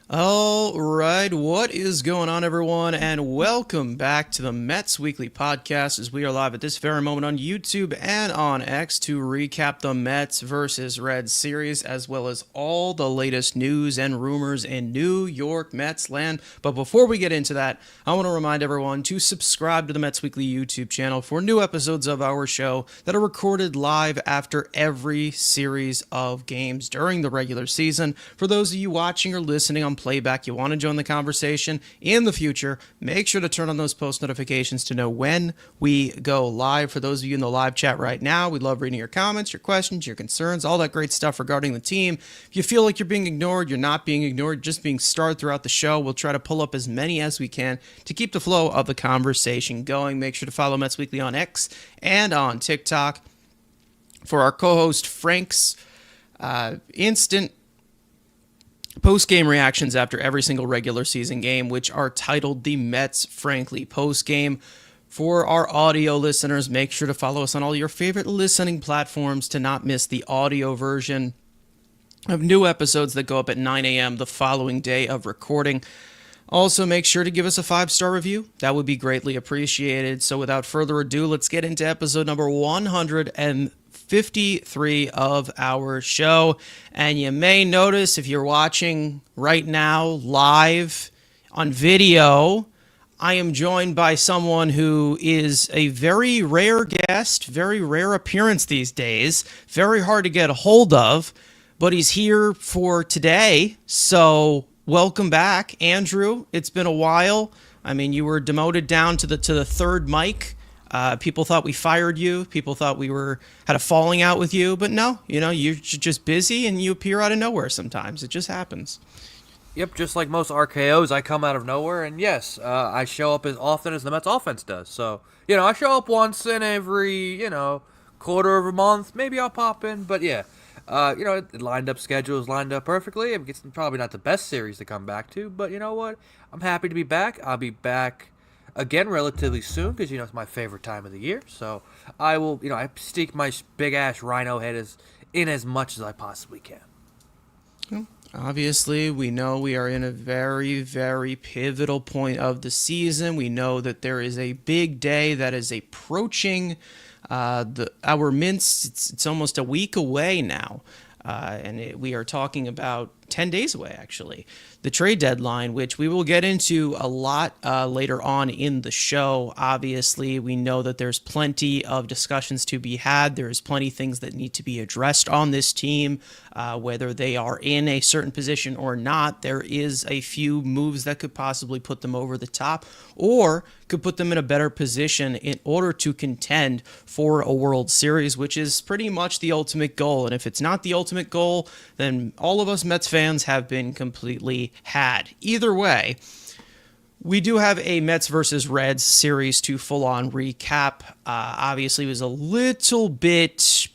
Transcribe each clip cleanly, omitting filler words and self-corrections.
All right, what is going on, everyone, and welcome back to the Mets Weekly Podcast as we are live at this very moment on YouTube and on X to recap the Mets versus Reds series, as well as all the latest news and rumors in New York Mets land. But before we get into that, I want to remind everyone to subscribe to the Mets Weekly YouTube channel for new episodes of our show that are recorded live after every series of games during the regular season. For those of you watching or listening on playback, you want to join the conversation in the future, make sure to turn on those post notifications to know when we go live. For those of you in the live chat right now, we love reading your comments, your questions, your concerns, all that great stuff regarding the team. If you feel like you're being ignored, you're not being ignored, just being starred throughout the show. We'll try to pull up as many as we can to keep the flow of the conversation going. Make sure to follow Mets Weekly on X and on TikTok. For our co-host Frank's instant post-game reactions after every single regular season game, which are titled the Mets Frankly Post-Game. For our audio listeners, make sure to follow us on all your favorite listening platforms to not miss the audio version of new episodes that go up at 9 a.m. the following day of recording. Also, make sure to give us a 5-star review. That would be greatly appreciated. So without further ado, let's get into episode number 153 of our show. And you may notice if you're watching right now live on video, I am joined by someone who is a very rare guest, very rare appearance these days, very hard to get a hold of, but he's here for today. So welcome back, Andrew. It's been a while. I mean, you were demoted down to the third mic. People thought we fired you. People thought we had a falling out with you. But no, you're just busy and you appear out of nowhere sometimes. It just happens. Yep, just like most RKOs, I come out of nowhere, and yes, I show up as often as the Mets offense does. So, I show up once in every, quarter of a month. Maybe I'll pop in, but yeah. Lined up schedules lined up perfectly. It's probably not the best series to come back to, but you know what? I'm happy to be back. I'll be back again relatively soon because, it's my favorite time of the year. So I will, I stick my big-ass rhino head in as much as I possibly can. Obviously, we know we are in a very, very pivotal point of the season. We know that there is a big day that is approaching our mints. It's almost a week away now, and we are talking about 10 days away, actually. The trade deadline, which we will get into a lot later on in the show. Obviously, we know that there's plenty of discussions to be had. There's plenty of things that need to be addressed on this team, whether they are in a certain position or not. There is a few moves that could possibly put them over the top or could put them in a better position in order to contend for a World Series, which is pretty much the ultimate goal. And if it's not the ultimate goal, then all of us Mets fans have been completely had. Either way, we do have a Mets versus Reds series to full-on recap. Obviously, it was a little bit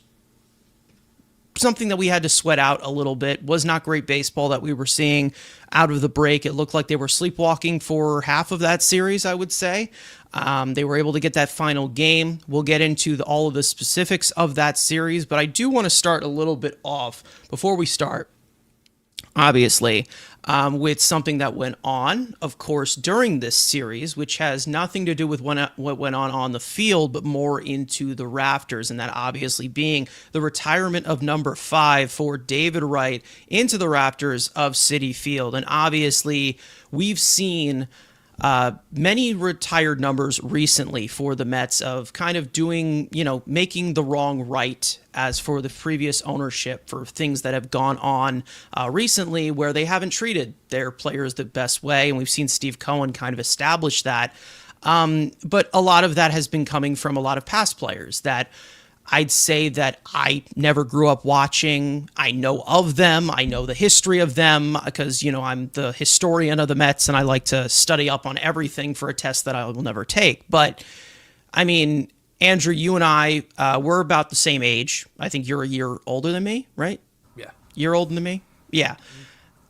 something that we had to sweat out a little bit. Was not great baseball that we were seeing out of the break. It looked like they were sleepwalking for half of that series, I would say. They were able to get that final game. We'll get into all of the specifics of that series, but I do want to start a little bit off before we start, obviously, with something that went on, of course, during this series, which has nothing to do with what went on the field, but more into the rafters, and that obviously being the retirement of number 5 for David Wright into the rafters of Citi Field. And obviously, we've seen many retired numbers recently for the Mets of kind of doing, making the wrong right as for the previous ownership for things that have gone on recently where they haven't treated their players the best way. And we've seen Steve Cohen kind of establish that. But a lot of that has been coming from a lot of past players that I'd say that I never grew up watching. I know of them. I know the history of them because, I'm the historian of the Mets and I like to study up on everything for a test that I will never take. But, I mean, Andrew, you and I, we're about the same age. I think you're a year older than me, right? Yeah. You're older than me? Yeah.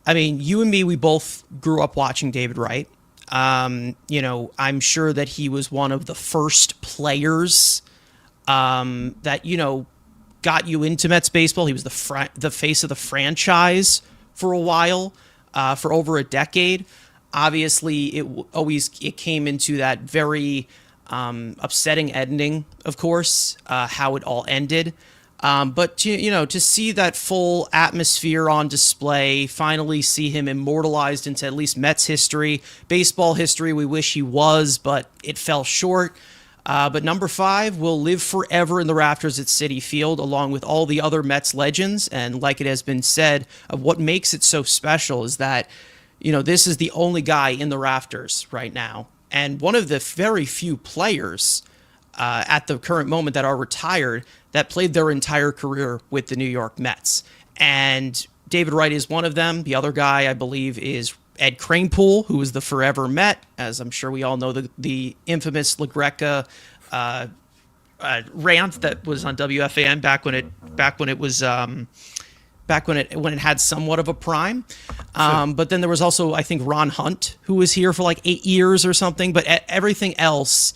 I mean, you and me, we both grew up watching David Wright. I'm sure that he was one of the first players that, got you into Mets baseball. He was the face of the franchise for a while. for over a decade. Obviously, it came into that very upsetting ending, of course, how it all ended. But to see that full atmosphere on display, finally see him immortalized into at least Mets history, baseball history. We wish he was, but it fell short. But number 5 will live forever in the rafters at Citi Field, along with all the other Mets legends. And like it has been said, what makes it so special is that, this is the only guy in the rafters right now. And one of the very few players at the current moment that are retired that played their entire career with the New York Mets. And David Wright is one of them. The other guy, I believe, is Ed Kranepool, who is the forever Met, as I'm sure we all know, the infamous LaGreca rant that was on WFAN back when it had somewhat of a prime. But then there was also, I think, Ron Hunt, who was here for like 8 years or something. But everything else,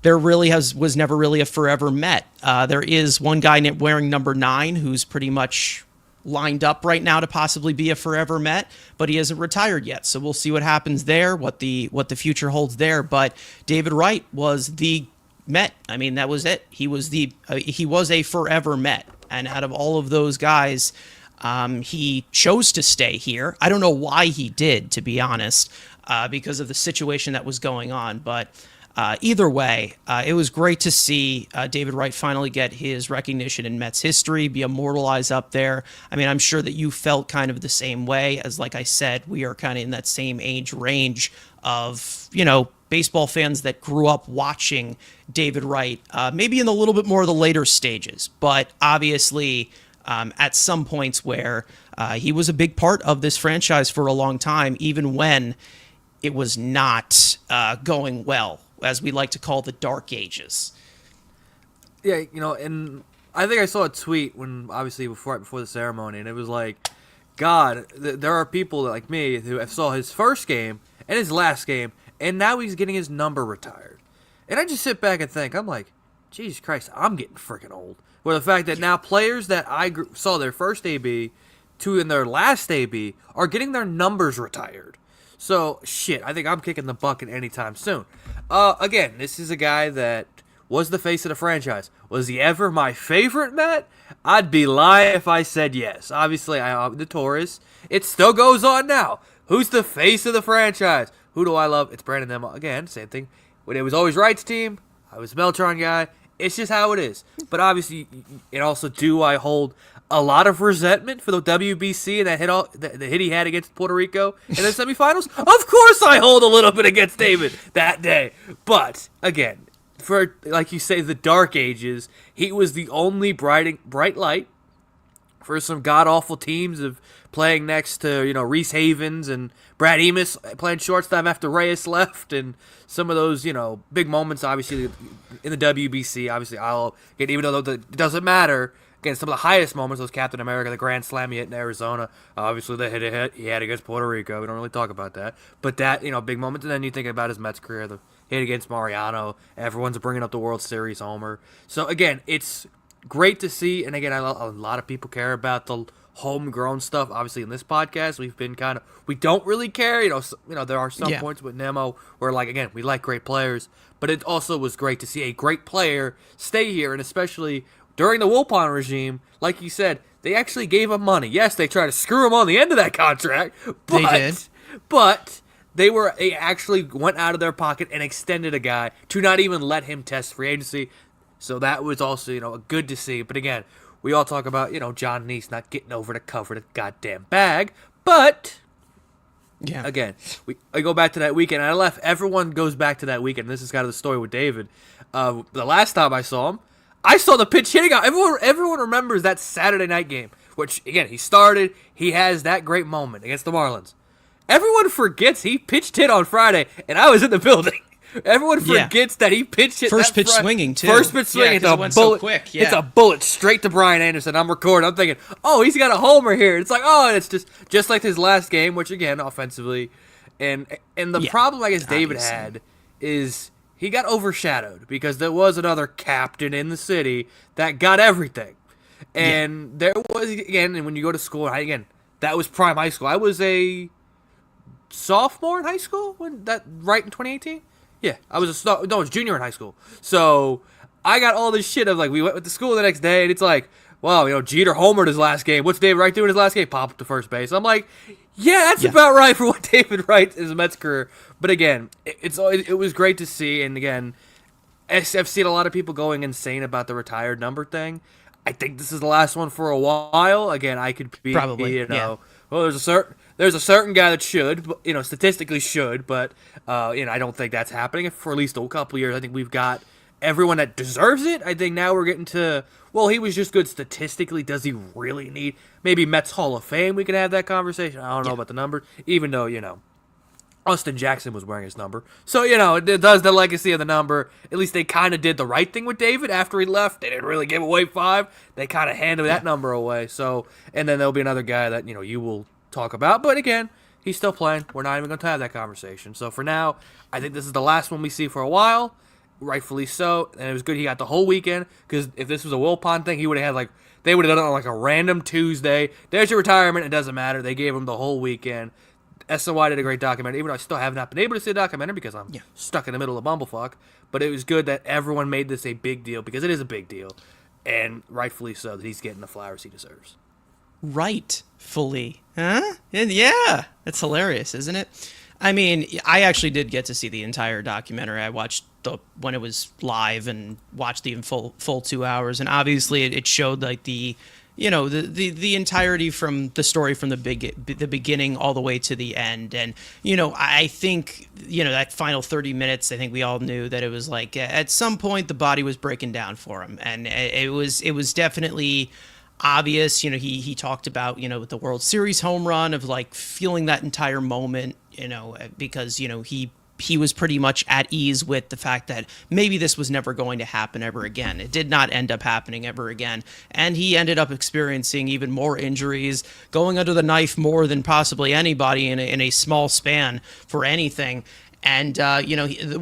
there really was never really a forever Met. There is one guy wearing number 9 who's pretty much lined up right now to possibly be a forever Met, but he hasn't retired yet. So we'll see what happens there, what the future holds there. But David Wright was the Met. I mean, that was it. He was a forever Met. And out of all of those guys, he chose to stay here. I don't know why he did, to be honest, because of the situation that was going on. But either way, it was great to see David Wright finally get his recognition in Mets history, be immortalized up there. I mean, I'm sure that you felt kind of the same way, as like I said, we are kind of in that same age range of, baseball fans that grew up watching David Wright, maybe in a little bit more of the later stages, but obviously at some points where he was a big part of this franchise for a long time, even when it was not going well, as we like to call the dark ages. Yeah, and I think I saw a tweet obviously before the ceremony, and it was like, God, there are people like me who saw his first game and his last game, and now he's getting his number retired. And I just sit back and think, I'm like, Jesus Christ, I'm getting freaking old. Where the fact that now players that I saw their first AB to in their last AB are getting their numbers retired. So, shit, I think I'm kicking the bucket anytime soon. Again, this is a guy that was the face of the franchise. Was he ever my favorite Met? I'd be lying if I said yes. Obviously, I'm the Taurus. It still goes on now. Who's the face of the franchise? Who do I love? It's Brandon Nimmo. Again, same thing. When it was always Wright's team, I was Meltron guy. It's just how it is. But obviously, and also, do I hold a lot of resentment for the WBC and the hit he had against Puerto Rico in the semifinals? Of course I hold a little bit against David that day. But, again, for, like you say, the dark ages, he was the only bright light for some god-awful teams of playing next to, Reese Havens and Brad Emus playing shortstop after Reyes left, and some of those, big moments, obviously, in the WBC. Obviously, even though it doesn't matter, again, some of the highest moments, those Captain America, the Grand Slam he hit in Arizona, obviously the hit he had against Puerto Rico. We don't really talk about that. But that, big moments, and then you think about his Mets career, the hit against Mariano, everyone's bringing up the World Series homer. So, again, it's great to see, and again, a lot of people care about the homegrown stuff. Obviously, in this podcast, we've been we don't really care. There are some points with Nemo where, again, we like great players, but it also was great to see a great player stay here, and especially during the Wilpon regime, like you said, they actually gave him money. Yes, they tried to screw him on the end of that contract, but They did. But they actually went out of their pocket and extended a guy to not even let him test free agency. So that was also, good to see. But again, we all talk about, John Neese not getting over to cover the goddamn bag. But, again, I go back to that weekend. And everyone goes back to that weekend. This is kind of the story with David. The last time I saw him, I saw the pitch hitting out. Everyone remembers that Saturday night game, which, again, he has that great moment against the Marlins. Everyone forgets he pitched hit on Friday, and I was in the building. Everyone forgets that he pitched it. First pitch swinging, too. First pitch swinging. Yeah, it went so quick. Yeah. It's a bullet straight to Brian Anderson. I'm recording. I'm thinking, oh, he's got a homer here. It's like, oh, and it's just like his last game, which, again, offensively. And the problem I guess David had is he got overshadowed because there was another captain in the city that got everything. And there was, again, and when you go to school, again, that was prime high school. I was a sophomore in high school right in 2018. Yeah, I was no, I was junior in high school. So I got all this shit of like we went to school the next day, and it's like, well, Jeter homered his last game. What's David Wright doing his last game? Pop up to first base. I'm like, yeah, that's about right for what David Wright is a Mets career. But again, it was great to see, and again, I've seen a lot of people going insane about the retired number thing. I think this is the last one for a while. Again, I could be Probably, well, there's a certain guy that should, statistically should, but I don't think that's happening for at least a couple years. I think we've got everyone that deserves it. I think now we're getting to, well, he was just good statistically. Does he really need maybe Mets Hall of Fame? We can have that conversation. I don't know about the numbers, even though Austin Jackson was wearing his number. So, it does the legacy of the number. At least they kind of did the right thing with David after he left. They didn't really give away 5. They kind of handed that number away. So, and then there'll be another guy that, you will talk about. But again, he's still playing. We're not even going to have that conversation. So for now, I think this is the last one we see for a while. Rightfully so. And it was good he got the whole weekend, because if this was a Wilpon thing, he would have had they would have done it on like a random Tuesday. There's your retirement. It doesn't matter. They gave him the whole weekend. SNY did a great documentary, even though I still have not been able to see the documentary because I'm stuck in the middle of Bumblefuck. But it was good that everyone made this a big deal, because it is a big deal. And rightfully so, that he's getting the flowers he deserves. Rightfully. Huh? And yeah, that's hilarious, isn't it? I mean, I actually did get to see the entire documentary. I watched when it was live and watched the full 2 hours. And obviously it showed like the entirety from the story from the beginning all the way to the end. And, I think, that final 30 minutes, I think we all knew that it was like at some point the body was breaking down for him. And it was definitely obvious. He talked about, with the World Series home run of like feeling that entire moment, because, he was pretty much at ease with the fact that maybe this was never going to happen ever again. It did not end up happening ever again. And he ended up experiencing even more injuries, going under the knife more than possibly anybody in a small span for anything. And,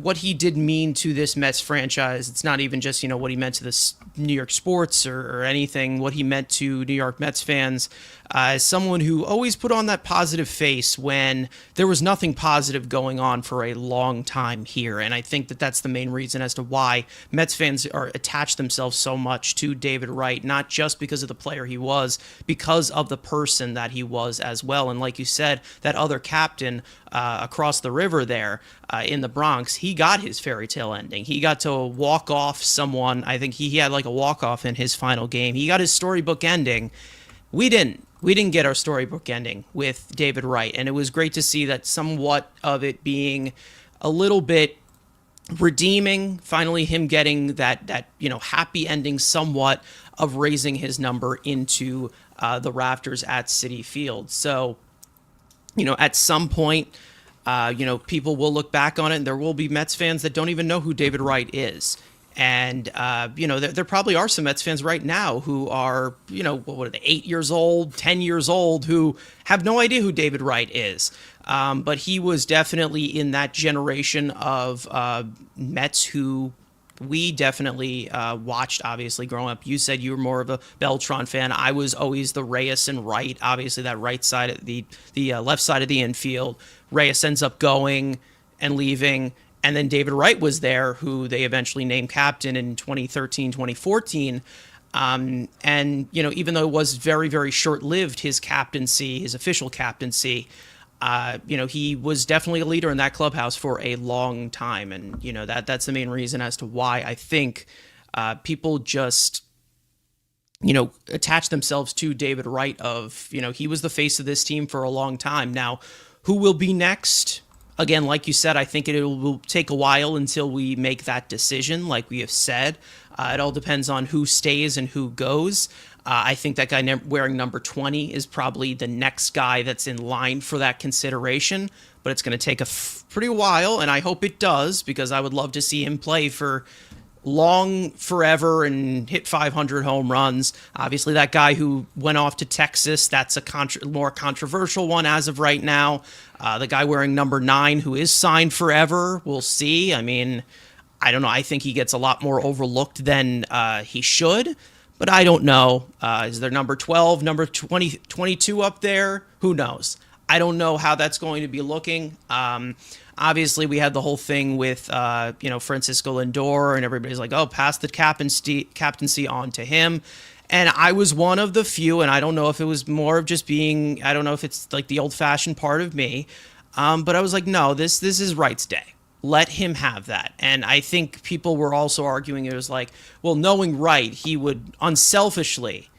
what he did mean to this Mets franchise, it's not even just, what he meant to this New York sports or anything, what he meant to New York Mets fans, as someone who always put on that positive face when there was nothing positive going on for a long time here. And I think that that's the main reason as to why Mets fans are attached themselves so much to David Wright, not just because of the player he was, because of the person that he was as well. And like you said, that other captain across the river there in the Bronx, he got his fairy tale ending. He got to walk off someone. I think he had like a walk-off in his final game. He got his storybook ending. We didn't get our storybook ending with David Wright, and it was great to see that somewhat of it being a little bit redeeming. Finally, him getting that happy ending, somewhat of raising his number into the rafters at Citi Field. So, at some point, people will look back on it, and there will be Mets fans that don't even know who David Wright is. And, there probably are some Mets fans right now who are, what are they, 8 years old, 10 years old, who have no idea who David Wright is. But he was definitely in that generation of Mets who we definitely watched, obviously, growing up. You said you were more of a Beltran fan. I was always the Reyes and Wright, obviously that right side of the left side of the infield. Reyes ends up going and leaving. And then David Wright was there, who they eventually named captain in 2013, 2014. And, even though it was very, very short-lived, his captaincy, his official captaincy, he was definitely a leader in that clubhouse for a long time. And, that's the main reason as to why I think people just, attach themselves to David Wright of, he was the face of this team for a long time. Now, who will be next? Again, like you said, I think it will take a while until we make that decision, like we have said. It all depends on who stays and who goes. I think that guy wearing number 20 is probably the next guy that's in line for that consideration, but it's going to take a pretty while, and I hope it does, because I would love to see him play for long forever and hit 500 home runs. Obviously, that guy who went off to Texas, that's a more controversial one as of right now. The guy wearing number 9 who is signed forever, we'll see. I mean, I don't know. I think he gets a lot more overlooked than he should, but I don't know. Is there number 12, number 20, 22 up there? Who knows? I don't know how that's going to be looking. Obviously, we had the whole thing with Francisco Lindor, and everybody's like, "Oh, pass the captaincy on to him." And I was one of the few, and I don't know if it was more of just being, I don't know if it's like the old-fashioned part of me, but I was like, no, this is Wright's day. Let him have that. And I think people were also arguing it was like, well, knowing Wright, he would unselfishly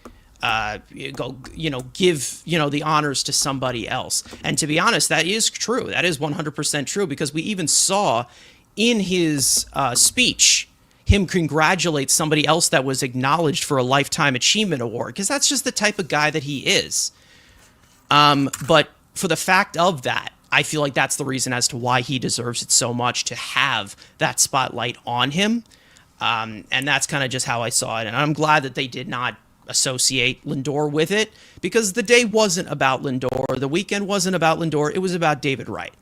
give the honors to somebody else. And to be honest, that is true. That is 100% true, because we even saw in his speech him congratulate somebody else that was acknowledged for a Lifetime Achievement Award, because that's just the type of guy that he is. But for the fact of that, I feel like that's the reason as to why he deserves it so much, to have that spotlight on him. And that's kind of just how I saw it. And I'm glad that they did not associate Lindor with it, because the day wasn't about Lindor. The weekend wasn't about Lindor. It was about David Wright.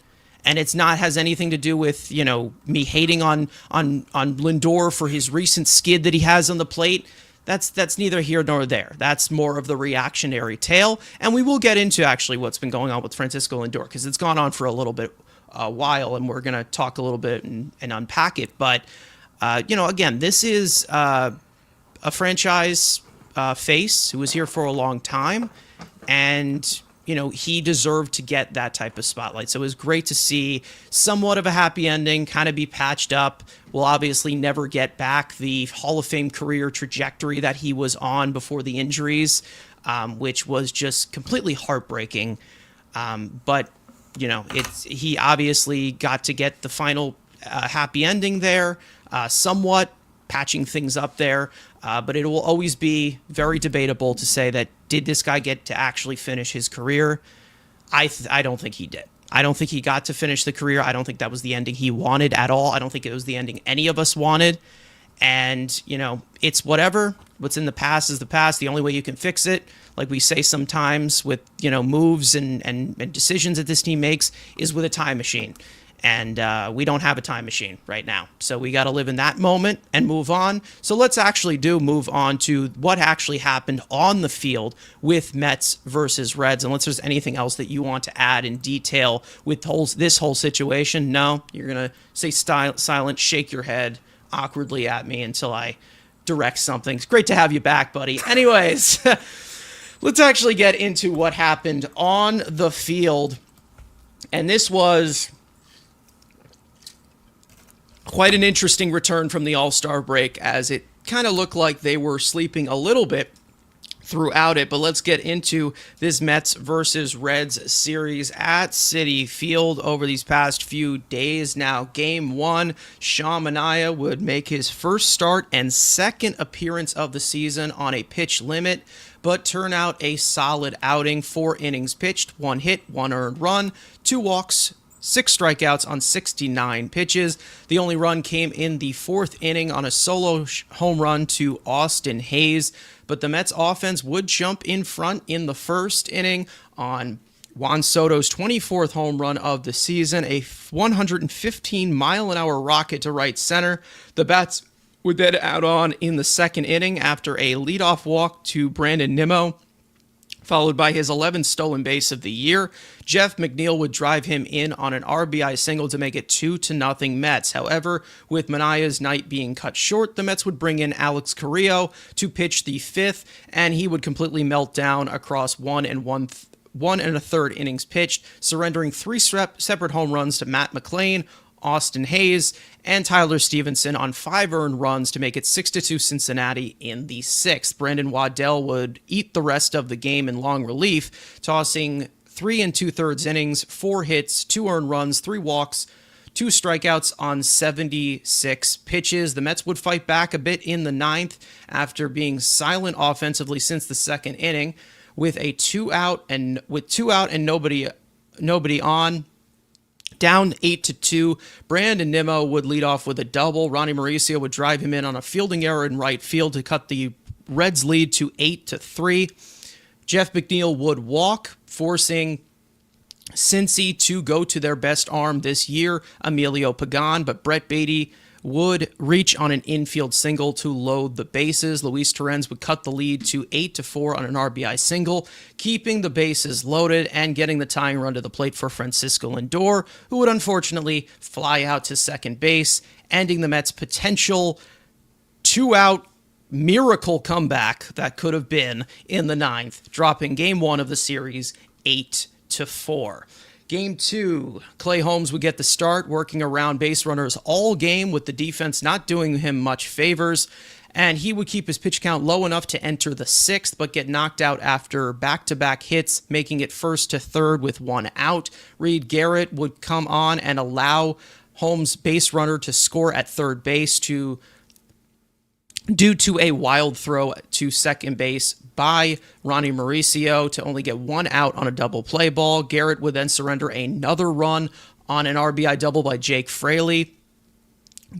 And it's not has anything to do with, me hating on Lindor for his recent skid that he has on the plate. That's neither here nor there. That's more of the reactionary tale. And we will get into actually what's been going on with Francisco Lindor, because it's gone on for a little bit while, and we're going to talk a little bit and unpack it. But, again, this is a franchise face who was here for a long time, and he deserved to get that type of spotlight. So it was great to see somewhat of a happy ending, kind of be patched up. We'll obviously never get back the Hall of Fame career trajectory that he was on before the injuries, which was just completely heartbreaking. But he obviously got to get the final happy ending there, somewhat patching things up there. But it will always be very debatable to say that, did this guy get to actually finish his career? I don't think he did. I don't think he got to finish the career. I don't think that was the ending he wanted at all. I don't think it was the ending any of us wanted. And, it's whatever. What's in the past is the past. The only way you can fix it, like we say sometimes with, moves and decisions that this team makes, is with a time machine. And we don't have a time machine right now. So we got to live in that moment and move on. So let's actually move on to what actually happened on the field with Mets versus Reds. Unless there's anything else that you want to add in detail with this whole situation. No, you're going to say silent, shake your head awkwardly at me until I direct something. It's great to have you back, buddy. Anyways, let's actually get into what happened on the field. And this was quite an interesting return from the All-Star break, as it kind of looked like they were sleeping a little bit throughout it. But let's get into this Mets versus Reds series at Citi Field over these past few days. Now, Game 1, Sean Manaea would make his first start and second appearance of the season on a pitch limit, but turn out a solid outing. 4 innings pitched, 1 hit, 1 earned run, 2 walks, 6 strikeouts on 69 pitches. The only run came in the 4th inning on a solo home run to Austin Hayes. But the Mets offense would jump in front in the 1st inning on Juan Soto's 24th home run of the season, a 115-mile-an-hour rocket to right center. The bats would then out on in the 2nd inning after a leadoff walk to Brandon Nimmo, followed by his 11th stolen base of the year. Jeff McNeil would drive him in on an RBI single to make it 2-0 Mets. However, with Manaea's night being cut short, the Mets would bring in Alex Carrillo to pitch the 5th, and he would completely melt down across 1 1/3 innings pitched, surrendering 3 separate home runs to Matt McLain, Austin Hayes, and Tyler Stevenson on 5 earned runs to make it 6-2 Cincinnati in the 6th. Brandon Waddell would eat the rest of the game in long relief, tossing 3 2/3 innings, 4 hits, 2 earned runs, 3 walks, 2 strikeouts on 76 pitches. The Mets would fight back a bit in the 9th after being silent offensively since the 2nd inning, with 2 out and nobody on. Down 8-2, Brandon Nimmo would lead off with a double. Ronnie Mauricio would drive him in on a fielding error in right field to cut the Reds' lead to 8-3. Jeff McNeil would walk, forcing Cincy to go to their best arm this year, Emilio Pagan, but Brett Beatty would reach on an infield single to load the bases. Luis Torrens would cut the lead to 8-4 on an RBI single, keeping the bases loaded and getting the tying run to the plate for Francisco Lindor, who would unfortunately fly out to second base, ending the Mets' potential two-out miracle comeback that could have been in the ninth, dropping Game 1 of the series 8-4. Game 2, Clay Holmes would get the start, working around base runners all game with the defense not doing him much favors, and he would keep his pitch count low enough to enter the sixth, but get knocked out after back-to-back hits, making it first to third with one out. Reed Garrett would come on and allow Holmes' base runner to score at third base due to a wild throw to second base by Ronnie Mauricio to only get one out on a double play ball. Garrett would then surrender another run on an RBI double by Jake Fraley,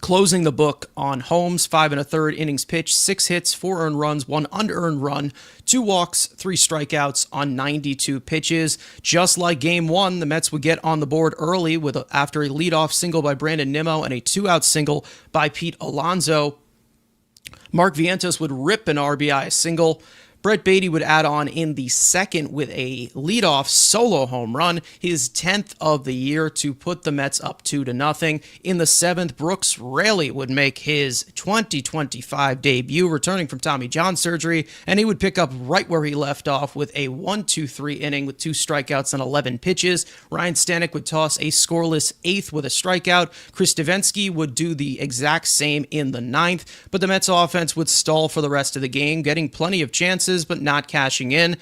closing the book on Holmes. 5 1/3 innings pitched, 6 hits, 4 earned runs, 1 unearned run, 2 walks, 3 strikeouts on 92 pitches. Just like Game 1, the Mets would get on the board early after a leadoff single by Brandon Nimmo and a 2-out single by Pete Alonso. Mark Vientos would rip an RBI single. Brett Beatty would add on in the second with a leadoff solo home run, his 10th of the year, to put the Mets up 2-0. In the seventh, Brooks Raley would make his 2025 debut, returning from Tommy John surgery, and he would pick up right where he left off with a 1-2-3 inning with 2 strikeouts and 11 pitches. Ryan Stanek would toss a scoreless eighth with a strikeout. Chris Davinsky would do the exact same in the ninth, but the Mets offense would stall for the rest of the game, getting plenty of chances but not cashing in,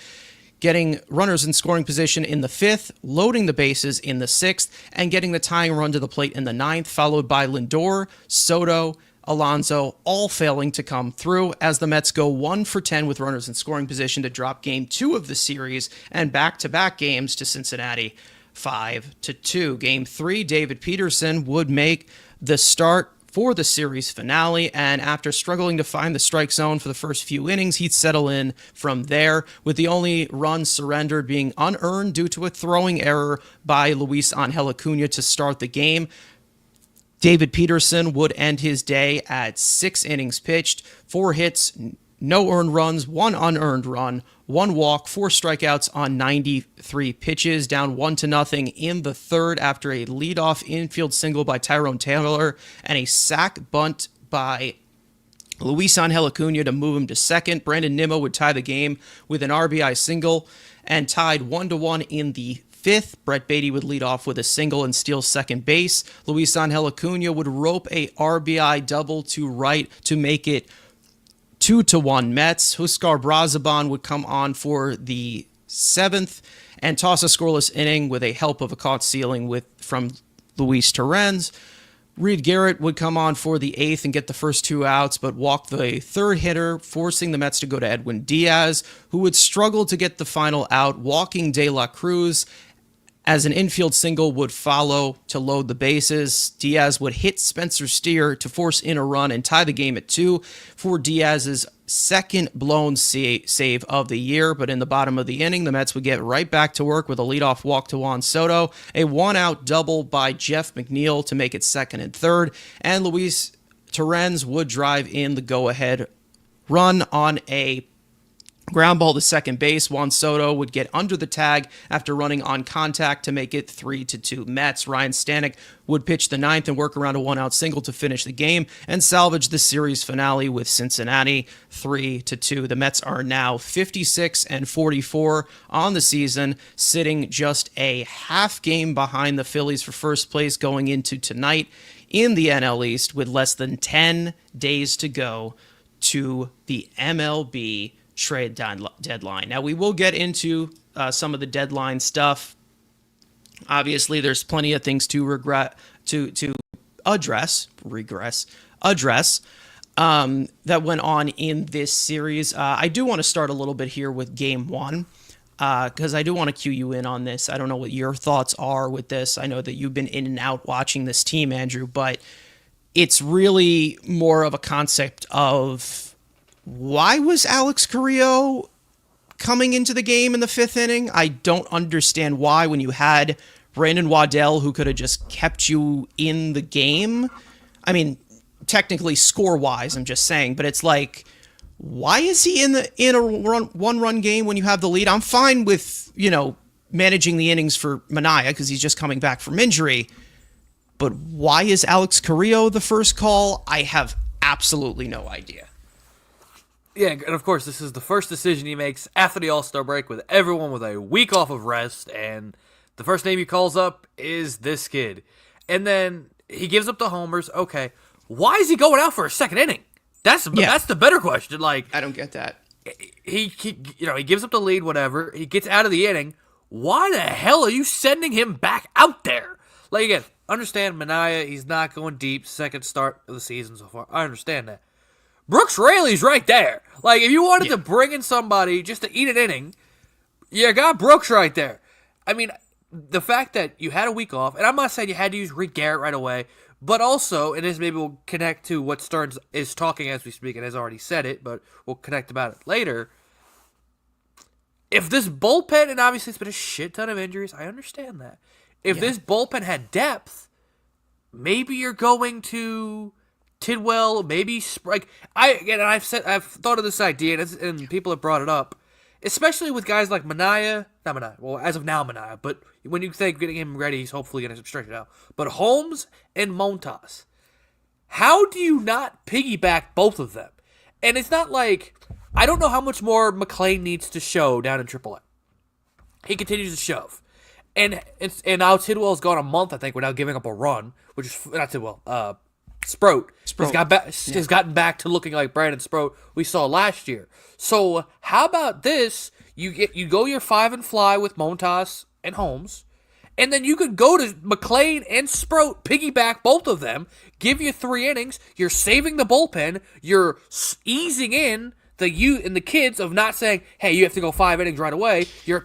getting runners in scoring position in the fifth, loading the bases in the sixth, and getting the tying run to the plate in the ninth, followed by Lindor, Soto, Alonso, all failing to come through as the Mets go 1 for 10 with runners in scoring position to drop Game 2 of the series and back-to-back games to Cincinnati 5-2. Game 3, David Peterson would make the start for the series finale, and after struggling to find the strike zone for the first few innings, he'd settle in from there, with the only run surrendered being unearned due to a throwing error by Luis Angel Acuna to start the game. David Peterson would end his day at 6 innings pitched, 4 hits, no earned runs, 1 unearned run, 1 walk, 4 strikeouts on 93 pitches, down 1-0 in the third after a leadoff infield single by Tyrone Taylor and a sac bunt by Luis Angel Acuna to move him to second. Brandon Nimmo would tie the game with an RBI single, and tied 1-1 in the fifth. Brett Beatty would lead off with a single and steal second base. Luis Angel Acuna would rope a RBI double to right to make it 2-1 Mets. Huskar Brazaban would come on for the seventh and toss a scoreless inning with a help of a caught ceiling from Luis Torrens. Reed Garrett would come on for the eighth and get the first 2 outs, but walk the third hitter, forcing the Mets to go to Edwin Diaz, who would struggle to get the final out, walking De La Cruz, as an infield single would follow to load the bases. Diaz would hit Spencer Steer to force in a run and tie the game at 2 for Diaz's second blown save of the year. But in the bottom of the inning, the Mets would get right back to work with a leadoff walk to Juan Soto, a 1-out double by Jeff McNeil to make it second and third, and Luis Torrens would drive in the go-ahead run on a ground ball to second base. Juan Soto would get under the tag after running on contact to make it 3-2 Mets. Ryan Stanek would pitch the ninth and work around a 1-out single to finish the game and salvage the series finale with Cincinnati 3-2. The Mets are now 56-44 on the season, sitting just a half game behind the Phillies for first place going into tonight in the NL East, with less than 10 days to go to the MLB trade deadline. Now, we will get into some of the deadline stuff. Obviously, there's plenty of things to address that went on in this series. I do want to start a little bit here with Game 1, because I do want to cue you in on this. I don't know what your thoughts are with this. I know that you've been in and out watching this team, Andrew, but it's really more of a concept of, why was Alex Carrillo coming into the game in the fifth inning? I don't understand why, when you had Brandon Waddell, who could have just kept you in the game. I mean, technically score-wise, I'm just saying, but it's like, why is he in a one-run game when you have the lead? I'm fine with, managing the innings for Manaea because he's just coming back from injury. But why is Alex Carrillo the first call? I have absolutely no idea. Yeah, and of course, this is the first decision he makes after the All-Star break with everyone with a week off of rest, and the first name he calls up is this kid. And then he gives up the homers. Okay, why is he going out for a second inning? That's the better question. Like, I don't get that. He gives up the lead, whatever. He gets out of the inning. Why the hell are you sending him back out there? Like, again, understand Manaea, he's not going deep, second start of the season so far. I understand that. Brooks Raley's right there. Like, if you wanted to bring in somebody just to eat an inning, you got Brooks right there. I mean, the fact that you had a week off, and I'm not saying you had to use Reed Garrett right away, but also, and this maybe will connect to what Stearns is talking as we speak, and has already said it, but we'll connect about it later. If this bullpen, and obviously it's been a shit ton of injuries, I understand that. If this bullpen had depth, maybe you're going to Tidwell, maybe I've thought of this idea, and people have brought it up, especially with guys like Manaea, not Manaea, well, as of now Manaea, but when you think getting him ready, he's hopefully going to stretch it out. But Holmes and Montas, how do you not piggyback both of them? And it's not like, I don't know how much more McLean needs to show down in AAA. He continues to shove. And now Tidwell's gone a month, I think, without giving up a run, which is not Tidwell. Sproat has gotten back to looking like Brandon Sproat we saw last year. So how about this? You go your 5 and fly with Montas and Holmes, and then you could go to McLean and Sproat, piggyback both of them, give you 3 innings. You're saving the bullpen. You're easing in the kids of not saying, hey, you have to go 5 innings right away. You're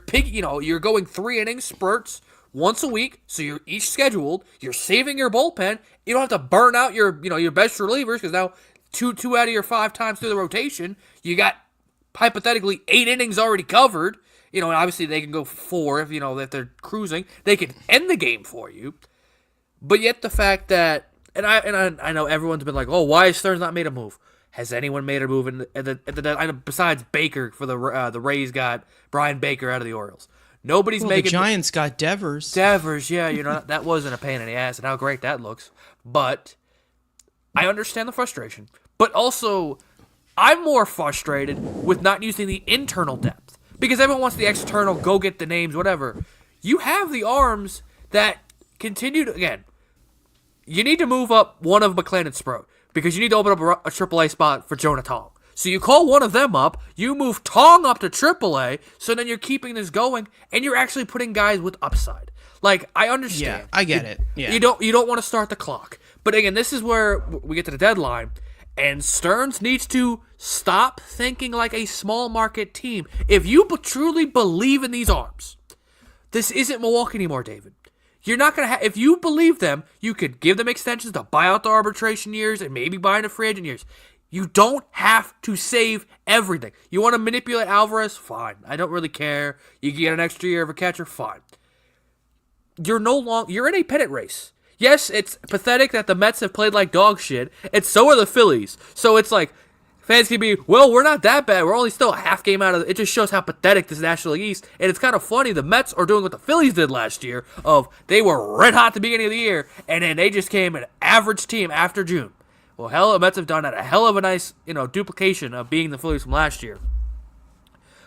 going 3 innings spurts once a week, so you're each scheduled. You're saving your bullpen. You don't have to burn out your best relievers, because now two out of your 5 times through the rotation, you got hypothetically 8 innings already covered. And obviously they can go 4 if they're cruising. They can end the game for you. But yet the fact that, and I know everyone's been like, oh, why has Stearns not made a move? Has anyone made a move besides Baker for the Rays got Brian Baker out of the Orioles? Nobody's making. The Giants got Devers. Devers, yeah, that wasn't a pain in the ass, and how great that looks. But I understand the frustration. But also, I'm more frustrated with not using the internal depth, because everyone wants the external, go get the names, whatever. You have the arms that continue to, again, you need to move up one of McLean and Sproat, because you need to open up a AAA spot for Jonah Tong. So you call one of them up, you move Tong up to AAA, so then you're keeping this going, and you're actually putting guys with upside. Like, I understand. Yeah, I get it. Yeah. You don't want to start the clock. But again, this is where we get to the deadline, and Stearns needs to stop thinking like a small market team. If you truly believe in these arms, this isn't Milwaukee anymore, David. You're not going to if you believe them, you could give them extensions to buy out the arbitration years and maybe buy into free agent years. You don't have to save everything. You want to manipulate Alvarez? Fine. I don't really care. You get an extra year of a catcher? Fine. You're in a pennant race. Yes, it's pathetic that the Mets have played like dog shit, and so are the Phillies. So it's like, fans can be, well, we're not that bad. We're only still a half game out of it. It just shows how pathetic this National League East. And it's kind of funny. The Mets are doing what the Phillies did last year, of they were red hot at the beginning of the year, and then they just came an average team after June. Well, hell, the Mets have done a hell of a nice, duplication of being the Phillies from last year.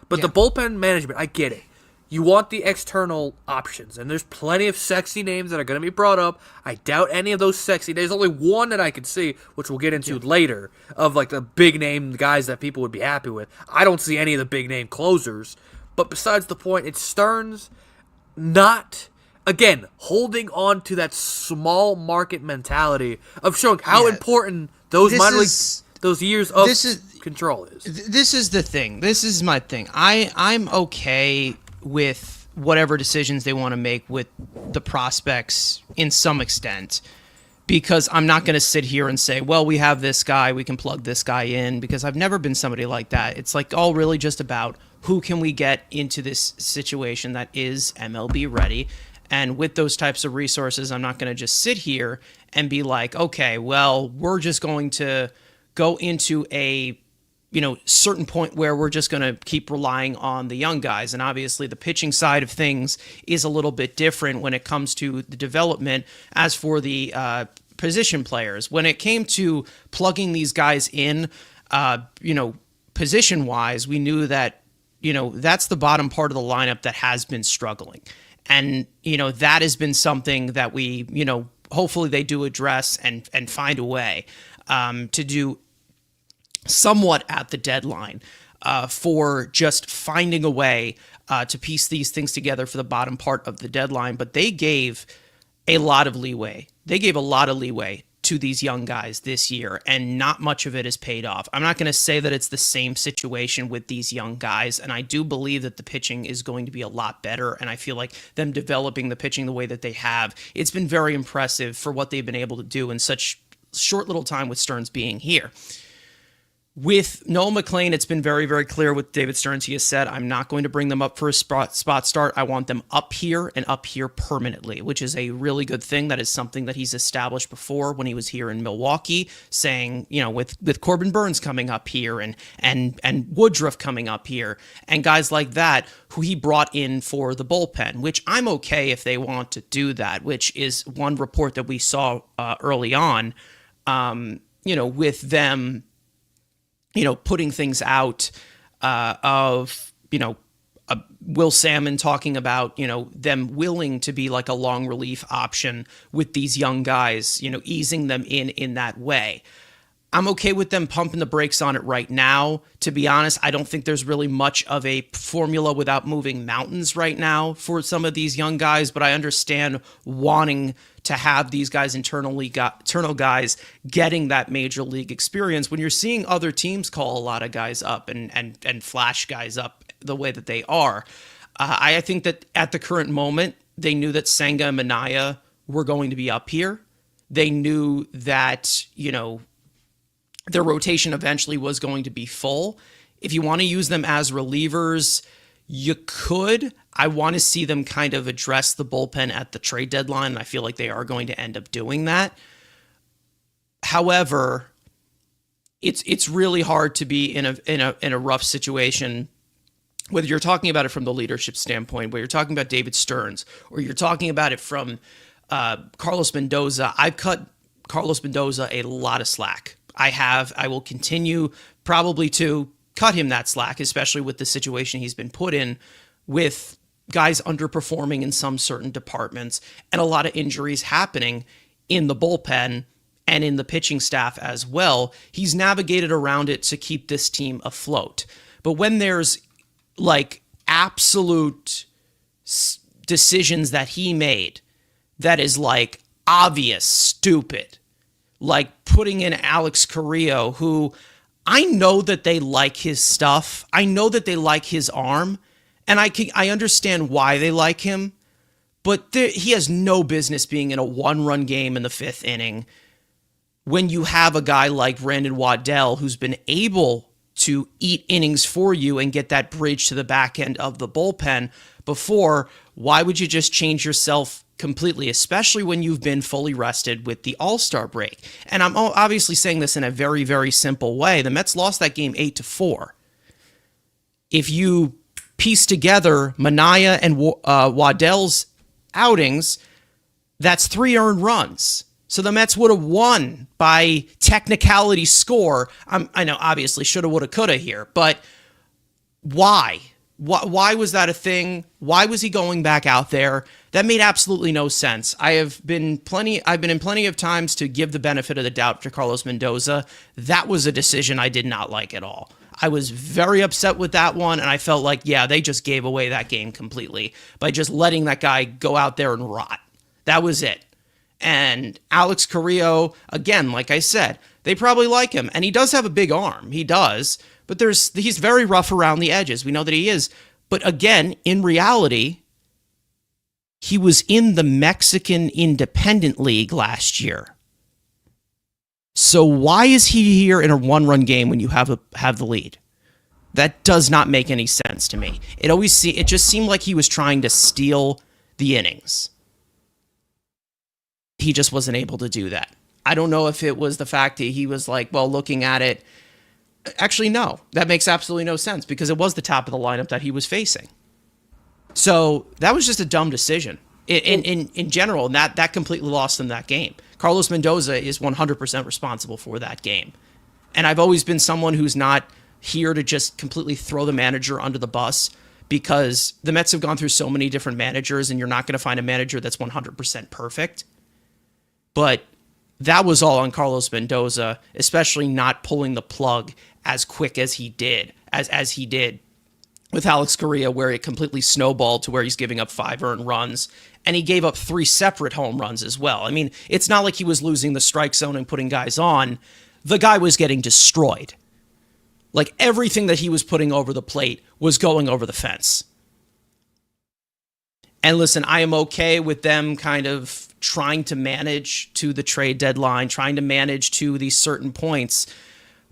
But the bullpen management, I get it. You want the external options, and there's plenty of sexy names that are going to be brought up. I doubt any of those sexy. There's only one that I can see, which we'll get into later, of like the big name guys that people would be happy with. I don't see any of the big name closers. But besides the point, it's Stearns not, again, holding on to that small market mentality of showing how important those minor league, those years of control is. This is the thing. This is my thing. I'm okay with whatever decisions they want to make with the prospects in some extent, because I'm not going to sit here and say, well, we have this guy, we can plug this guy in, because I've never been somebody like that. It's like all really just about who can we get into this situation that is MLB ready. And with those types of resources, I'm not going to just sit here and be like, okay, well, we're just going to go into a certain point where we're just going to keep relying on the young guys. And obviously the pitching side of things is a little bit different when it comes to the development. As for the position players, when it came to plugging these guys in, position wise, we knew that, that's the bottom part of the lineup that has been struggling. And, that has been something that we, hopefully they do address and find a way to do somewhat at the deadline for just finding a way to piece these things together for the bottom part of the deadline. But they gave a lot of leeway. They gave a lot of leeway to these young guys this year, and not much of it has paid off. I'm not going to say that it's the same situation with these young guys, and I do believe that the pitching is going to be a lot better, and I feel like them developing the pitching the way that they have, it's been very impressive for what they've been able to do in such short little time with Stearns being here. With Noel McLean, it's been very, very clear with David Stearns. He has said, I'm not going to bring them up for a spot start. I want them up here and up here permanently, which is a really good thing. That is something that he's established before when he was here in Milwaukee, saying, with Corbin Burns coming up here and Woodruff coming up here and guys like that who he brought in for the bullpen, which I'm okay if they want to do that, which is one report that we saw early on, with them putting things out of, Will Salmon talking about, them willing to be like a long relief option with these young guys, easing them in that way. I'm okay with them pumping the brakes on it right now. To be honest, I don't think there's really much of a formula without moving mountains right now for some of these young guys, but I understand wanting to have these guys internal guys getting that major league experience when you're seeing other teams call a lot of guys up and flash guys up the way that they are. I think that at the current moment, they knew that Senga and Minaya were going to be up here. They knew that, their rotation eventually was going to be full. If you want to use them as relievers, you could. I want to see them kind of address the bullpen at the trade deadline, and I feel like they are going to end up doing that. However, it's really hard to be in a rough situation, whether you're talking about it from the leadership standpoint, whether you're talking about David Stearns, or you're talking about it from Carlos Mendoza. I've cut Carlos Mendoza a lot of slack. I will continue probably to cut him that slack, especially with the situation he's been put in with guys underperforming in some certain departments and a lot of injuries happening in the bullpen and in the pitching staff as well. He's navigated around it to keep this team afloat. But when there's like absolute decisions that he made that is like obvious, stupid, like putting in Alex Carrillo, who I know that they like his stuff. I know that they like his arm, and I understand why they like him, but he has no business being in a one-run game in the fifth inning when you have a guy like Brandon Waddell who's been able to eat innings for you and get that bridge to the back end of the bullpen before. Why would you just change yourself completely, especially when you've been fully rested with the All-Star break? And I'm obviously saying this in a very, very simple way. The Mets lost that game 8-4. If you piece together Minaya and Waddell's outings, that's 3 earned runs. So the Mets would have won by technicality score. I know, obviously, shoulda, woulda, coulda here, but why? Why was that a thing? Why was he going back out there? That made absolutely no sense. I've been in plenty of times to give the benefit of the doubt to Carlos Mendoza. That was a decision I did not like at all. I was very upset with that one, and I felt like, yeah, they just gave away that game completely by just letting that guy go out there and rot. That was it. And Alex Carrillo, again, like I said, they probably like him, and he does have a big arm. He does, but he's very rough around the edges. We know that he is. But again, in reality, he was in the Mexican Independent League last year. So why is he here in a one-run game when you have the lead? That does not make any sense to me. It just seemed like he was trying to steal the innings. he just wasn't able to do that. I don't know if it was the fact that he was like, well, looking at it, actually, no, that makes absolutely no sense because it was the top of the lineup that he was facing. So that was just a dumb decision in general, and that completely lost them that game. Carlos Mendoza is 100% responsible for that game. And I've always been someone who's not here to just completely throw the manager under the bus because the Mets have gone through so many different managers and you're not going to find a manager that's 100% perfect. But that was all on Carlos Mendoza, especially not pulling the plug as quick as he did, as he did with Alex Correa, where it completely snowballed to where he's giving up 5 earned runs, and he gave up 3 separate home runs as well. I mean, it's not like he was losing the strike zone and putting guys on. The guy was getting destroyed. Like, everything that he was putting over the plate was going over the fence. And listen, I am okay with them kind of trying to manage to the trade deadline, trying to manage to these certain points.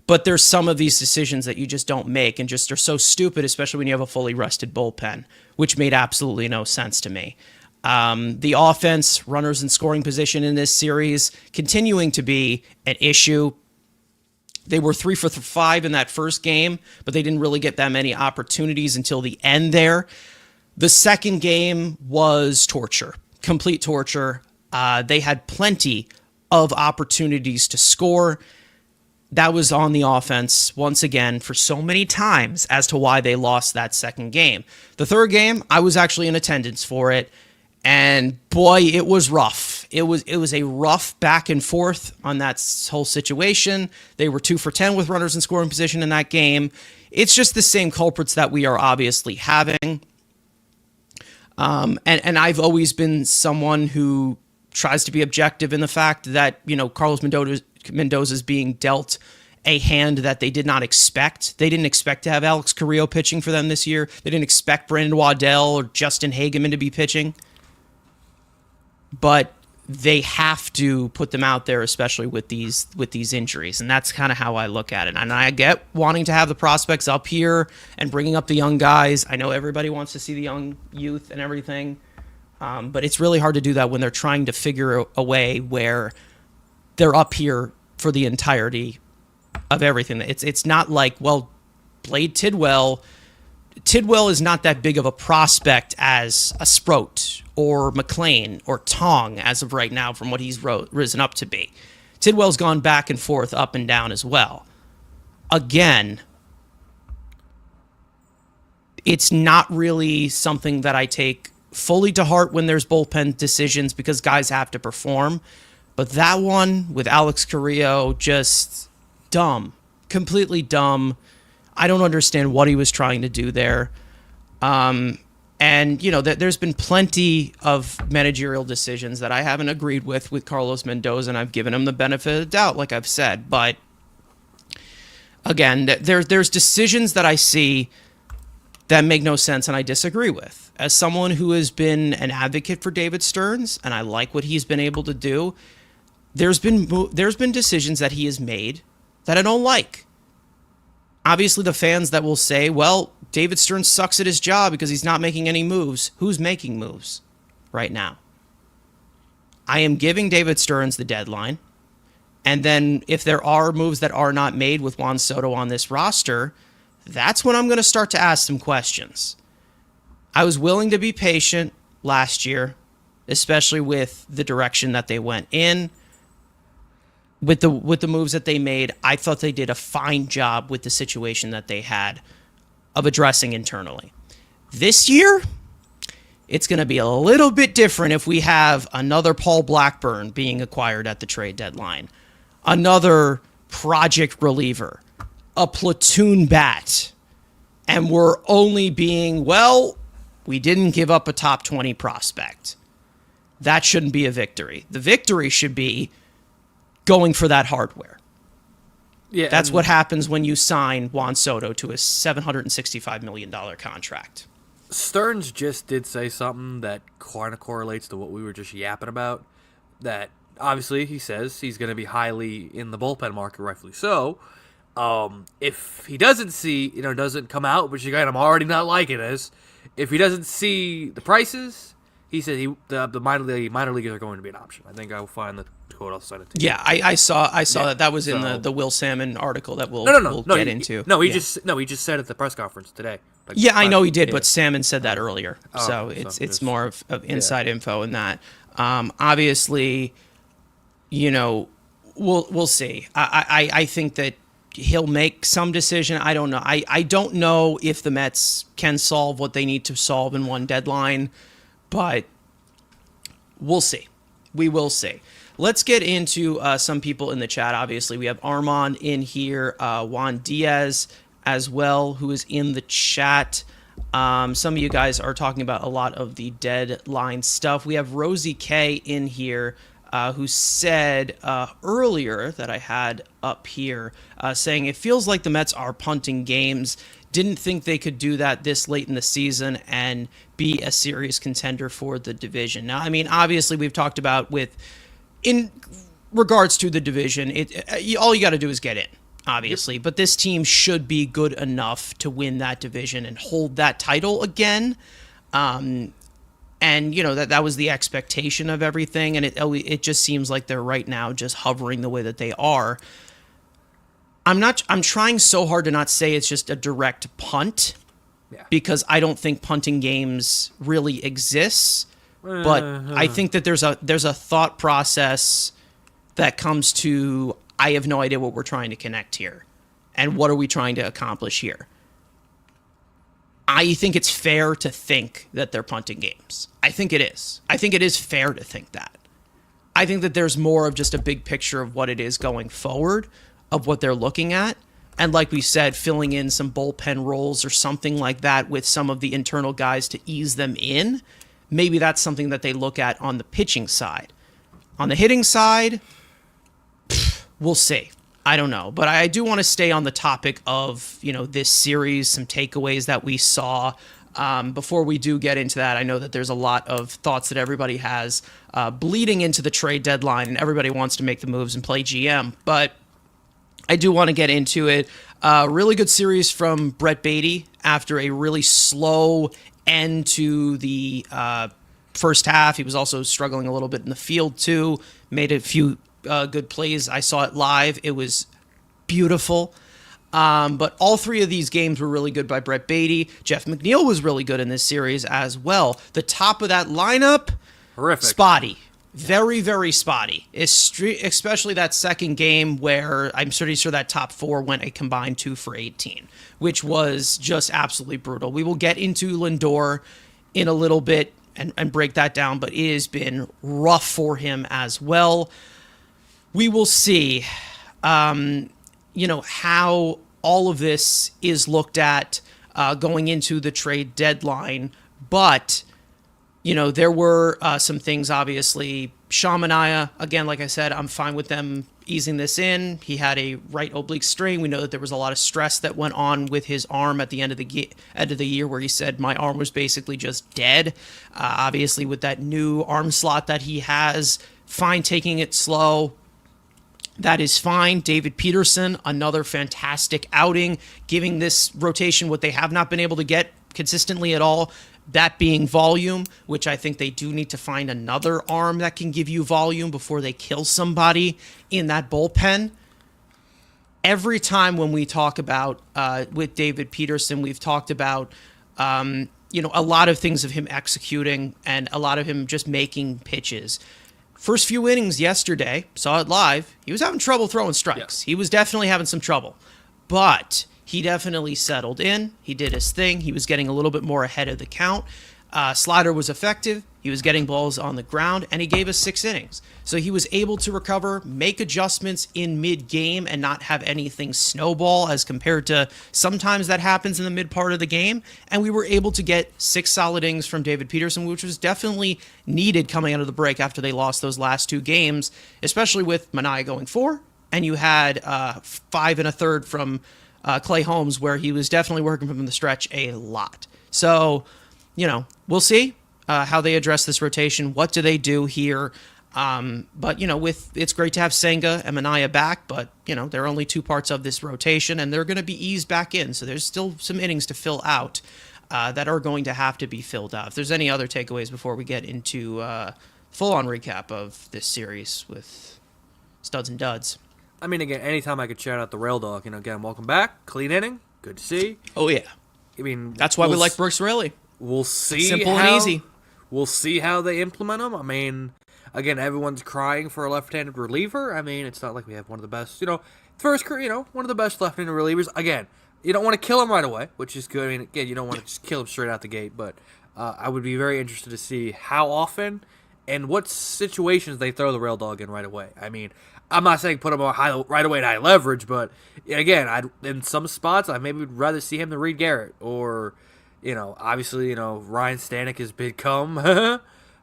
But there's some of these decisions that you just don't make and just are so stupid, especially when you have a fully rested bullpen, which made absolutely no sense to me. The offense, runners in scoring position in this series, continuing to be an issue. They were 3 for 5 in that first game, but they didn't really get that many opportunities until the end there. The second game was torture, complete torture. They had plenty of opportunities to score. That was on the offense, once again, for so many times as to why they lost that second game. The third game, I was actually in attendance for it, and boy, it was rough. It was a rough back and forth on that whole situation. They were 2 for 10 with runners in scoring position in that game. It's just the same culprits that we are obviously having. And I've always been someone who tries to be objective in the fact that, you know, Carlos Mendoza's being dealt a hand that they did not expect. They didn't expect to have Alex Carrillo pitching for them this year. They didn't expect Brandon Waddell or Justin Hageman to be pitching. But they have to put them out there, especially with these injuries. And that's kind of how I look at it. And I get wanting to have the prospects up here and bringing up the young guys. I know everybody wants to see the young youth and everything. But it's really hard to do that when they're trying to figure a way where they're up here for the entirety of everything. It's not like, well, Blade Tidwell is not that big of a prospect as a Sproat or McLean or Tong as of right now from what he's risen up to be. Tidwell's gone back and forth, up and down as well. Again, it's not really something that I take fully to heart when there's bullpen decisions because guys have to perform. But that one with Alex Carrillo, just dumb, completely dumb. I don't understand what he was trying to do there. And, you know, there's been plenty of managerial decisions that I haven't agreed with Carlos Mendoza, and I've given him the benefit of the doubt, like I've said. But, again, there's decisions that I see that make no sense and I disagree with. As someone who has been an advocate for David Stearns, and I like what he's been able to do, there's been decisions that he has made that I don't like. Obviously, the fans that will say, well, David Stearns sucks at his job because he's not making any moves. Who's making moves right now? I am giving David Stearns the deadline. And then if there are moves that are not made with Juan Soto on this roster, that's when I'm going to start to ask some questions. I was willing to be patient last year, especially with the direction that they went in. With the moves that they made, I thought they did a fine job with the situation that they had of addressing internally. This year, it's going to be a little bit different if we have another Paul Blackburn being acquired at the trade deadline, another project reliever, a platoon bat, and we're only being, well, we didn't give up a top 20 prospect. That shouldn't be a victory. The victory should be going for that hardware. Yeah, that's what happens when you sign Juan Soto to a $765 million contract. Stearns just did say something that kind of correlates to what we were just yapping about. That obviously he says he's going to be highly in the bullpen market, rightfully so. If he doesn't see, doesn't come out, which again I'm already not liking this. If he doesn't see the prices, He said the minor leaguers are going to be an option. I think I will find the quote. I'll send it to you. Yeah, I saw Yeah, that. That was in so- the Will Salmon article that we'll No. get into. He Yeah. just said at the press conference today. Like, Yeah, I know he did, yeah. but Salmon said that earlier, Oh, so okay, it's so it's just- more of inside info in that. Obviously, we'll see. I think that he'll make some decision. I don't know. I don't know if the Mets can solve what they need to solve in one deadline, but we'll see. We will see. Let's get into some people in the chat. Obviously, we have Armand in here, Juan Diaz as well, who is in the chat. Some of you guys are talking about a lot of the deadline stuff. We have Rosie K in here, who said earlier that I had up here, saying it feels like the Mets are punting games. Didn't think they could do that this late in the season and be a serious contender for the division. Now, I mean, obviously, we've talked about in regards to the division, all you got to do is get in, obviously. Yep. But this team should be good enough to win that division and hold that title again. And that was the expectation of everything, and it just seems like they're right now just hovering the way that they are. I'm trying so hard to not say it's just a direct punt, because I don't think punting games really exists. But I think that there's a thought process that comes to, I have no idea what we're trying to connect here, and what are we trying to accomplish here. I think it's fair to think that they're punting games. I think it is. I think it is fair to think that. I think that there's more of just a big picture of what it is going forward, of what they're looking at. And like we said, filling in some bullpen roles or something like that with some of the internal guys to ease them in. Maybe that's something that they look at on the pitching side. On the hitting side, we'll see. I don't know. But I do want to stay on the topic of, this series, some takeaways that we saw. Before we do get into that, I know that there's a lot of thoughts that everybody has bleeding into the trade deadline, and everybody wants to make the moves and play GM. But I do want to get into it. Really good series from Brett Beatty after a really slow end to the first half. He was also struggling a little bit in the field, too. Made a few good plays. I saw it live. It was beautiful. But all three of these games were really good by Brett Beatty. Jeff McNeil was really good in this series as well. The top of that lineup, horrific. Spotty. Very, very spotty. Especially that second game where I'm pretty sure that top four went a combined 2 for 18, which was just absolutely brutal. We will get into Lindor in a little bit and break that down, but it has been rough for him as well. We will see, how all of this is looked at going into the trade deadline. But, there were some things, obviously. Shamania, again, like I said, I'm fine with them easing this in. He had a right oblique strain. We know that there was a lot of stress that went on with his arm at the end of the year, where he said my arm was basically just dead. Obviously, with that new arm slot that he has, fine taking it slow. That is fine. David Peterson, another fantastic outing, giving this rotation what they have not been able to get consistently at all, that being volume, which I think they do need to find another arm that can give you volume before they kill somebody in that bullpen. Every time when we talk about, with David Peterson, we've talked about, a lot of things of him executing and a lot of him just making pitches. First few innings yesterday, saw it live, he was having trouble throwing strikes. Yeah. He was definitely having some trouble. But he definitely settled in. He did his thing. He was getting a little bit more ahead of the count. Slider was effective. He was getting balls on the ground, and he gave us 6 innings. So he was able to recover, make adjustments in mid-game, and not have anything snowball as compared to sometimes that happens in the mid part of the game. And we were able to get 6 solid innings from David Peterson, which was definitely needed coming out of the break after they lost those last 2 games, especially with Manaea going 4, and you had 5 1/3 from Clay Holmes, where he was definitely working from the stretch a lot. So, we'll see how they address this rotation. What do they do here? But, it's great to have Senga and Manaea back, but, there are only 2 parts of this rotation, and they're going to be eased back in. So there's still some innings to fill out. that are going to have to be filled out. If there's any other takeaways before we get into full-on recap of this series with studs and duds. I mean, again, anytime I could shout out the Rail Dog, again, welcome back. Clean inning. Good to see. Oh, yeah. I mean, that's why we like Brooks Raley. We'll see. Simple and easy. We'll see how they implement him. I mean, again, everyone's crying for a left-handed reliever. I mean, it's not like we have one of the best, one of the best left-handed relievers. Again, you don't want to kill him right away, which is good. I mean, again, you don't want to just kill him straight out the gate, but I would be very interested to see how often and what situations they throw the Rail Dog in right away. I mean, I'm not saying put him on right away at high leverage, but again, in some spots, I maybe would rather see him than Reed Garrett or, obviously, Ryan Stanek is big come.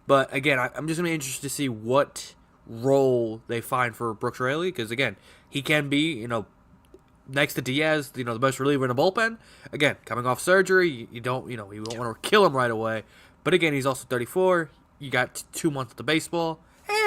But again, I'm just going to be interested to see what role they find for Brooks Raley, because again, he can be, next to Diaz, the best reliever in the bullpen. Again, coming off surgery, you won't want to kill him right away. But again, he's also 34. You got 2 months of the baseball.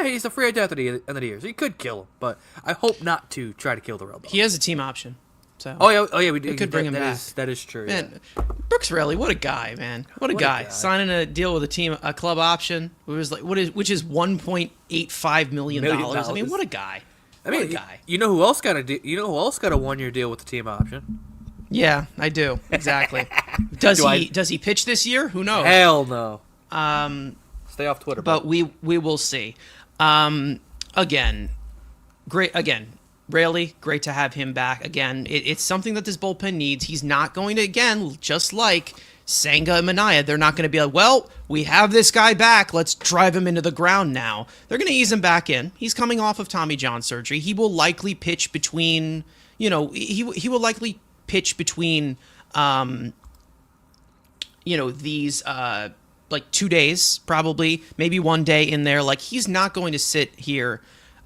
He's a free agent at the end of the year, so you could kill him. But I hope not to try to kill the Rail Dog. He has a team option. So oh yeah, we could bring him back. That is true. Man, yeah. Brooks Raley, what a guy, man! What a guy. Signing a deal with a club option, which is $1.85 million. I mean, what a guy! What a guy. You know who else got a 1-year deal with the team option? Yeah, I do exactly. Does he pitch this year? Who knows? Hell no. Stay off Twitter. But we will see. Again, great. Again, Raley, great to have him back. Again, it's something that this bullpen needs. He's not going to, again, just like Senga and Minaya, they're not going to be like, well, we have this guy back. Let's drive him into the ground now. They're going to ease him back in. He's coming off of Tommy John surgery. He will likely pitch between, he will likely pitch between, these, like 2 days, probably, maybe 1 day in there. Like, he's not going to sit here.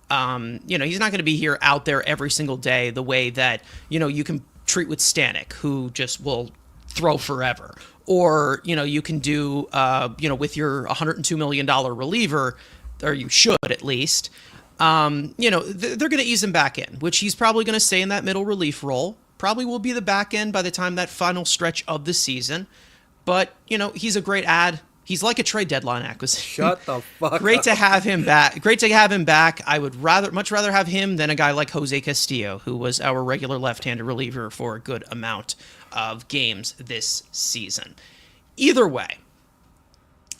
He's not going to be here out there every single day the way that, you can treat with Stanek, who just will throw forever. Or, you can do, with your $102 million reliever, or you should at least. They're going to ease him back in, which he's probably going to stay in that middle relief role. Probably will be the back end by the time that final stretch of the season. But, he's a great add. He's like a trade deadline acquisition. Shut the fuck Great up. to have him back. Great to have him back. I would much rather have him than a guy like Jose Castillo, who was our regular left-handed reliever for a good amount of games this season. Either way,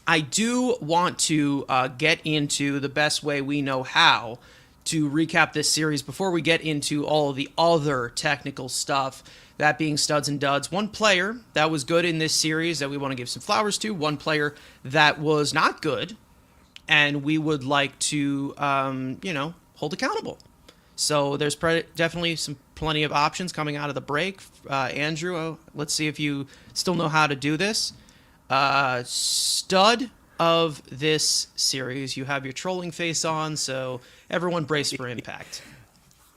I do want to get into the best way we know how to recap this series before we get into all of the other technical stuff. That being studs and duds. One player that was good in this series that we want to give some flowers to. One player that was not good and we would like to, hold accountable. So there's definitely plenty of options coming out of the break. Andrew, let's see if you still know how to do this. Stud of this series. You have your trolling face on, so everyone brace for impact.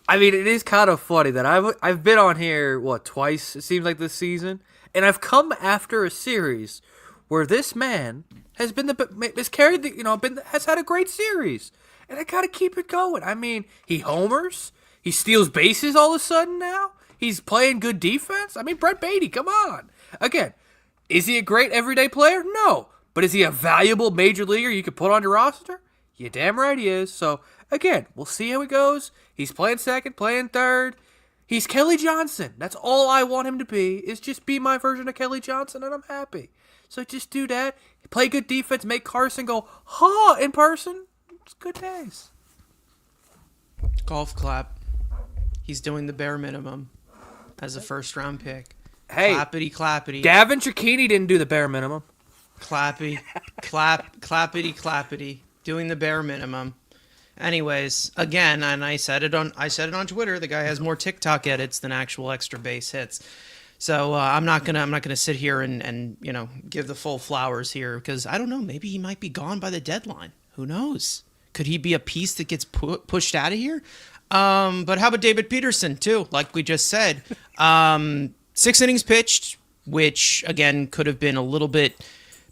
I mean, it is kind of funny that I've been on here, twice, it seems like this season, and I've come after a series where this man has has had a great series, and I gotta keep it going. I mean, he homers, he steals bases all of a sudden now, he's playing good defense. I mean, Brett Beatty, come on. Again, is he a great everyday player? No. But is he a valuable major leaguer you could put on your roster? You damn right he is. So, again, we'll see how he goes. He's playing second, playing third. He's Kelly Johnson. That's all I want him to be, is just be my version of Kelly Johnson, and I'm happy. So just do that. Play good defense. Make Carson go, in person. It's good days. Golf clap. He's doing the bare minimum as a first-round pick. Hey. Clappity, clappity. Gavin Cicchini didn't do the bare minimum. Clappity, clappity. Doing the bare minimum. Anyways, again, and I said it on Twitter. The guy has more TikTok edits than actual extra base hits. So I'm not gonna sit here and give the full flowers here, because I don't know. Maybe he might be gone by the deadline. Who knows? Could he be a piece that gets pushed out of here? But how about David Peterson too? Like we just said, 6 innings pitched, which again could have been a little bit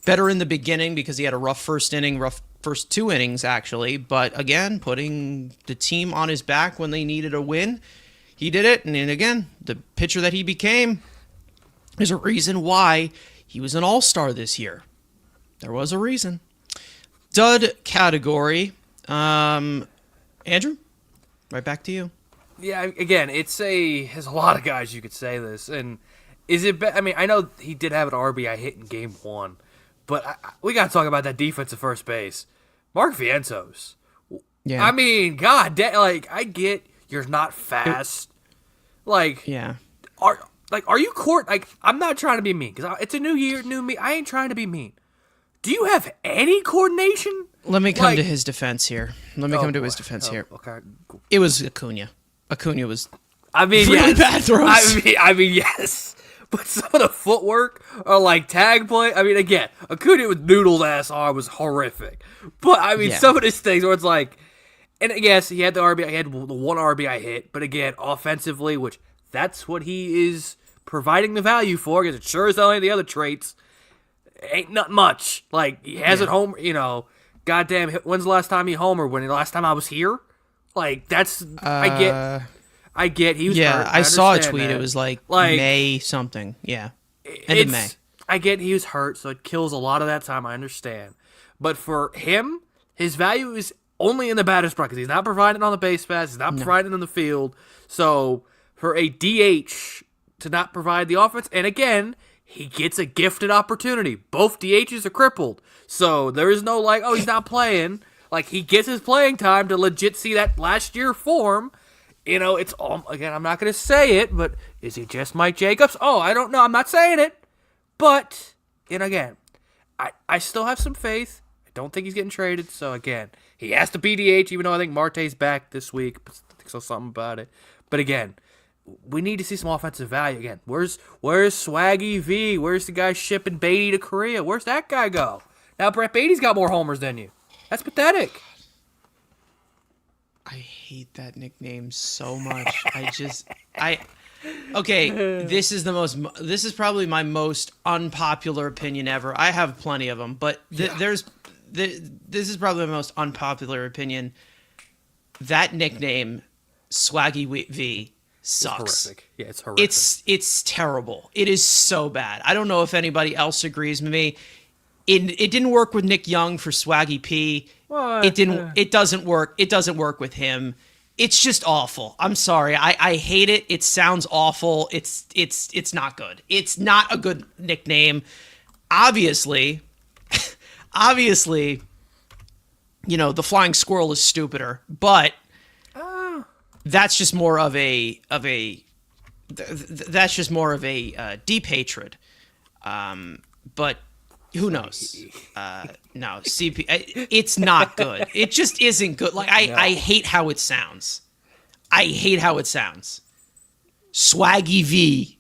better in the beginning because he had a rough first 2 innings, actually. But again, putting the team on his back when they needed a win, he did it. And then again, the pitcher that he became, there's a reason why He was an all-star this year. There was a reason. Dud category. Andrew, right back to you. Yeah, again, there's a lot of guys you could say this, and I mean, I know he did have an RBI hit in Game 1, but we got to talk about that defense at first base. Mark Vientos. Yeah. I mean, God, I get you're not fast. Yeah. Are you court? Like, I'm not trying to be mean, because it's a new year, new me. I ain't trying to be mean. Do you have any coordination? Let me come to his defense here. Okay. It was Acuna. Acuna was really bad throws. I mean, yes. But some of the footwork or like tag play, I mean, again, Acuna with noodled ass arm was horrific. But I mean, some of these things where it's like, and yes, he had the RBI, he had the one RBI hit, but again, offensively, which that's what he is providing the value for, because it sure as hell ain't the other traits. Ain't not much. Like, he hasn't goddamn, when's the last time he homered? When the last time I was here? Like, that's, I get he was hurt. I saw a tweet. That. It was like May something. Yeah. End of May. I get he was hurt, so it kills a lot of that time. I understand. But for him, his value is only in the batter's box, because he's not providing on the base pass. He's not providing in the field. So for a DH to not provide the offense, and again, he gets a gifted opportunity. Both DHs are crippled. So there is no he's not playing. Like, he gets his playing time to legit see that last year form. It's all, again, I'm not going to say it, but is he just Mike Jacobs? Oh, I don't know. I'm not saying it. But, again, I still have some faith. I don't think he's getting traded. So, again, he has to be DH, even though I think Marte's back this week. I think so something about it. But, again, we need to see some offensive value again. Where's Swaggy V? Where's the guy shipping Beatty to Korea? Where's that guy go? Now Brett Beatty's got more homers than you. That's pathetic. I hate that nickname so much. Okay, this is probably my most unpopular opinion ever. I have plenty of them, but this is probably my most unpopular opinion. That nickname, Swaggy V, sucks. It's horrific. Yeah, it's horrific. It's terrible. It is so bad. I don't know if anybody else agrees with me. It didn't work with Nick Young for Swaggy P. What? It doesn't work. It doesn't work with him. It's just awful. I'm sorry. I hate it. It sounds awful. It's not good. It's not a good nickname. Obviously, the flying squirrel is stupider, but that's just more of a deep hatred. But who knows? No, CP. It's not good. It just isn't good. Like I hate how it sounds. Swaggy V.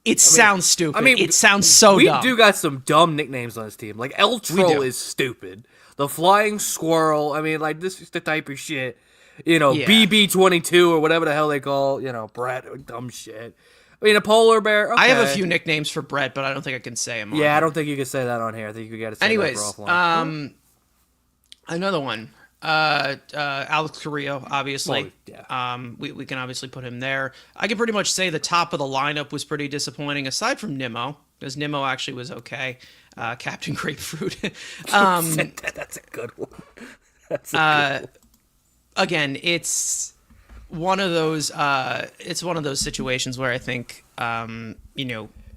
It sounds stupid. I mean, it sounds so dumb. We do got some dumb nicknames on this team. Like El Troll is stupid. The Flying Squirrel. I mean, like, this is the type of shit. BB22 or whatever the hell they call. Brett. Dumb shit. I mean, a polar bear. Okay. I have a few nicknames for Brett, but I don't think I can say them. I don't think you can say that on here. I think you got to say that for offline. Another one. Alex Carrillo, obviously. Well, yeah. We can obviously put him there. I can pretty much say the top of the lineup was pretty disappointing, aside from Nimmo, because Nimmo actually was okay. Captain Grapefruit. That's a good one. That's a good one. Again, it's one of those situations where I think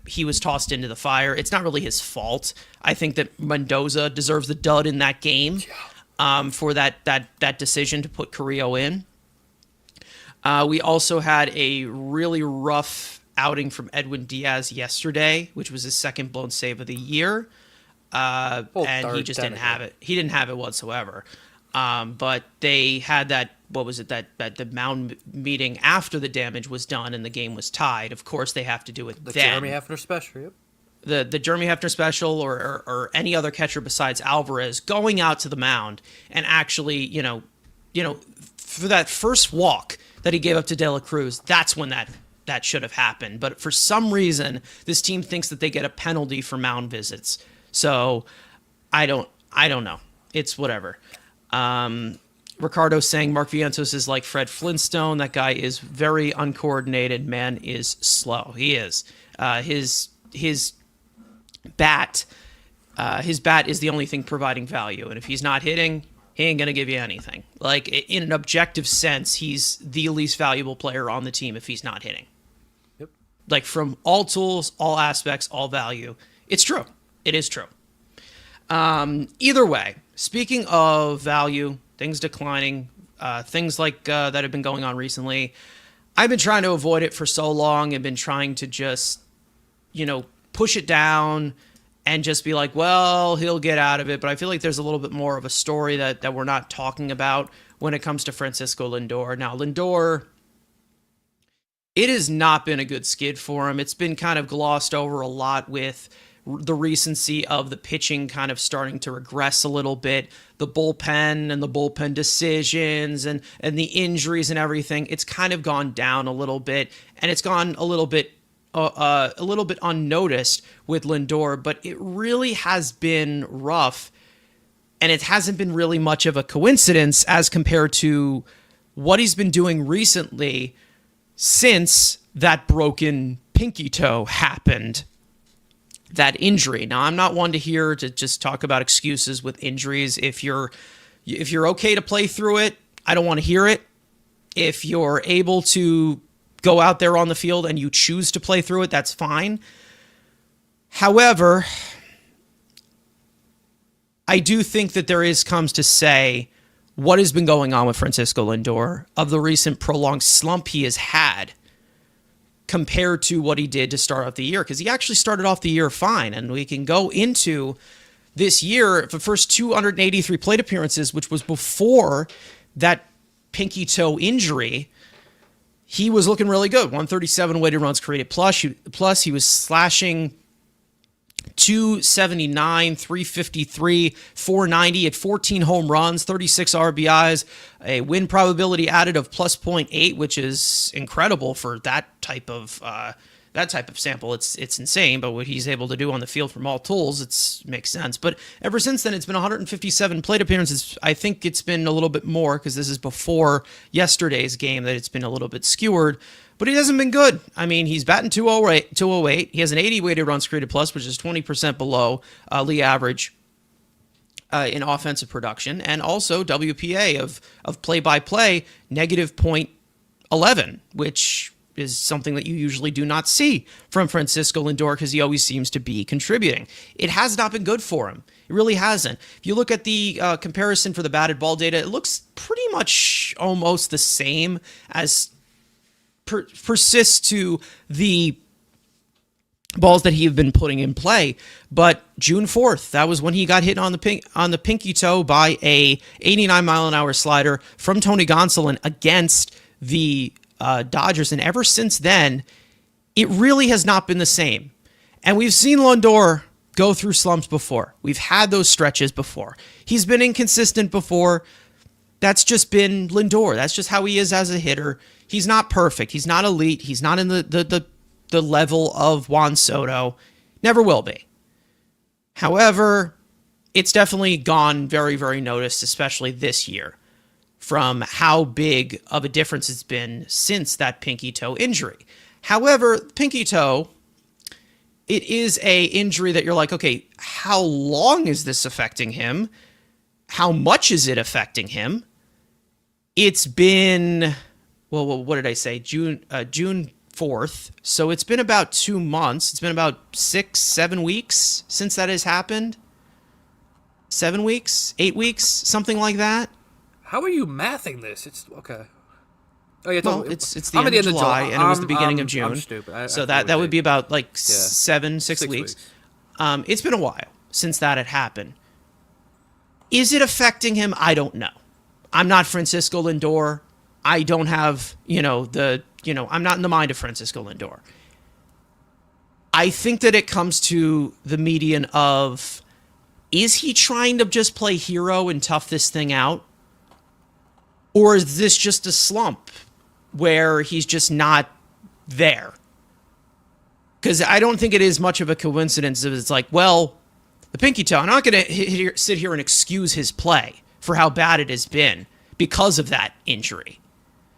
he was tossed into the fire. It's not really his fault. I think that Mendoza deserves the dud in that game for that decision to put Carrillo in. We also had a really rough outing from Edwin Diaz yesterday, which was his second blown save of the year, and he just didn't have it. He didn't have it whatsoever. But they had that the mound meeting after the damage was done and the game was tied. Of course, they have to do it the then. Jeremy Hefner special, yep. The Jeremy Hefner special or any other catcher besides Alvarez going out to the mound and actually, for that first walk that he gave up to De La Cruz, that's when that should have happened. But for some reason, this team thinks that they get a penalty for mound visits. So I don't know. It's whatever. Ricardo saying Mark Vientos is like Fred Flintstone. That guy is very uncoordinated. Man is slow. He is. His bat, his bat is the only thing providing value. And if he's not hitting, he ain't going to give you anything. Like, in an objective sense, he's the least valuable player on the team if he's not hitting. Yep. Like, from all tools, all aspects, all value. It's true. It is true. Either way, speaking of value, things declining, things like that have been going on recently, I've been trying to avoid it for so long and been trying to just, push it down and just be like, well, he'll get out of it. But I feel like there's a little bit more of a story that we're not talking about when it comes to Francisco Lindor. Now, Lindor, it has not been a good skid for him. It's been kind of glossed over a lot with the recency of the pitching kind of starting to regress a little bit, the bullpen and the bullpen decisions and the injuries and everything. It's kind of gone down a little bit, and it's gone a little bit unnoticed with Lindor, but it really has been rough, and it hasn't been really much of a coincidence as compared to what he's been doing recently since that broken pinky toe happened, that injury. Now, I'm not one to hear to just talk about excuses with injuries. If you're okay to play through it, I don't want to hear it. If you're able to go out there on the field and you choose to play through it, that's fine. However, I do think that there comes to say what has been going on with Francisco Lindor of the recent prolonged slump he has had compared to what he did to start off the year, because he actually started off the year fine, and we can go into this year, the first 283 plate appearances, which was before that pinky toe injury. He was looking really good. 137 weighted runs created plus he was slashing 279, 353, 490 at 14 home runs, 36 RBIs, a win probability added of plus +0.8, which is incredible for that type of sample. It's insane, but what he's able to do on the field from all tools, it makes sense. But ever since then, it's been 157 plate appearances. I think it's been a little bit more because this is before yesterday's game that it's been a little bit skewered. But he hasn't been good. I mean, he's batting 208. He has an 80 weighted runs created plus, which is 20% below league average in offensive production, and also WPA of play-by-play negative .11, which is something that you usually do not see from Francisco Lindor because he always seems to be contributing. It has not been good for him. It really hasn't. If you look at the comparison for the batted ball data, it looks pretty much almost the same as persists to the balls that he have been putting in play. But June 4th, that was when he got hit on the pinky toe by a 89-mile-an-hour slider from Tony Gonsolin against the Dodgers. And ever since then, it really has not been the same. And we've seen Lindor go through slumps before. We've had those stretches before. He's been inconsistent before. That's just been Lindor. That's just how he is as a hitter. He's not perfect. He's not elite. He's not in the level of Juan Soto. Never will be. However, it's definitely gone very, very noticed, especially this year, from how big of a difference it's been since that pinky toe injury. However, pinky toe, it is a injury that you're like, okay, how long is this affecting him? How much is it affecting him? It's been, well, what did I say? June 4th. So it's been about 2 months. It's been about 6-7 weeks since that has happened. 7 weeks, 8 weeks, something like that. How are you mathing this? It's okay. Oh yeah, it's the end of July, and it was the beginning of June. I'm stupid. So that would be about like 6 weeks. It's been a while since that had happened. Is it affecting him? I don't know. I'm not Francisco Lindor. I don't have, I'm not in the mind of Francisco Lindor. I think that it comes to the median of, is he trying to just play hero and tough this thing out? Or is this just a slump where he's just not there? Because I don't think it is much of a coincidence if it's like, well, the pinky toe, I'm not going to sit here and excuse his play for how bad it has been because of that injury.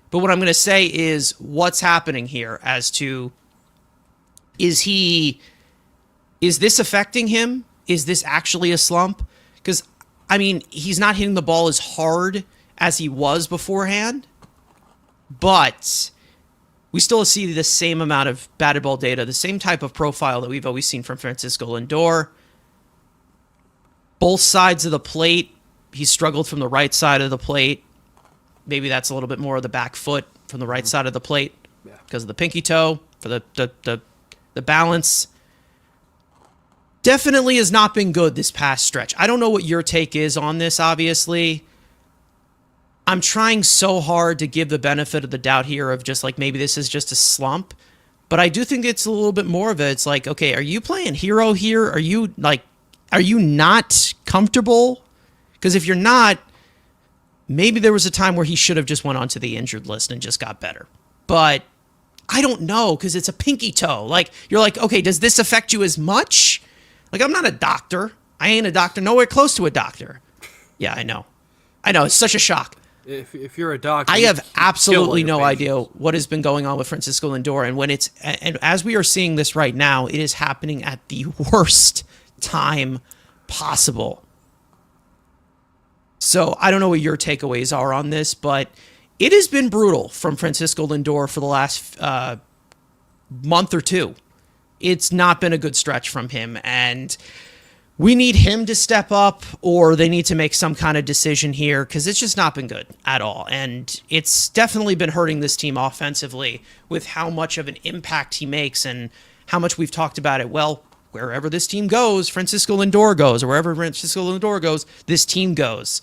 But what I'm going to say is what's happening here as to, is he Is this affecting him? Is this actually a slump? Because, I mean, he's not hitting the ball as hard as he was beforehand, but we still see the same amount of batted ball data, the same type of profile that we've always seen from Francisco Lindor. Both sides of the plate, he struggled from the right side of the plate. Maybe that's a little bit more of the back foot from the right side of the plate because of the pinky toe, for the balance. Definitely has not been good this past stretch. I don't know what your take is on this, obviously. I'm trying so hard to give the benefit of the doubt here of just like maybe this is just a slump. But I do think it's a little bit more of it. It's like, okay, are you playing hero here? Are you not comfortable? Because if you're not, maybe there was a time where he should have just went onto the injured list and just got better. But I don't know, because it's a pinky toe. Like, you're like, okay, does this affect you as much? Like, I'm not a doctor. I ain't a doctor. Nowhere close to a doctor. Yeah, I know. It's such a shock. If you're a doctor, I have absolutely no idea what has been going on with Francisco Lindor, and as we are seeing this right now, it is happening at the worst time possible. So I don't know what your takeaways are on this, but it has been brutal from Francisco Lindor for the last month or two. It's not been a good stretch from him, and we need him to step up, or they need to make some kind of decision here, because it's just not been good at all. And it's definitely been hurting this team offensively with how much of an impact he makes and how much we've talked about it. Well, wherever this team goes, Francisco Lindor goes, or wherever Francisco Lindor goes, this team goes.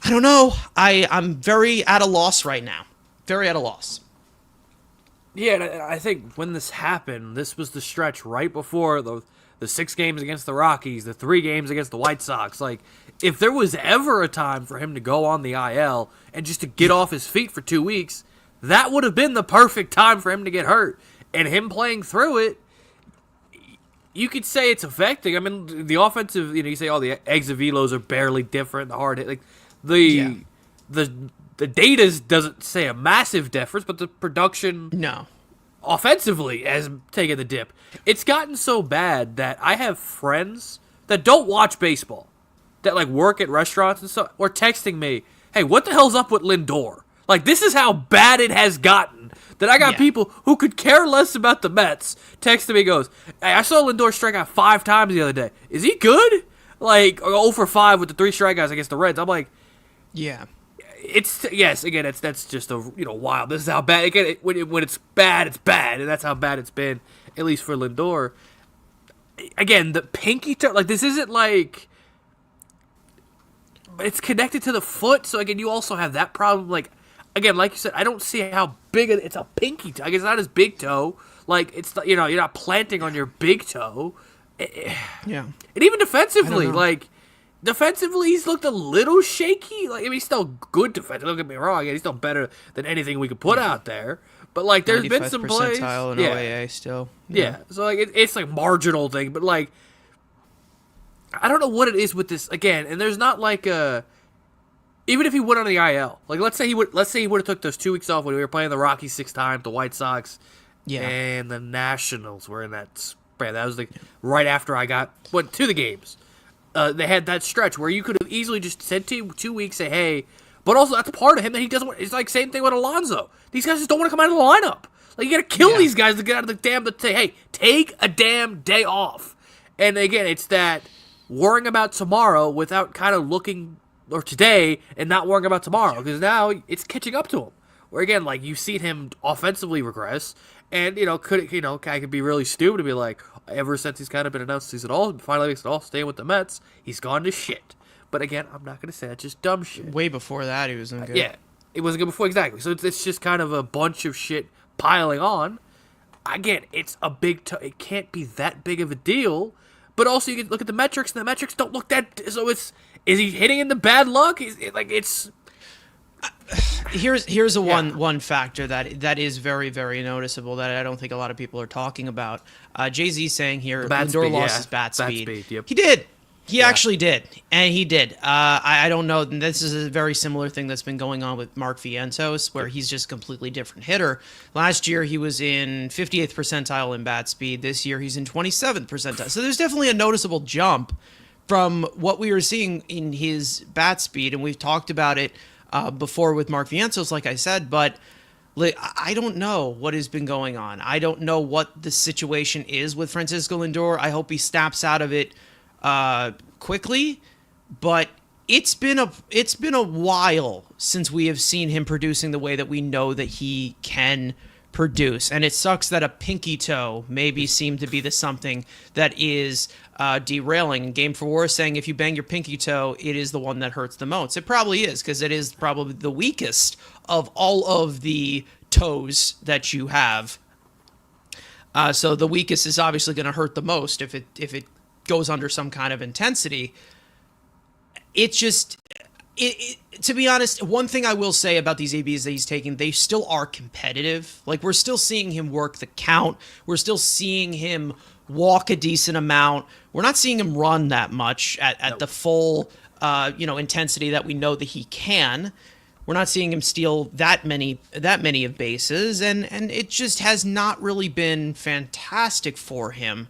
I don't know. I'm very at a loss right now. Very at a loss. Yeah, and I think when this happened, this was the stretch right before the 6 games against the Rockies, the 3 games against the White Sox. Like, if there was ever a time for him to go on the IL and just to get off his feet for 2 weeks, that would have been the perfect time for him to get hurt. And him playing through it, you could say it's affecting. I mean, the offensive, you say, the eggs and velos are barely different, the hard hit. Like, the data doesn't say a massive difference, but the production offensively has taken the dip. It's gotten so bad that I have friends that don't watch baseball, that like work at restaurants and stuff, or texting me, hey, what the hell's up with Lindor? Like, this is how bad it has gotten, that I got people who could care less about the Mets texting me, goes, hey, I saw Lindor strike out 5 times the other day. Is he good? Like, 0 for 5 with the 3 strikeouts against the Reds. I'm like, yeah. That's just a wild. This is how bad. Again, when it's bad, it's bad, and that's how bad it's been, at least for Lindor. Again, the pinky toe, like, this isn't like, it's connected to the foot. So again, you also have that problem. Like, again, like you said, I don't see how big it's a pinky toe. I guess it's not his big toe. Like, it's you're not planting on your big toe. Yeah. And even defensively, defensively, he's looked a little shaky. Like, I mean, he's still good defensively. Don't get me wrong. He's still better than anything we could put out there. But, like, there's been some plays. Percentile in OAA still. Yeah. So, like, it's like marginal thing. But, like, I don't know what it is with this. Again, and there's not like a. Even if he went on the IL, like, let's say he would have took those 2 weeks off when we were playing the Rockies 6 times, the White Sox, and the Nationals were in that spread. That was like right after I went to the games. They had that stretch where you could have easily just said 2 weeks, say, hey, but also that's part of him that he doesn't want. It's like same thing with Alonso. These guys just don't want to come out of the lineup. Like, you got to kill these guys to get out of the damn, to say, hey, take a damn day off. And again, it's that worrying about tomorrow without kind of looking, or today, and not worrying about tomorrow, because now it's catching up to him. Where again, like, you've seen him offensively regress, and I could be really stupid to be like, ever since he's kind of been announced he's finally makes it all, staying with the Mets, he's gone to shit. But again, I'm not gonna say that's just dumb shit. Way before that, he wasn't good. Yeah, it wasn't good before, exactly. So it's just kind of a bunch of shit piling on. Again, it's a it can't be that big of a deal. But also, you can look at the metrics, and the metrics don't look that. So is he hitting in the bad luck? Here's one factor that is very, very noticeable that I don't think a lot of people are talking about. Jay-Z saying here, Lindor lost his bat speed. Yep. He did. He Yeah. actually did, and he did. I don't know. This is a very similar thing that's been going on with Mark Vientos, where he's just a completely different hitter. Last year, he was in 58th percentile in bat speed. This year, he's in 27th percentile. So there's definitely a noticeable jump from what we were seeing in his bat speed, and we've talked about it before with Mark Vientos, like I said, but like, I don't know what has been going on. I don't know what the situation is with Francisco Lindor. I hope he snaps out of it quickly, but it's been a while since we have seen him producing the way that we know that he can produce, and it sucks that a pinky toe maybe seemed to be the something that is derailing. Game 4 saying if you bang your pinky toe, it is the one that hurts the most. It probably is, because it is probably the weakest of all of the toes that you have. So the weakest is obviously going to hurt the most if it goes under some kind of intensity. It's just, to be honest, one thing I will say about these ABs that he's taking, they still are competitive. Like, we're still seeing him work the count. We're still seeing him walk a decent amount. We're not seeing him run that much at the full, intensity that we know that he can. We're not seeing him steal that many of bases, and it just has not really been fantastic for him.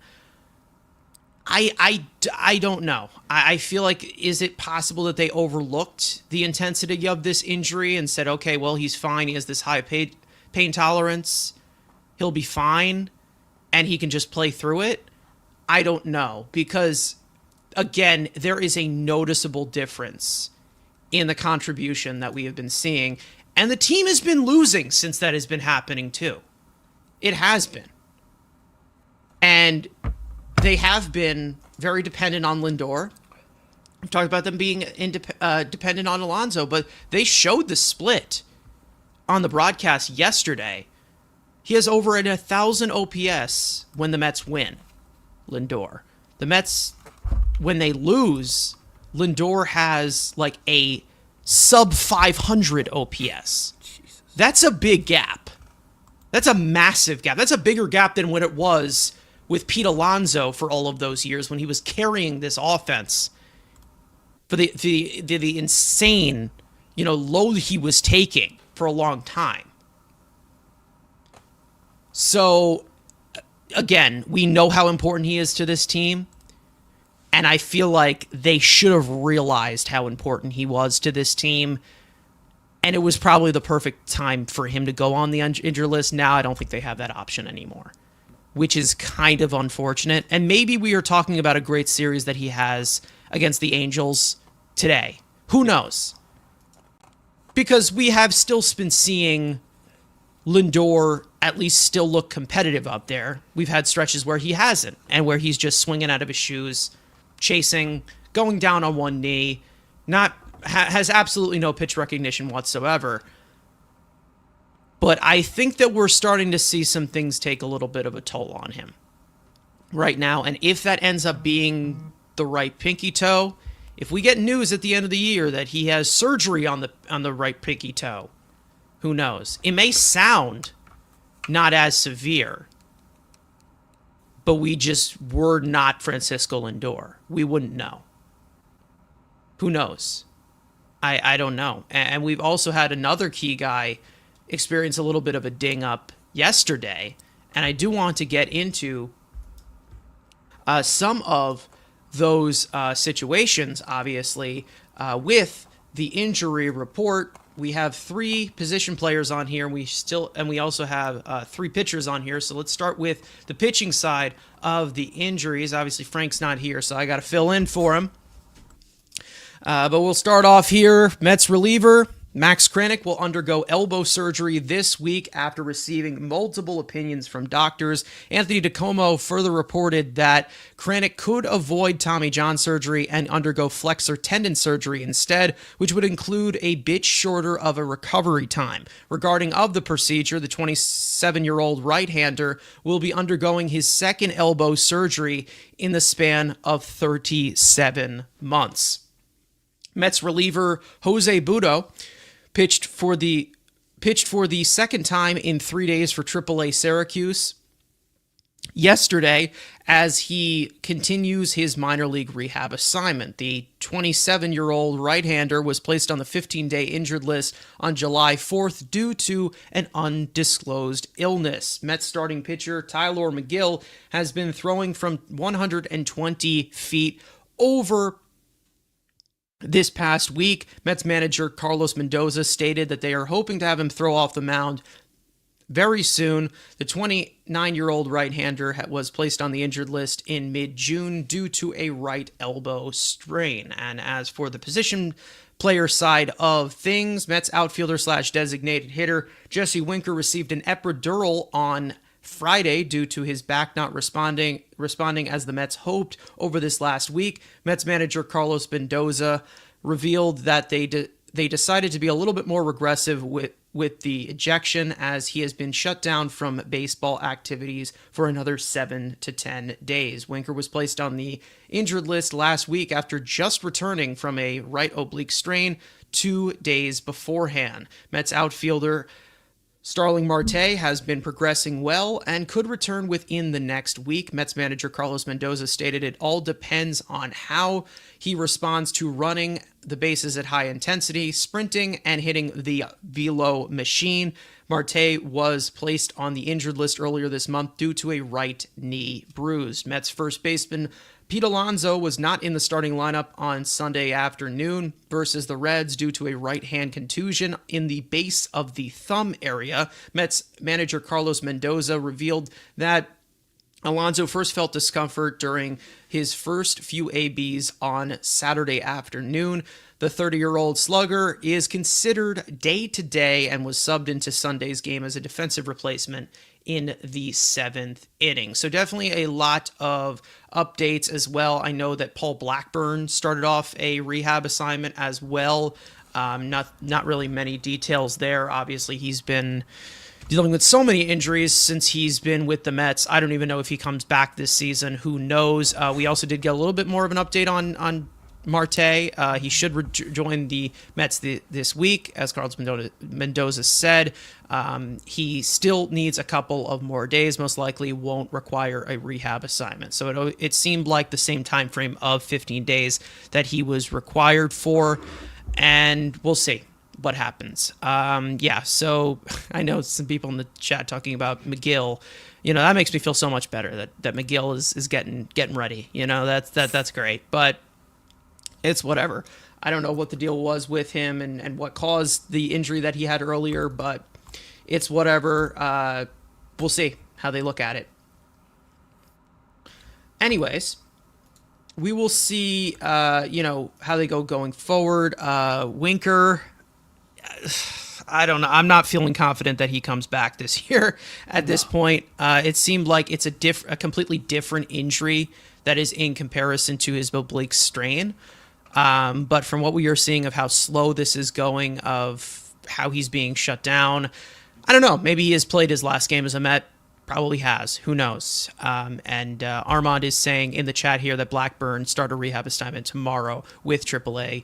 I don't know. I feel like, is it possible that they overlooked the intensity of this injury and said, okay, well, he's fine. He has this high pain tolerance. He'll be fine, and he can just play through it? I don't know, because, again, there is a noticeable difference in the contribution that we have been seeing, and the team has been losing since that has been happening, too. It has been. And they have been very dependent on Lindor. We've talked about them being dependent on Alonso, but they showed the split on the broadcast yesterday. He has over 1,000 OPS when the Mets win, Lindor. The Mets, when they lose, Lindor has like a sub 500 OPS. Jesus. That's a big gap. That's a massive gap. That's a bigger gap than what it was with Pete Alonso for all of those years when he was carrying this offense for the insane, load he was taking for a long time. So, again, we know how important he is to this team, and I feel like they should have realized how important he was to this team, and it was probably the perfect time for him to go on the injured list. Now I don't think they have that option anymore, which is kind of unfortunate. And maybe we are talking about a great series that he has against the Angels today. Who knows? Because we have still been seeing Lindor at least still look competitive up there. We've had stretches where he hasn't, and where he's just swinging out of his shoes, chasing, going down on one knee, has absolutely no pitch recognition whatsoever. But I think that we're starting to see some things take a little bit of a toll on him right now. And if that ends up being the right pinky toe, if we get news at the end of the year that he has surgery on the right pinky toe, who knows? It may sound not as severe, but we're not Francisco Lindor. We wouldn't know. Who knows? I don't know. And we've also had another key guy experience a little bit of a ding up yesterday, and I do want to get into some of those situations. Obviously, with the injury report, we have 3 position players on here. We also have 3 pitchers on here. So let's start with the pitching side of the injuries. Obviously, Frank's not here, so I got to fill in for him. But we'll start off here. Mets reliever Max Kranick will undergo elbow surgery this week after receiving multiple opinions from doctors. Anthony DiComo further reported that Kranick could avoid Tommy John surgery and undergo flexor tendon surgery instead, which would include a bit shorter of a recovery time. Regarding of the procedure, the 27-year-old right-hander will be undergoing his second elbow surgery in the span of 37 months. Mets reliever Jose Butto pitched for the second time in 3 days for AAA Syracuse. yesterday as he continues his minor league rehab assignment. The 27-year-old right-hander was placed on the 15-day injured list on July 4th due to an undisclosed illness. Mets starting pitcher Tylor Megill has been throwing from 120 feet over this past week. Mets manager Carlos Mendoza stated that they are hoping to have him throw off the mound very soon. The 29-year-old right-hander was placed on the injured list in mid-June due to a right elbow strain. And as for the position player side of things, Mets outfielder slash designated hitter Jesse Winker received an epidural on Friday due to his back not responding as the Mets hoped over this last week. Mets manager Carlos Mendoza revealed that they decided to be a little bit more regressive with the ejection, as he has been shut down from baseball activities for another 7 to 10 days. Winker was placed on the injured list last week after just returning from a right oblique strain 2 days beforehand. Mets outfielder Starling Marte has been progressing well and could return within the next week. Mets manager Carlos Mendoza stated it all depends on how he responds to running the bases at high intensity, sprinting, and hitting the velo machine. Marte was placed on the injured list earlier this month due to a right knee bruise. Mets first baseman Pete Alonso was not in the starting lineup on Sunday afternoon versus the Reds due to a right-hand contusion in the base of the thumb area. Mets manager Carlos Mendoza revealed that Alonso first felt discomfort during his first few ABs on Saturday afternoon. The 30-year-old slugger is considered day-to-day and was subbed into Sunday's game as a defensive replacement in the 7th inning. So definitely a lot of updates as well. I know that Paul Blackburn started off a rehab assignment as well. Not really many details there. Obviously, he's been dealing with so many injuries since he's been with the Mets. I don't even know if he comes back this season. Who knows? We also did get a little bit more of an update on Marte. He should rejoin the Mets this week, as Carlos Mendoza said. He still needs a couple of more days, most likely won't require a rehab assignment. So it seemed like the same time frame of 15 days that he was required for, and we'll see what happens. So I know some people in the chat talking about Megill. That makes me feel so much better that Megill is getting ready. That's great, but it's whatever. I don't know what the deal was with him and what caused the injury that he had earlier, but it's whatever. We'll see how they look at it. Anyways, we will see, how they go going forward. Winker, I don't know. I'm not feeling confident that he comes back this year at this point. It seemed like it's a completely different injury that is in comparison to his oblique strain. But from what we are seeing of how slow this is going, of how he's being shut down, I don't know. Maybe he has played his last game as a Met. Probably has. Who knows? And Armand is saying in the chat here that Blackburn start a rehab assignment tomorrow with AAA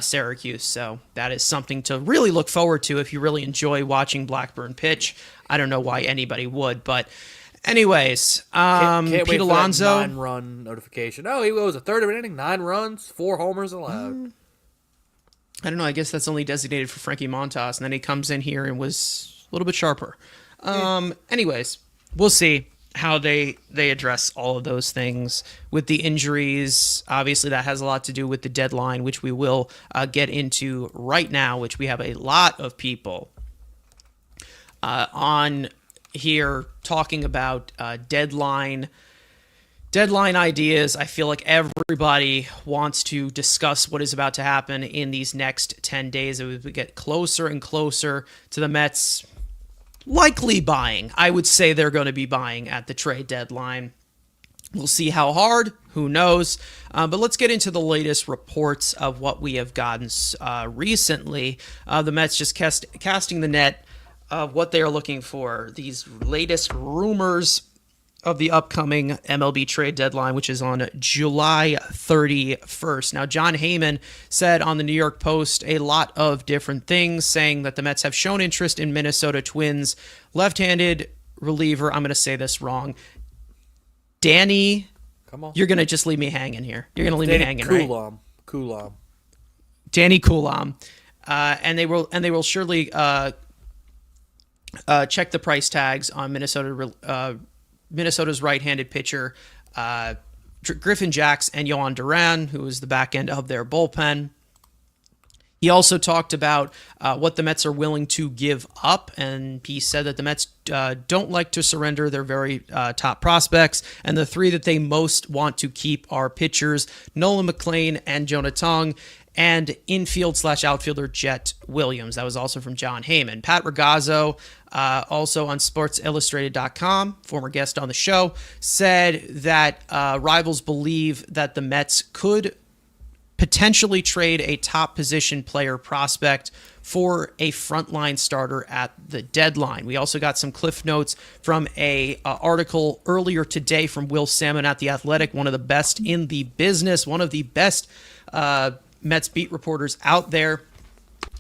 Syracuse. So that is something to really look forward to if you really enjoy watching Blackburn pitch. I don't know why anybody would, but anyways, can't wait Pete for Alonso. that 9-run notification. Oh, he was a third of an inning, 9 runs, 4 homers allowed. I don't know. I guess that's only designated for Frankie Montas, and then he comes in here and was a little bit sharper. Anyways, we'll see how they address all of those things with the injuries. Obviously, that has a lot to do with the deadline, which we will get into right now, which we have a lot of people on here talking about deadline ideas. I feel like everybody wants to discuss what is about to happen in these next 10 days as we get closer and closer to the Mets likely buying. I would say they're going to be buying at the trade deadline. We'll see how hard. Who knows? But let's get into the latest reports of what we have gotten recently. The Mets just casting the net of what they are looking for. These latest rumors of the upcoming MLB trade deadline, which is on July 31st. Now, John Heyman said on the New York Post a lot of different things, saying that the Mets have shown interest in Minnesota Twins left-handed reliever, I'm going to say this wrong, Danny, Come on. you're going to just leave me hanging here. You're going to leave me hanging, right? Coulomb. Danny Coulomb. And they will surely check the price tags on Minnesota's right-handed pitcher, Griffin Jacks and Yohan Duran, who is the back end of their bullpen. He also talked about what the Mets are willing to give up, and he said that the Mets don't like to surrender their very top prospects, and the three that they most want to keep are pitchers Nolan McLean and Jonah Tong, and infield/outfielder Jet Williams. That was also from John Heyman. Pat Ragazzo, also on SportsIllustrated.com, former guest on the show, said that rivals believe that the Mets could potentially trade a top position player prospect for a frontline starter at the deadline. We also got some cliff notes from a article earlier today from Will Salmon at The Athletic, one of the best in the business, one of the best Mets beat reporters out there,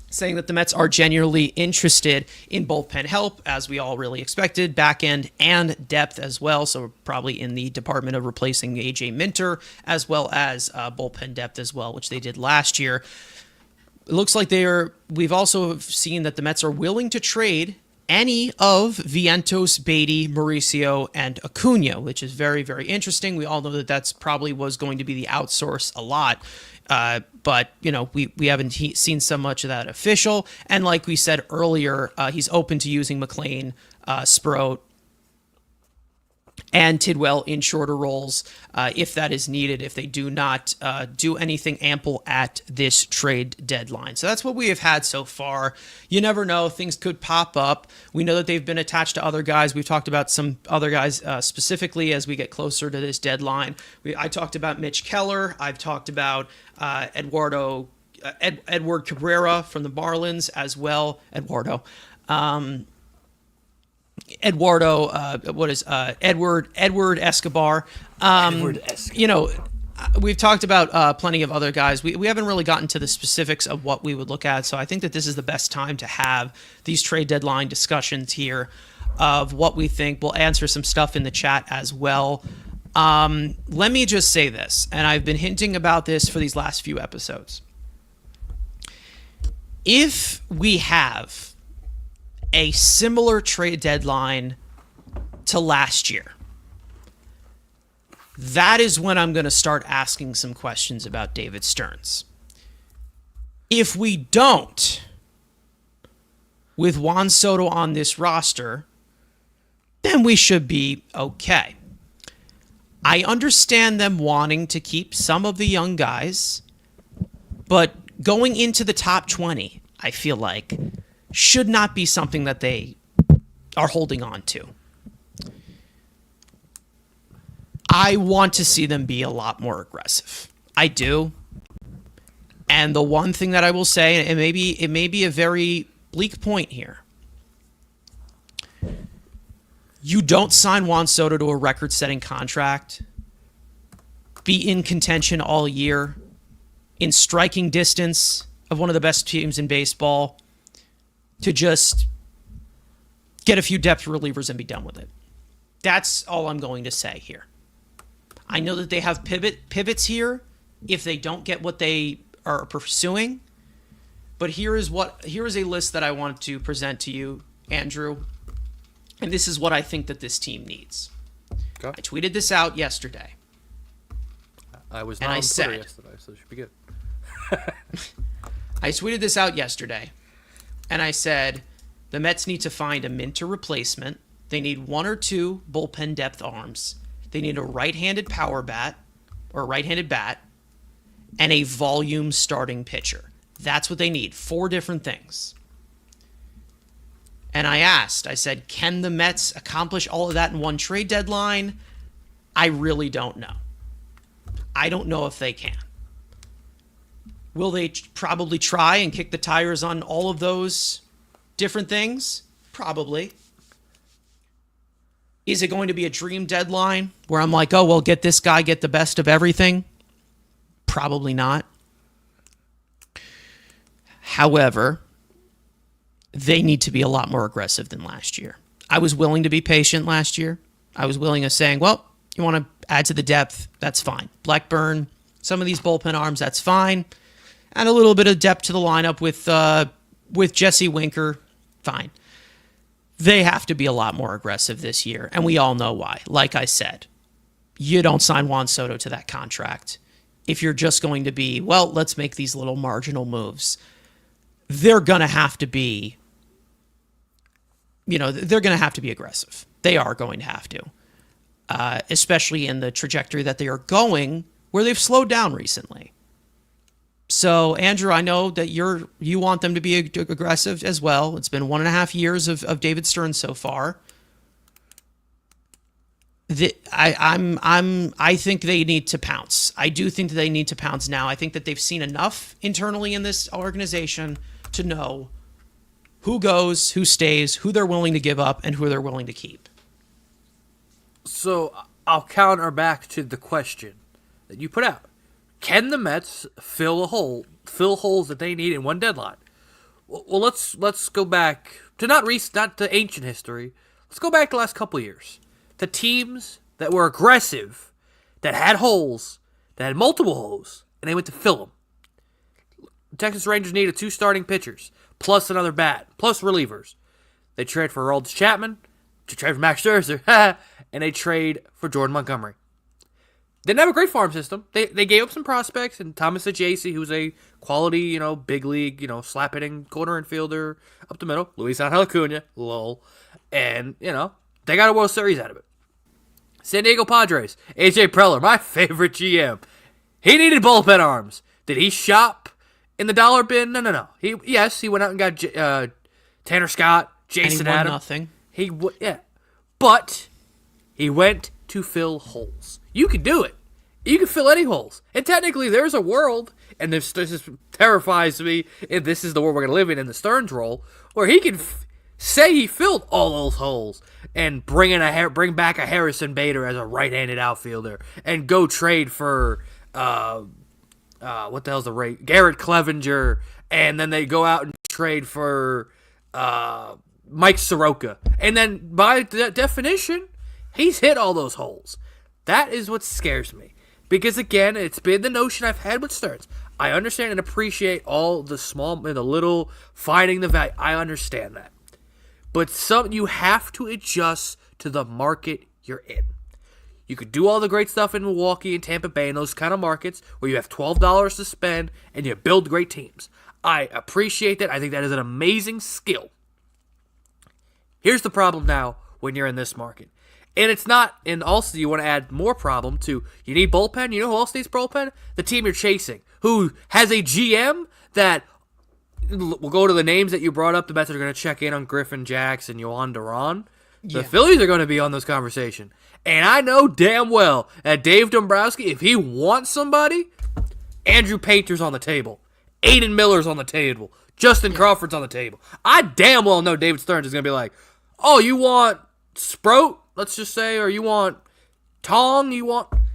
saying that the Mets are genuinely interested in bullpen help, as we all really expected, back end and depth as well. So probably in the department of replacing AJ Minter, as well as bullpen depth as well, which they did last year. It looks like we've also seen that the Mets are willing to trade any of Vientos, Beatty, Mauricio, and Acuna, which is very, very interesting. We all know that that's probably was going to be the outsource a lot. But, we haven't seen so much of that official. And like we said earlier, he's open to using McLean, Sproat, and Tidwell in shorter roles if that is needed, if they do not do anything ample at this trade deadline. So that's what we have had so far. You never know. Things could pop up. We know that they've been attached to other guys. We've talked about some other guys specifically as we get closer to this deadline. I talked about Mitch Keller. I've talked about Edward Cabrera from the Marlins as well. Edward Escobar. We've talked about plenty of other guys. We haven't really gotten to the specifics of what we would look at, so I think that this is the best time to have these trade deadline discussions here of what we think. We'll answer some stuff in the chat as well. Let me just say this, and I've been hinting about this for these last few episodes. If we have a similar trade deadline to last year, that is when I'm going to start asking some questions about David Stearns. If we don't, with Juan Soto on this roster, then we should be okay. I understand them wanting to keep some of the young guys, but going into the top 20, I feel like, should not be something that they are holding on to. I want to see them be a lot more aggressive. I do. And the one thing that I will say, and it may be a very bleak point here, you don't sign Juan Soto to a record-setting contract, be in contention all year, in striking distance of one of the best teams in baseball, to just get a few depth relievers and be done with it. That's all I'm going to say here. I know that they have pivots here if they don't get what they are pursuing, but here is a list that I want to present to you, Andrew, and this is what I think that this team needs. Okay. I tweeted this out yesterday. I was not on Twitter yesterday, so it should be good. I tweeted this out yesterday, and I said the Mets need to find a Minter replacement. They need one or two bullpen depth arms. They need a right-handed power bat or a right-handed bat and a volume starting pitcher. That's what they need. 4 different things. And I said, can the Mets accomplish all of that in one trade deadline? I really don't know. I don't know if they can. Will they probably try and kick the tires on all of those different things? Probably. Is it going to be a dream deadline where I'm like, oh, well, get this guy, get the best of everything? Probably not. However, they need to be a lot more aggressive than last year. I was willing to be patient last year. I was willing to saying, well, You want to add to the depth, that's fine. Blackburn, some of these bullpen arms, that's fine. And a little bit of depth to the lineup with Jesse Winker, fine. They have to be a lot more aggressive this year, and we all know why. Like I said, you don't sign Juan Soto to that contract if you're just going to be, well, let's make these little marginal moves. They're going to have to be, they're going to have to be aggressive. They are going to have to, especially in the trajectory that they are going, where they've slowed down recently. So, Andrew, I know that you want them to be aggressive as well. It's been 1.5 years of David Stearns so far. I think they need to pounce. I do think that they need to pounce now. I think that they've seen enough internally in this organization to know who goes, who stays, who they're willing to give up, and who they're willing to keep. So I'll counter back to the question that you put out. Can the Mets fill holes that they need in one deadline? Well, let's go back to not to ancient history. Let's go back the last couple of years. The teams that were aggressive, that had holes, that had multiple holes, and they went to fill them. The Texas Rangers needed 2 starting pitchers, plus another bat, plus relievers. They trade for Aroldis Chapman, to trade for Max Scherzer, and they trade for Jordan Montgomery. Didn't have a great farm system. They gave up some prospects, and Thomas Ajacey, who's a quality, big league, slap hitting corner infielder up the middle. Luis Angel Acuna, lol. And, they got a World Series out of it. San Diego Padres, AJ Preller, my favorite GM. He needed bullpen arms. Did he shop in the dollar bin? No. He went out and got Tanner Scott, Jason Adams. Nothing. But he went to fill holes. You can do it. You can fill any holes. And technically, there's a world, and this terrifies me, if this is the world we're going to live in the Stearns role, where he can say he filled all those holes and bring back a Harrison Bader as a right-handed outfielder and go trade for what the hell's the rate? Garrett Clevenger, and then they go out and trade for Mike Soroka. And then by definition, he's hit all those holes. That is what scares me. Because again, it's been the notion I've had with Stearns. I understand and appreciate all the little finding the value. I understand that. But you have to adjust to the market you're in. You could do all the great stuff in Milwaukee and Tampa Bay and those kind of markets where you have $12 to spend and you build great teams. I appreciate that. I think that is an amazing skill. Here's the problem now when you're in this market. And it's not, and also you want to add more problem to, you need bullpen. You know who else needs bullpen? The team you're chasing, who has a GM that, we'll go to the names that you brought up. The Mets are going to check in on Griffin Jax and Yohan Duran. The Phillies are going to be on this conversation. And I know damn well that Dave Dombrowski, if he wants somebody, Andrew Painter's on the table. Aiden Miller's on the table. Justin Crawford's on the table. I damn well know David Stearns is going to be like, oh, you want Sprout, let's just say, or you want Tong,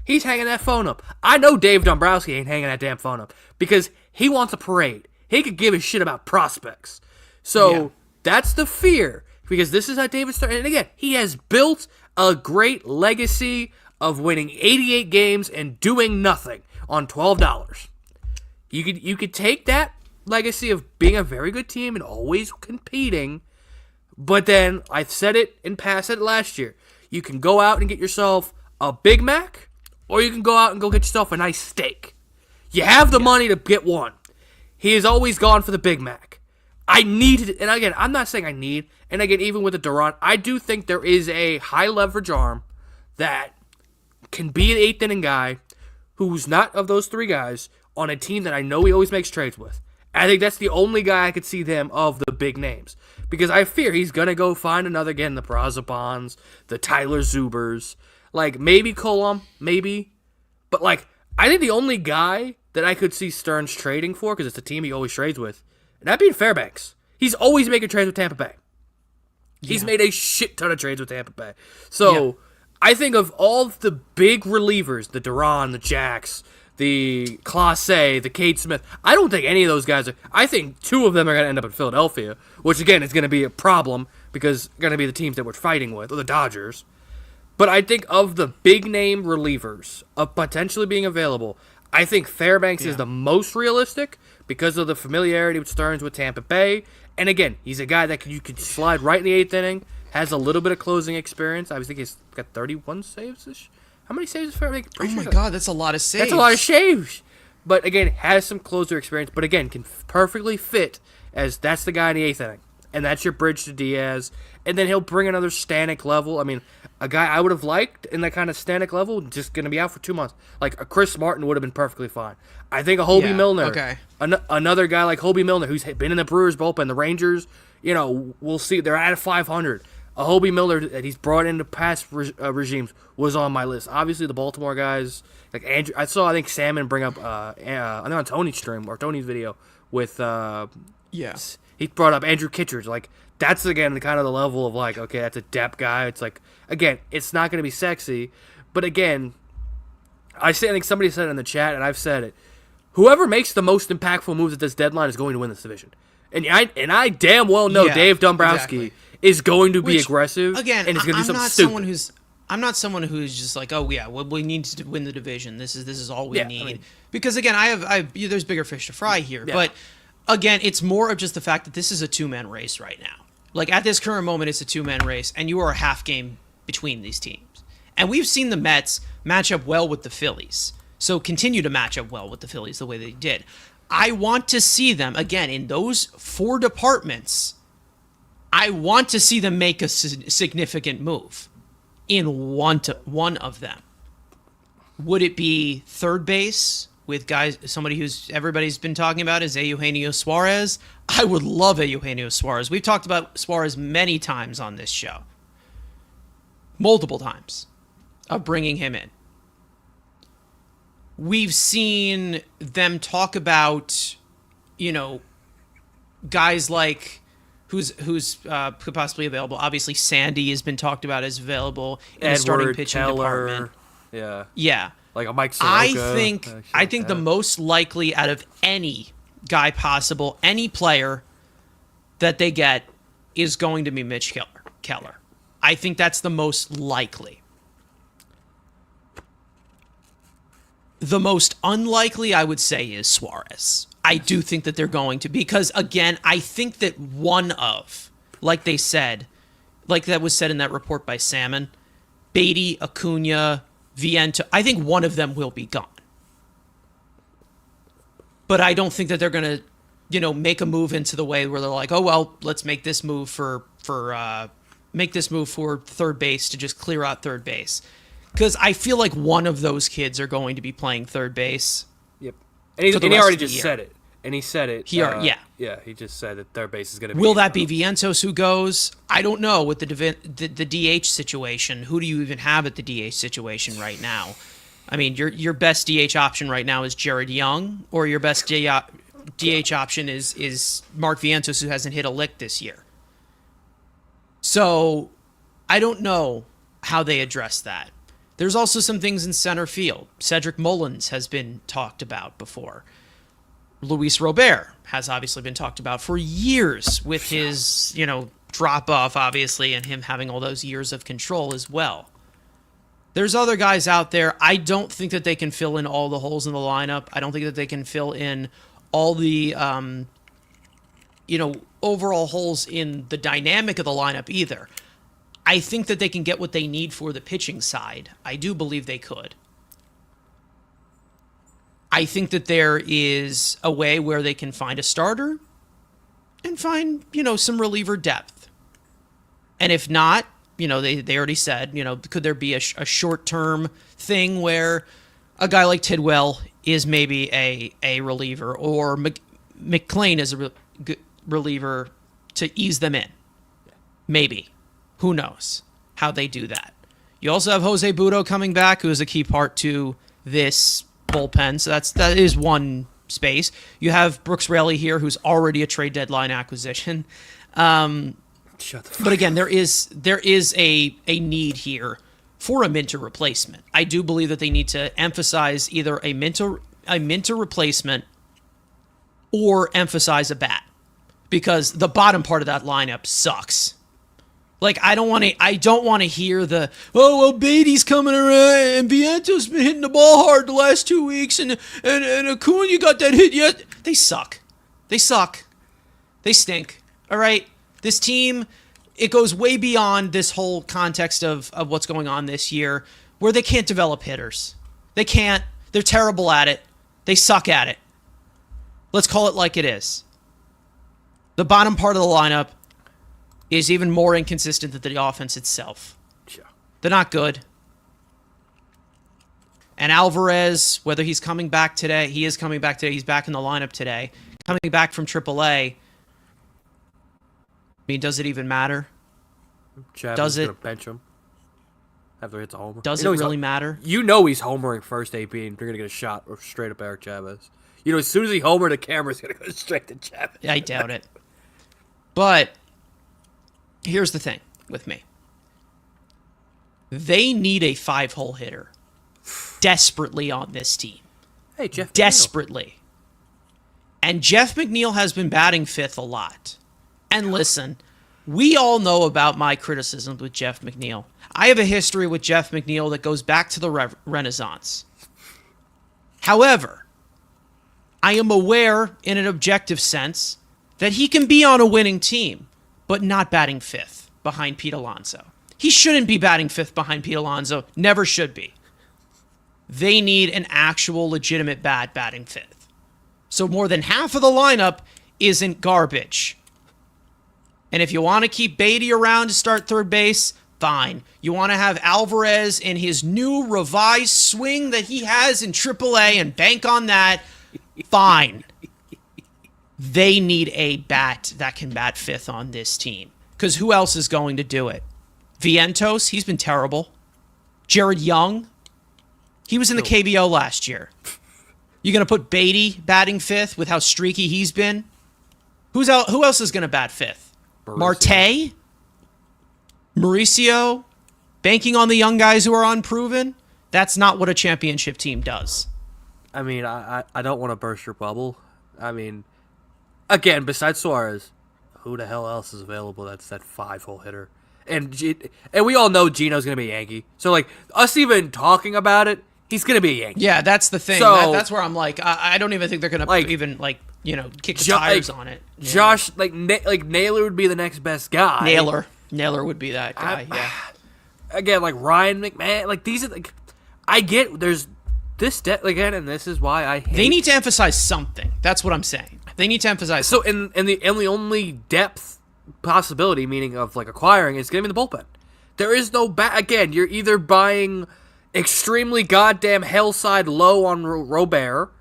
he's hanging that phone up. I know Dave Dombrowski ain't hanging that damn phone up because he wants a parade. He could give a shit about prospects. So that's the fear, because this is how David Stearns, and again, he has built a great legacy of winning 88 games and doing nothing on $12. You could take that legacy of being a very good team and always competing, but then I said it in past, said it last year. You can go out and get yourself a Big Mac, or you can go out and go get yourself a nice steak. You have the money to get one. He has always gone for the Big Mac. I need it, and again, I'm not saying I need, and again, even with the Duran, I do think there is a high leverage arm that can be an 8th inning guy who's not of those 3 guys on a team that I know he always makes trades with. I think that's the only guy I could see them of the big names. Because I fear he's going to go find another, again, the Prazapans, the Tyler Zubers, like maybe Colom, maybe. But like, I think the only guy that I could see Stearns trading for, because it's the team he always trades with, and that'd be Fairbanks. He's always making trades with Tampa Bay. He's made a shit ton of trades with Tampa Bay. So I think of all the big relievers, the Duran, the Jax, the Clase, the Cade Smith, I don't think any of those guys are. I think 2 of them are going to end up in Philadelphia, which again is going to be a problem because going to be the teams that we're fighting with, or the Dodgers. But I think of the big name relievers of potentially being available, I think Fairbanks is the most realistic because of the familiarity with Stearns with Tampa Bay. And again, he's a guy that you could slide right in the 8th inning, has a little bit of closing experience. I was thinking he's got 31 saves. How many saves is Fairbanks? Oh my God, that's a lot of saves. That's a lot of saves. But again, has some closer experience. But again, can perfectly fit as that's the guy in the 8th inning. And that's your bridge to Diaz. And then he'll bring another Stanek level. I mean, a guy I would have liked in that kind of Stanek level, just going to be out for 2 months. Like a Chris Martin would have been perfectly fine. I think a Hobie Milner, another guy like Hobie Milner, who's been in the Brewers bullpen, the Rangers, we'll see. They're at 500. A Hobie Milner that he's brought into past regimes was on my list. Obviously, the Baltimore guys, like Andrew, I think Salmon bring up, I think on Tony's stream or Tony's video with, he brought up Andrew Kitchers. Like, that's, again, the kind of the level of, like, okay, that's a depth guy. It's like, again, it's not going to be sexy. But, again, I think somebody said it in the chat, and I've said it. Whoever makes the most impactful moves at this deadline is going to win this division. And I damn well know Dave Dombrowski is going to be aggressive. Again, and is going to do something stupid. I'm not someone who's just like, oh yeah, we need to win the division. This is all we need. Because again, there's bigger fish to fry here. Yeah. But again, it's more of just the fact that this is a 2-man race right now. Like at this current moment, it's a 2-man race, and you are a half game between these teams. And we've seen the Mets match up well with the Phillies. So continue to match up well with the Phillies the way they did. I want to see them, again, in those 4 departments, I want to see them make a significant move in one of them. Would it be third base with somebody who's everybody's been talking about is Eugenio Suarez? I would love Eugenio Suarez. We've talked about Suarez many times on this show. Multiple times of bringing him in. We've seen them talk about, guys like who's could possibly available. Obviously, Sandy has been talked about as available in the starting pitching department. Yeah. Like a Mike Soroka. I think the most likely out of any guy possible, any player that they get is going to be Mitch Keller. I think that's the most likely. The most unlikely, I would say, is Suarez. I do think that they're going to, because, again, I think that one of, like they said, like that was said in that report by Salmon, Beatty, Acuna, Viento, I think one of them will be gone. But I don't think that they're going to, make a move into the way where they're like, oh, well, let's make this move for third base to just clear out third base. Because I feel like one of those kids are going to be playing third base. Yep. And he already just said it. And he said it. Yeah, he just said that third base is going to be... Will that be Vientos who goes? I don't know. With the DH situation, who do you even have at the DH situation right now? I mean, your best DH option right now is Jared Young, or your best DH option is Mark Vientos, who hasn't hit a lick this year. So I don't know how they address that. There's also some things in center field. Cedric Mullins has been talked about before. Luis Robert has obviously been talked about for years with his, drop-off, obviously, and him having all those years of control as well. There's other guys out there. I don't think that they can fill in all the holes in the lineup. I don't think that they can fill in all the, overall holes in the dynamic of the lineup either. I think that they can get what they need for the pitching side. I do believe they could. I think that there is a way where they can find a starter and find, some reliever depth. And if not, they already said, could there be a short-term thing where a guy like Tidwell is maybe a reliever, or McClain is a reliever to ease them in? Maybe. Who knows how they do that? You also have Jose Budo coming back, who is a key part to this bullpen. So that is one space. You have Brooks Raley here, who's already a trade deadline acquisition. But again, there is a need here for a Minter replacement. I do believe that they need to emphasize either a Minter replacement or emphasize a bat, because the bottom part of that lineup sucks. Like, I don't want to hear the, oh, well, Beatty's coming around and Viento's been hitting the ball hard the last 2 weeks and Acuna got that hit yet. They suck. They suck. They stink. All right? This team, it goes way beyond this whole context of what's going on this year, where they can't develop hitters. They can't. They're terrible at it. They suck at it. Let's call it like it is. The bottom part of the lineup is even more inconsistent than the offense itself. Yeah. They're not good. And Alvarez, whether he's coming back today, he is coming back today. He's back in the lineup today. Coming back from AAA. I mean, does it even matter? Does it? Gonna bench him after he hits a homer. Does it really matter? You know he's homering first AB, and they're gonna get a shot or straight up Eric Chavez. You know, as soon as he homered, the camera's gonna go straight to Chavez. I doubt it. But here's the thing with me. They need a 5-hole hitter desperately on this team. Hey, Jeff. Desperately. And Jeff McNeil has been batting 5th a lot. And listen, we all know about my criticisms with Jeff McNeil. I have a history with Jeff McNeil that goes back to the Renaissance. However, I am aware in an objective sense that he can be on a winning team, but not batting 5th behind Pete Alonso. He shouldn't be batting 5th behind Pete Alonso. Never should be. They need an actual legitimate bat batting 5th. So more than half of the lineup isn't garbage. And if you want to keep Beatty around to start third base, fine. You want to have Alvarez in his new revised swing that he has in AAA and bank on that, fine. They need a bat that can bat 5th on this team. Because who else is going to do it? Vientos, he's been terrible. Jared Young, he was in the KBO last year. You going to put Beatty batting 5th with how streaky he's been? Who else is going to bat 5th? Marte? Mauricio? Banking on the young guys who are unproven? That's not what a championship team does. I mean, I don't want to burst your bubble. I mean, again, besides Suarez, who the hell else is available that's that 5-hole hitter? And we all know Gino's going to be a Yankee. So, like, us even talking about it, he's going to be a Yankee. Yeah, that's the thing. So, that's where I'm like, I don't even think they're going to even, like, kick the tires on it. Yeah. Josh, like Naylor would be the next best guy. Naylor would be that guy, yeah. Again, like, Ryan McMahon, like, these are, like, I get, there's this, again, and this is why I hate. They need to emphasize something. That's what I'm saying. They need to emphasize something. So, and the only depth possibility, meaning of like acquiring, is going to be the bullpen. There is no again, you're either buying extremely goddamn hellside low on Robert,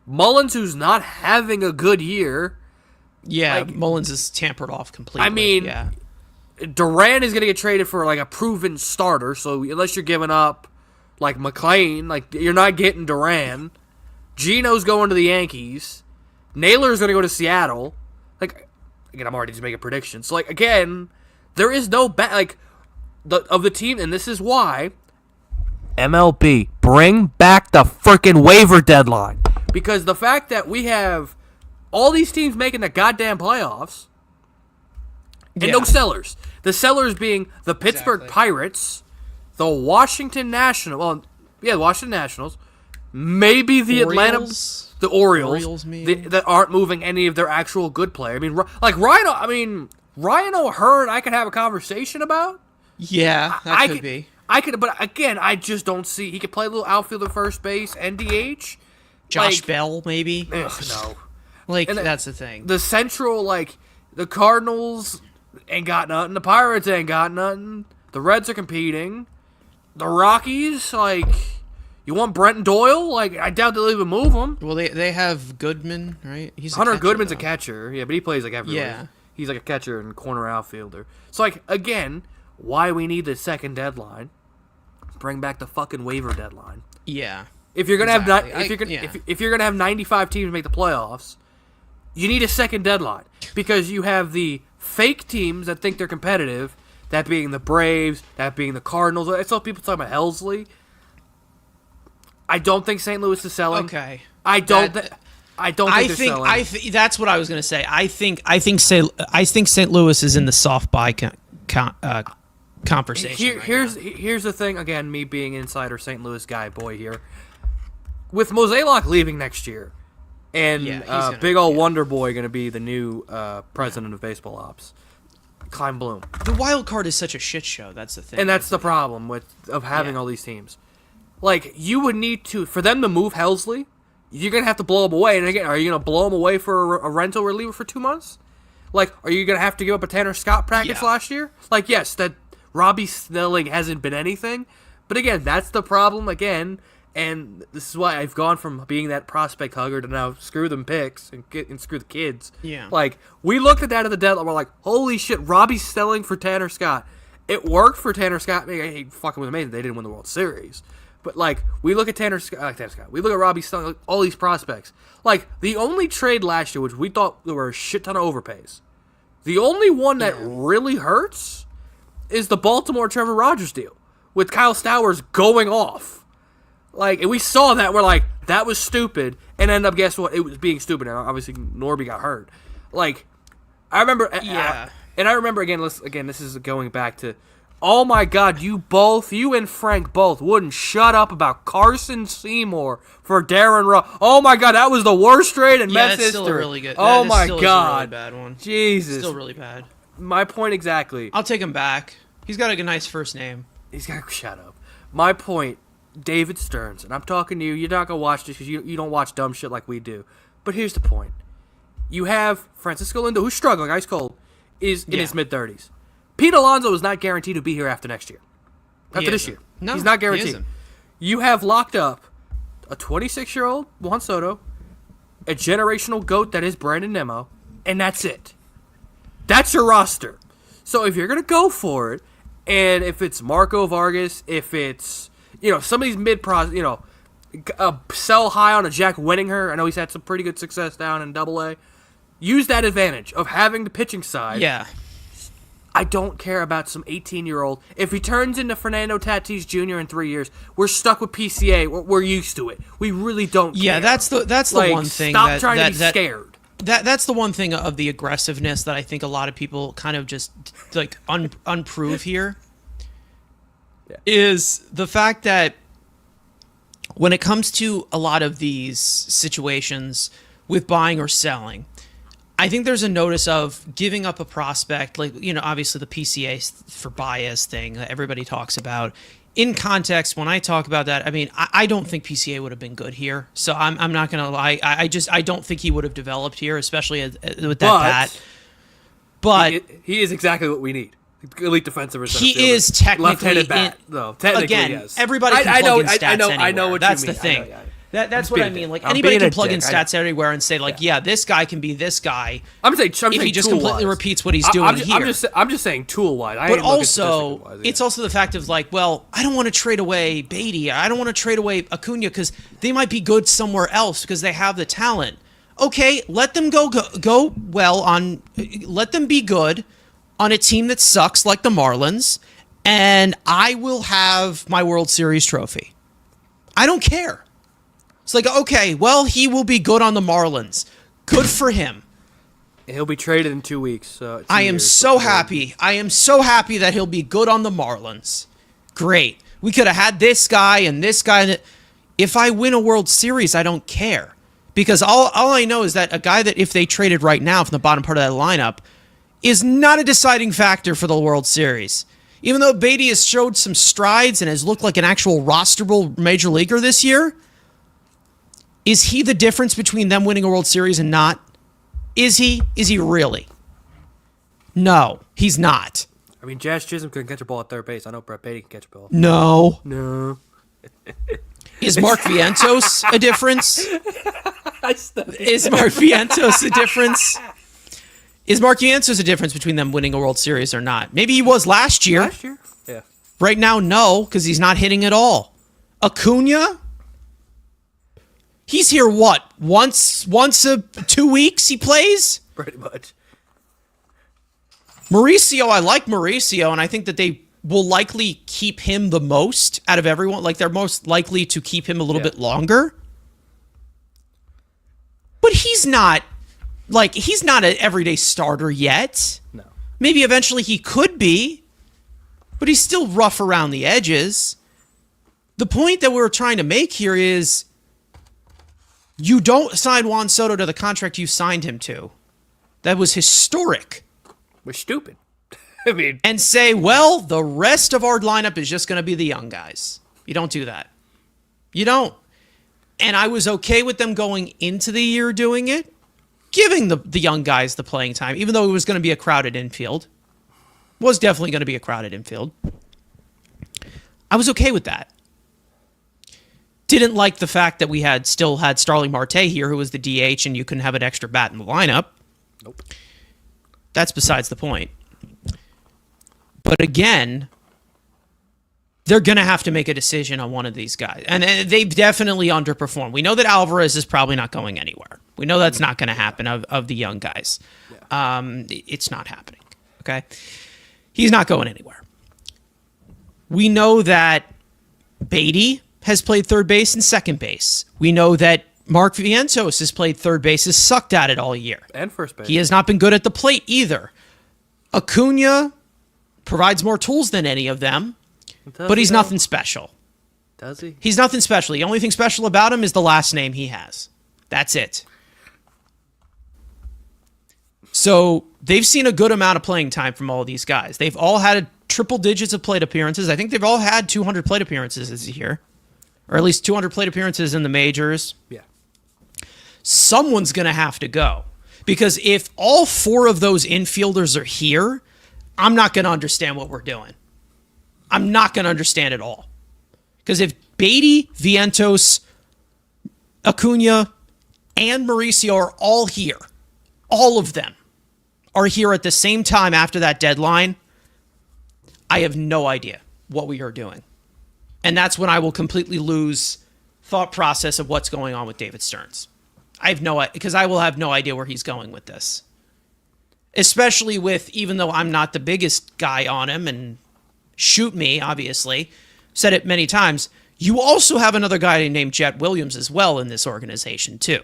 Mullins, who's not having a good year. Yeah, like, Mullins is tampered off completely. I mean, yeah. Duran is going to get traded for like a proven starter, so unless you're giving up like McLean, like you're not getting Duran. Gino's going to the Yankees. Naylor's going to go to Seattle. Like, again, I'm already just making predictions. So, like, again, there is no of the team, and this is why MLB, bring back the freaking waiver deadline. Because the fact that we have all these teams making the goddamn playoffs and no sellers. The sellers being the Pittsburgh Pirates, the Washington Nationals, the Washington Nationals, maybe the Orioles? The Orioles that aren't moving any of their actual good player. I mean, like Ryan O'Hearn, I could have a conversation about. Yeah, that could be. I could, but again, I just don't see. He could play a little outfielder, first base, NDH. Josh Bell, maybe. No. Like, that's the thing. The Central, like, the Cardinals ain't got nothing. The Pirates ain't got nothing. The Reds are competing. The Rockies, like, you want Brenton Doyle? Like, I doubt they'll even move him. Well, they have Goodman, right? Hunter Goodman's a catcher. Yeah, but he plays, like, everywhere. Yeah. He's like a catcher and corner outfielder. So, like, again, why we need the second deadline? Bring back the fucking waiver deadline. Yeah. If you're gonna if you're gonna have 95 teams make the playoffs, you need a second deadline because you have the fake teams that think they're competitive, that being the Braves, that being the Cardinals. I saw people talking about Helsley. I don't think St. Louis is selling. Okay. I don't think they're selling. That's what I was gonna say. I think St. Louis is in the soft buy conversation. Here's the thing. Again, me being insider St. Louis guy boy here. With Mozeliak leaving next year, and big old Wonder Boy going to be the new president of baseball ops, Klein Bloom. The wild card is such a shit show. That's the thing. And that's the problem of having all these teams. Like, you would need to, for them to move Helsley, you're going to have to blow them away. And again, are you going to blow them away for a rental reliever for 2 months? Like, are you going to have to give up a Tanner Scott practice last year? Like, yes, that Robbie Snelling hasn't been anything. But again, that's the problem again. And this is why I've gone from being that prospect hugger to now screw them picks and screw the kids. Yeah. Like, we looked at that at the deadline. We're like, holy shit, Robbie Snelling for Tanner Scott. It worked for Tanner Scott. I mean, he fucking was amazing. They didn't win the World Series. But, like, we look at Tanner Scott. We look at Robbie Snelling, like, all these prospects. Like, the only trade last year, which we thought there were a shit ton of overpays, the only one that really hurts is the Baltimore Trevor Rogers deal with Kyle Stowers going off. Like, and we saw that. We're like, that was stupid. And ended up, guess what? It was being stupid. And obviously, Norby got hurt. Like, I remember. And I remember, again, this is going back to, oh my God, you and Frank both wouldn't shut up about Carson Seymour for Darren Rowe. Oh my God, that was the worst trade in Mets history. Still really good. Oh my God. God. A really bad one. Jesus. Still really bad. My point exactly. I'll take him back. He's got a nice first name. He's got to shut up. My point, David Stearns, and I'm talking to you. You're not going to watch this because you don't watch dumb shit like we do. But here's the point. You have Francisco Lindor, who's struggling, ice cold, is in his mid-30s. Pete Alonso is not guaranteed to be here after next year. After this year. No, he's not he guaranteed. isn't. You have locked up a 26-year-old Juan Soto, a generational GOAT that is Brandon Nimmo, and that's it. That's your roster. So if you're going to go for it, and if it's Marco Vargas, if it's, some of these mid-pros, sell high on a Jack Wenninger. I know he's had some pretty good success down in AA. Use that advantage of having the pitching side. Yeah. I don't care about some 18-year-old. If he turns into Fernando Tatis Jr. in 3 years, we're stuck with PCA. We're used to it. We really don't care. Yeah, that's the one thing. Stop trying to be scared. That's the one thing of the aggressiveness that I think a lot of people kind of just like unprove here. Yeah. Is the fact that when it comes to a lot of these situations with buying or selling, I think there's a notice of giving up a prospect, like, obviously the PCA for bias thing that everybody talks about. In context, when I talk about that, I mean, I don't think PCA would have been good here. So I'm not going to lie. I don't think he would have developed here, especially with that bat. But he is exactly what we need. Elite defensive reserve. He is technically left-handed bat. No, technically, again, yes. Everybody can plug in stats anywhere. I know what That's you mean. the thing. That's what I mean. Like, I'm anybody being can plug a in dick. stats everywhere and say, like, this guy can be this guy. I'm saying if he just completely repeats what he's doing here. I'm just saying tool-wise. But also, it's also the fact of, like, well, I don't want to trade away Beatty. I don't want to trade away Acuna because they might be good somewhere else because they have the talent. Okay, let them go well on. Let them be good on a team that sucks like the Marlins, and I will have my World Series trophy. I don't care. It's like, okay, well, he will be good on the Marlins. Good for him. He'll be traded in 2 weeks. I am so happy. I am so happy that he'll be good on the Marlins. Great. We could have had this guy and this guy. If I win a World Series, I don't care. Because all I know is that a guy that if they traded right now from the bottom part of that lineup is not a deciding factor for the World Series. Even though Beatty has showed some strides and has looked like an actual rosterable major leaguer this year, is he the difference between them winning a World Series and not? Is he? Is he really? No, he's not. I mean, Jazz Chisholm couldn't catch a ball at third base. I know Brett Beatty can catch a ball. No. Is Mark Vientos a difference? Is Mark Vientos a difference? Is Mark Vientos a difference between them winning a World Series or not? Maybe he was last year. Last year? Yeah. Right now, no, because he's not hitting at all. Acuna? He's here, what? Once a 2 weeks he plays? Pretty much. Mauricio, I like Mauricio, and I think that they will likely keep him the most out of everyone. Like, they're most likely to keep him a little bit longer. But he's not an everyday starter yet. No. Maybe eventually he could be. but he's still rough around the edges. The point that we're trying to make here is you don't sign Juan Soto to the contract you signed him to. That was historic. We're stupid. I mean, and say, well, the rest of our lineup is just going to be the young guys. You don't do that. You don't. And I was okay with them going into the year doing it, giving the young guys the playing time, even though it was going to be a crowded infield. Was definitely going to be a crowded infield. I was okay with that. Didn't like the fact that we still had Starling Marte here, who was the DH, and you couldn't have an extra bat in the lineup. Nope. That's besides the point. But again, they're going to have to make a decision on one of these guys. And they've definitely underperformed. We know that Alvarez is probably not going anywhere. We know that's not going to happen of the young guys. Yeah. It's not happening. Okay? He's not going anywhere. We know that Beatty has played third base and second base. We know that Mark Vientos has played third base, has sucked at it all year. And first base. He has not been good at the plate either. Acuna provides more tools than any of them, but he's nothing special. Does he? He's nothing special. The only thing special about him is the last name he has. That's it. So they've seen a good amount of playing time from all of these guys. They've all had triple digits of plate appearances. I think they've all had 200 plate appearances this year, or at least 200 plate appearances in the majors. Yeah. Someone's going to have to go, because if all four of those infielders are here, I'm not going to understand what we're doing. I'm not going to understand it all. Because if Beatty, Vientos, Acuna, and Mauricio are all here, all of them are here at the same time after that deadline, I have no idea what we are doing. And that's when I will completely lose thought process of what's going on with David Stearns. I have no idea, because I will have no idea where he's going with this. Especially with, even though I'm not the biggest guy on him, and shoot me, obviously, said it many times, you also have another guy named Jet Williams as well in this organization too,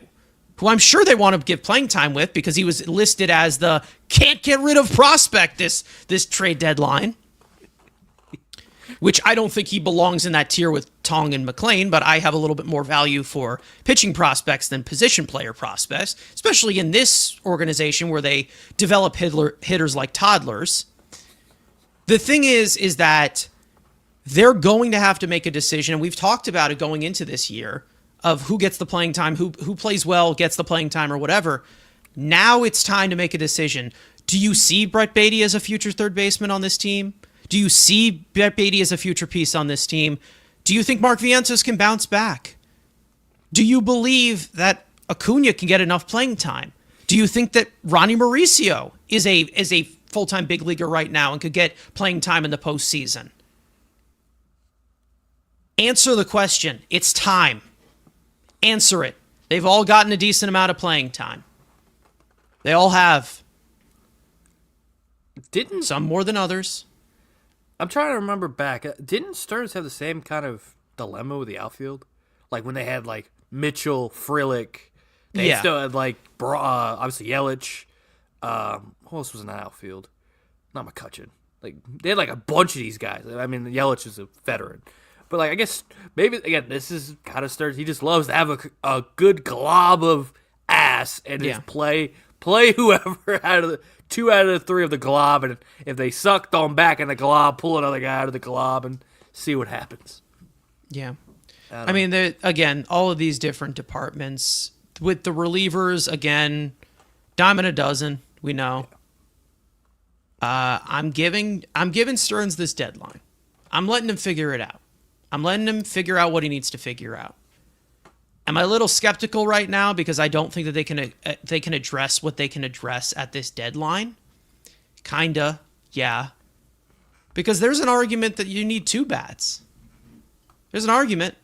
who I'm sure they want to give playing time with because he was listed as the can't get rid of prospect this trade deadline, which I don't think he belongs in that tier with Tong and McLean, but I have a little bit more value for pitching prospects than position player prospects, especially in this organization where they develop hitters like toddlers. The thing is that they're going to have to make a decision, and we've talked about it going into this year, of who gets the playing time, who plays well, gets the playing time, or whatever. Now it's time to make a decision. Do you see Brett Beatty as a future third baseman on this team? Do you see Brett Beatty as a future piece on this team? Do you think Mark Vientos can bounce back? Do you believe that Acuna can get enough playing time? Do you think that Ronnie Mauricio is a full-time big leaguer right now and could get playing time in the postseason? Answer the question. It's time. Answer it. They've all gotten a decent amount of playing time. They all have. Some more than others. I'm trying to remember back. Didn't Stearns have the same kind of dilemma with the outfield? Like when they had like Mitchell, Frelick. They still had like obviously Yelich. Who else was in that outfield? Not McCutcheon. Like they had like a bunch of these guys. I mean, Yelich is a veteran, but like I guess maybe again this is kind of Stearns. He just loves to have a good glob of ass and just play whoever out of the 2 out of the 3 of the glob, and if they suck, throw them back in the glob, pull another guy out of the glob, and see what happens. Yeah. I mean, again, all of these different departments. With the relievers, again, dime a dozen, we know. I'm giving Stearns this deadline. I'm letting him figure it out. I'm letting him figure out what he needs to figure out. Am I a little skeptical right now because I don't think that they can address what they can address at this deadline? Kinda, yeah. Because there's an argument that you need 2 bats. There's an argument.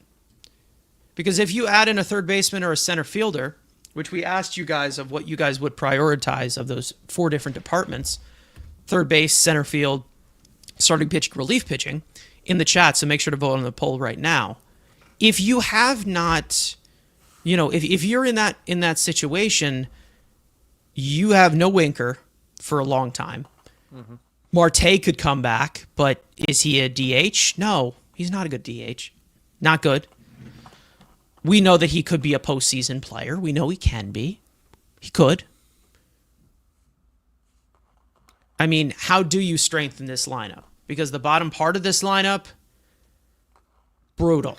Because if you add in a third baseman or a center fielder, which we asked you guys of what you guys would prioritize of those 4 different departments, third base, center field, starting pitching, relief pitching, in the chat, so make sure to vote on the poll right now. If you have not... if you're in that situation, you have no winker for a long time. Mm-hmm. Marte could come back, but is he a DH? No, he's not a good DH. Not good. We know that he could be a postseason player. We know he can be. He could. I mean, how do you strengthen this lineup? Because the bottom part of this lineup, brutal.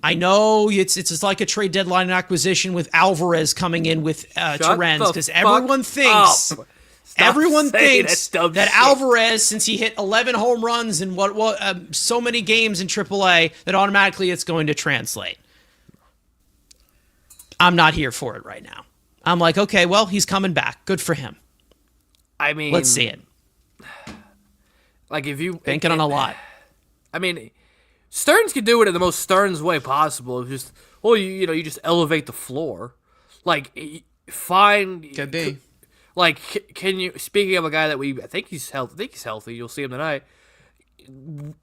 I know it's just like a trade deadline acquisition with Alvarez coming in with Torrens, because everyone thinks that Alvarez, since he hit 11 home runs in so many games in AAA, that automatically it's going to translate. I'm not here for it right now. I'm like, okay, well, he's coming back. Good for him. I mean, let's see it. Like, if you banking on a lot. I mean, Stearns could do it in the most Stearns way possible. Just, well, you just elevate the floor. Like, find. Could be. Like, can you? Speaking of a guy that I think he's healthy. You'll see him tonight.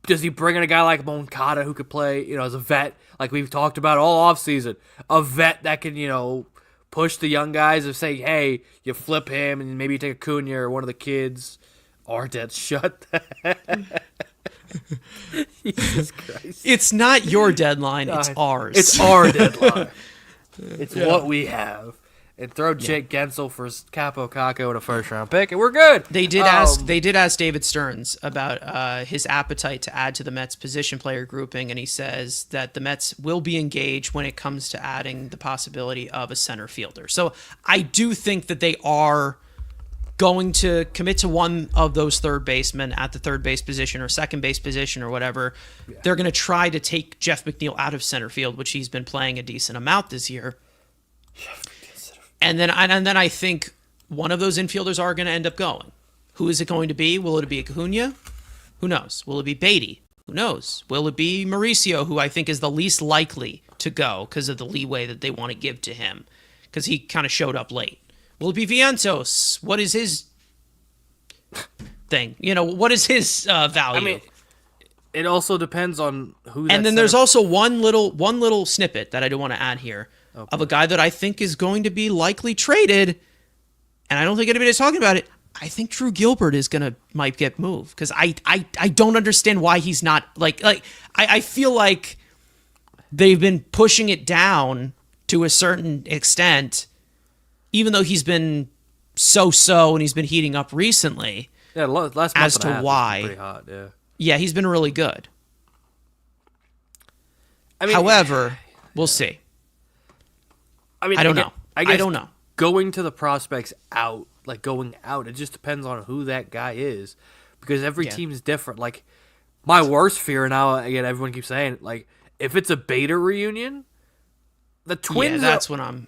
Does he bring in a guy like Moncada who could play, as a vet, like we've talked about all offseason, a vet that can, push the young guys and say, hey, you flip him and maybe you take Acuna or one of the kids. Our dead's shut. Jesus Christ. It's not your deadline, it's ours. It's our deadline. It's what we have. And throw Jake Gensel for Capo Caco and a first-round pick, and we're good. They did ask David Stearns about his appetite to add to the Mets position player grouping, and he says that the Mets will be engaged when it comes to adding the possibility of a center fielder. So I do think that they are going to commit to one of those third basemen at the third base position or second base position or whatever. Yeah. They're going to try to take Jeff McNeil out of center field, which he's been playing a decent amount this year. And then I think one of those infielders are going to end up going. Who is it going to be? Will it be Acuna? Who knows? Will it be Beatty? Who knows? Will it be Mauricio, who I think is the least likely to go because of the leeway that they want to give to him, because he kind of showed up late? Will it be Vientos? What is his thing? What is his value? I mean, it also depends on who. And then there's also one little snippet that I do want to add here. Okay. Of a guy that I think is going to be likely traded, and I don't think anybody's talking about it. I think Drew Gilbert might get moved, because I don't understand why he's not I feel like they've been pushing it down to a certain extent, even though he's been so and he's been heating up recently. Yeah, last month as and to a half why. Pretty hot, yeah. Yeah, he's been really good. I mean, however, we'll see. I mean, I don't know. I guess don't know. Going to the prospects going out, it just depends on who that guy is, because every team's different. Like, my worst fear now, again, everyone keeps saying, like, if it's a beta reunion, the Twins. Yeah, that's what I'm.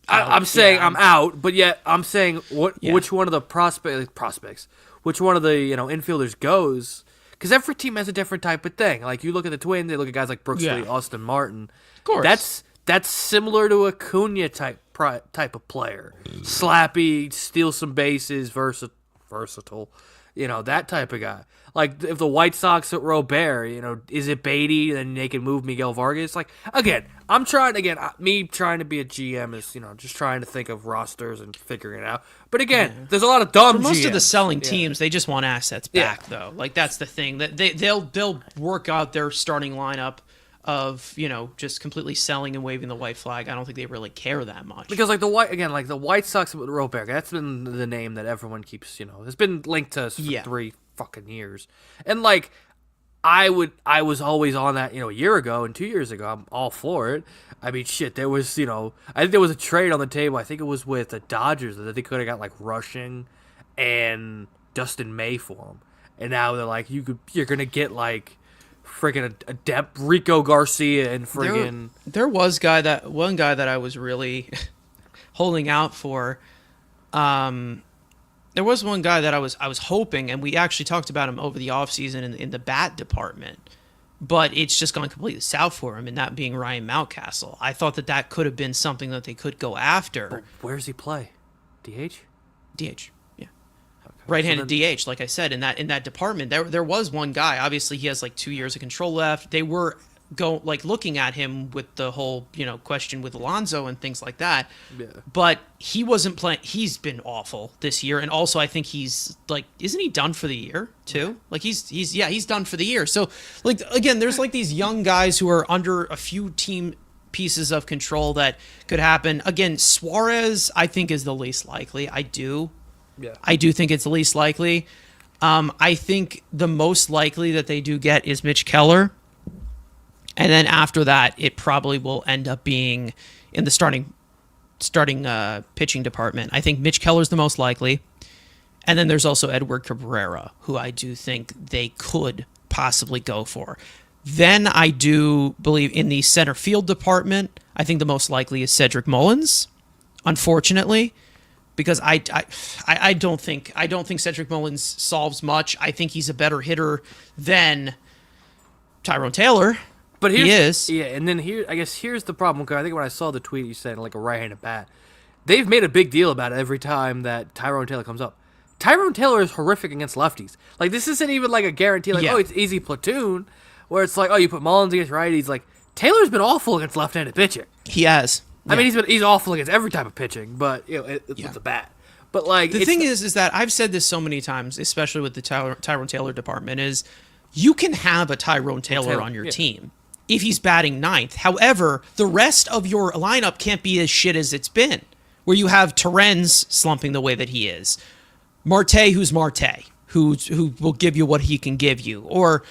I'm saying I'm out, but yet I'm saying which one of the prospects, which one of the infielders goes, because every team has a different type of thing. Like, you look at the Twins, they look at guys like Brooks Lee, Austin Martin. Of course, that's similar to a Cunha type of player. Slappy, steal some bases, versatile. That type of guy. Like, if the White Sox at Robert, is it Beatty? Then they can move Miguel Vargas. Like, again, me trying to be a GM is, just trying to think of rosters and figuring it out. But again, there's a lot of dumb For most GMs. of the selling teams, they just want assets back, though. Like, that's the thing. That they'll work out their starting lineup of just completely selling and waving the white flag. I don't think they really care that much, because the White Sox with Robert, that's been the name that everyone keeps has been linked to us for 3 fucking years. And like, I was always on that a year ago and 2 years ago. I'm all for it. I mean, shit, there was I think there was a trade on the table. I think it was with the Dodgers that they could have got like Rushing and Dustin May for him, and now they're like, you're gonna get like friggin' adept Rico Garcia and friggin' there was one guy that I was really holding out for. There was one guy that I was hoping, and we actually talked about him over the offseason in the bat department, but it's just gone completely south for him, and that being Ryan Mountcastle. I thought that could have been something that they could go after. But where does he play? DH? DH. Right-handed DH, like I said, in that department, there was one guy. Obviously, he has like 2 years of control left. They were looking at him with the whole, question with Alonso and things like that. Yeah. But he wasn't playing. He's been awful this year, and also I think he's isn't he done for the year too? Like he's done for the year. So again, there's these young guys who are under a few team pieces of control that could happen. Again, Suarez I think is the least likely. I do think it's the least likely. I think the most likely that they do get is Mitch Keller. And then after that, it probably will end up being in the starting pitching department. I think Mitch Keller's the most likely. And then there's also Edward Cabrera, who I do think they could possibly go for. Then I do believe in the center field department, I think the most likely is Cedric Mullins, unfortunately, because I don't think Cedric Mullins solves much. I think he's a better hitter than Tyrone Taylor. But he is. Yeah, and then here's the problem. Cause I think when I saw the tweet you said like a right-handed bat, they've made a big deal about it every time that Tyrone Taylor comes up. Tyrone Taylor is horrific against lefties. Like this isn't even like a guarantee. Oh, it's easy platoon, where it's like, oh, you put Mullins against righties. Like Taylor's been awful against left-handed pitching. He has. I mean, he's awful against every type of pitching, but it's a bat. But the thing is that I've said this so many times, especially with the Tyrone Taylor department, is you can have a Tyrone Taylor on your team if he's batting ninth. However, the rest of your lineup can't be as shit as it's been, where you have Terens slumping the way that he is, Marte, who will give you what he can give you, or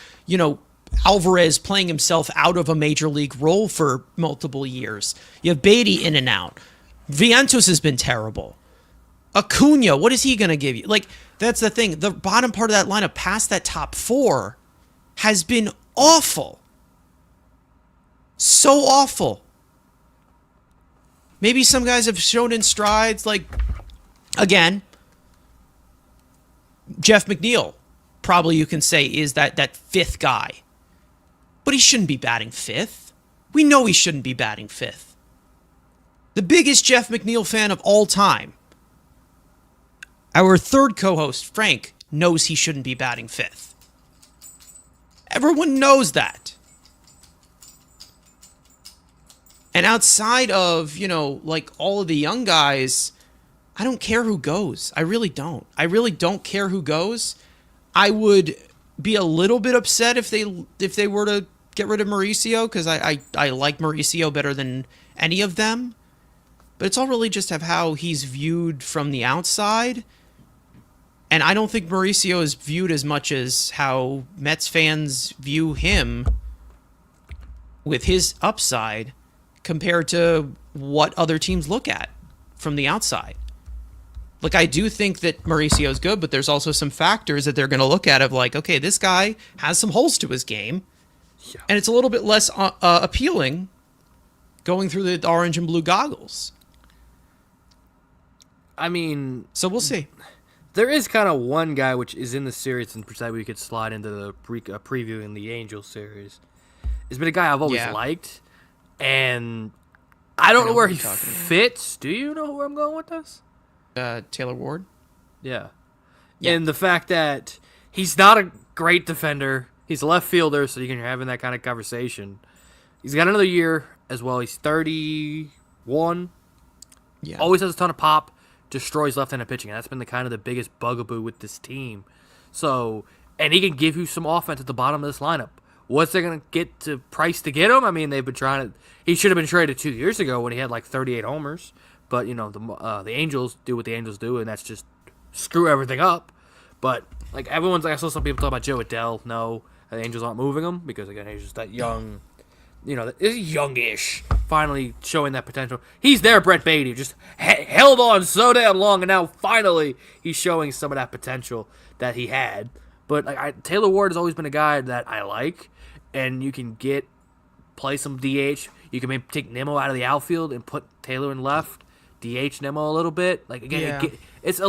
Alvarez playing himself out of a major league role for multiple years. You have Beatty in and out. Vientos has been terrible. Acuna, what is he going to give you? That's the thing. The bottom part of that lineup past that top four has been awful. So awful. Maybe some guys have shown in strides, again, Jeff McNeil, probably you can say is that fifth guy. But he shouldn't be batting fifth. We know he shouldn't be batting fifth. The biggest Jeff McNeil fan of all time, our third co-host, Frank, knows he shouldn't be batting fifth. Everyone knows that. And outside of, all of the young guys, I don't care who goes. I really don't. I really don't care who goes. I would be a little bit upset if they were to get rid of Mauricio, because I like Mauricio better than any of them. But it's all really just of how he's viewed from the outside. And I don't think Mauricio is viewed as much as how Mets fans view him with his upside compared to what other teams look at from the outside. I do think that Mauricio is good, but there's also some factors that they're going to look at of okay, this guy has some holes to his game, and it's a little bit less appealing going through the orange and blue goggles. I mean, so we'll see. There is kind of one guy which is in the series, and perhaps we could slide into the preview in the Angels series. It's been a guy I've always liked, and I don't know where he fits. Do you know where I'm going with this? Taylor Ward? Yeah. And the fact that he's not a great defender. He's a left fielder, so you can have that kind of conversation. He's got another year as well. He's 31. Yeah. Always has a ton of pop. Destroys left-handed pitching. And that's been the biggest bugaboo with this team. So, and he can give you some offense at the bottom of this lineup. What's they going to get to price to get him? I mean, they've been trying to. He should have been traded 2 years ago when he had 38 homers. But the Angels do what the Angels do, and that's just screw everything up. But I saw some people talk about Joe Adele. No, the Angels aren't moving him because again he's just that young. Youngish. Finally showing that potential. He's there, Brett Beatty. Just held on so damn long, and now finally he's showing some of that potential that he had. But Taylor Ward has always been a guy that I like, and you can play some DH. You can maybe take Nimmo out of the outfield and put Taylor in left. DH Nimmo a little bit. It's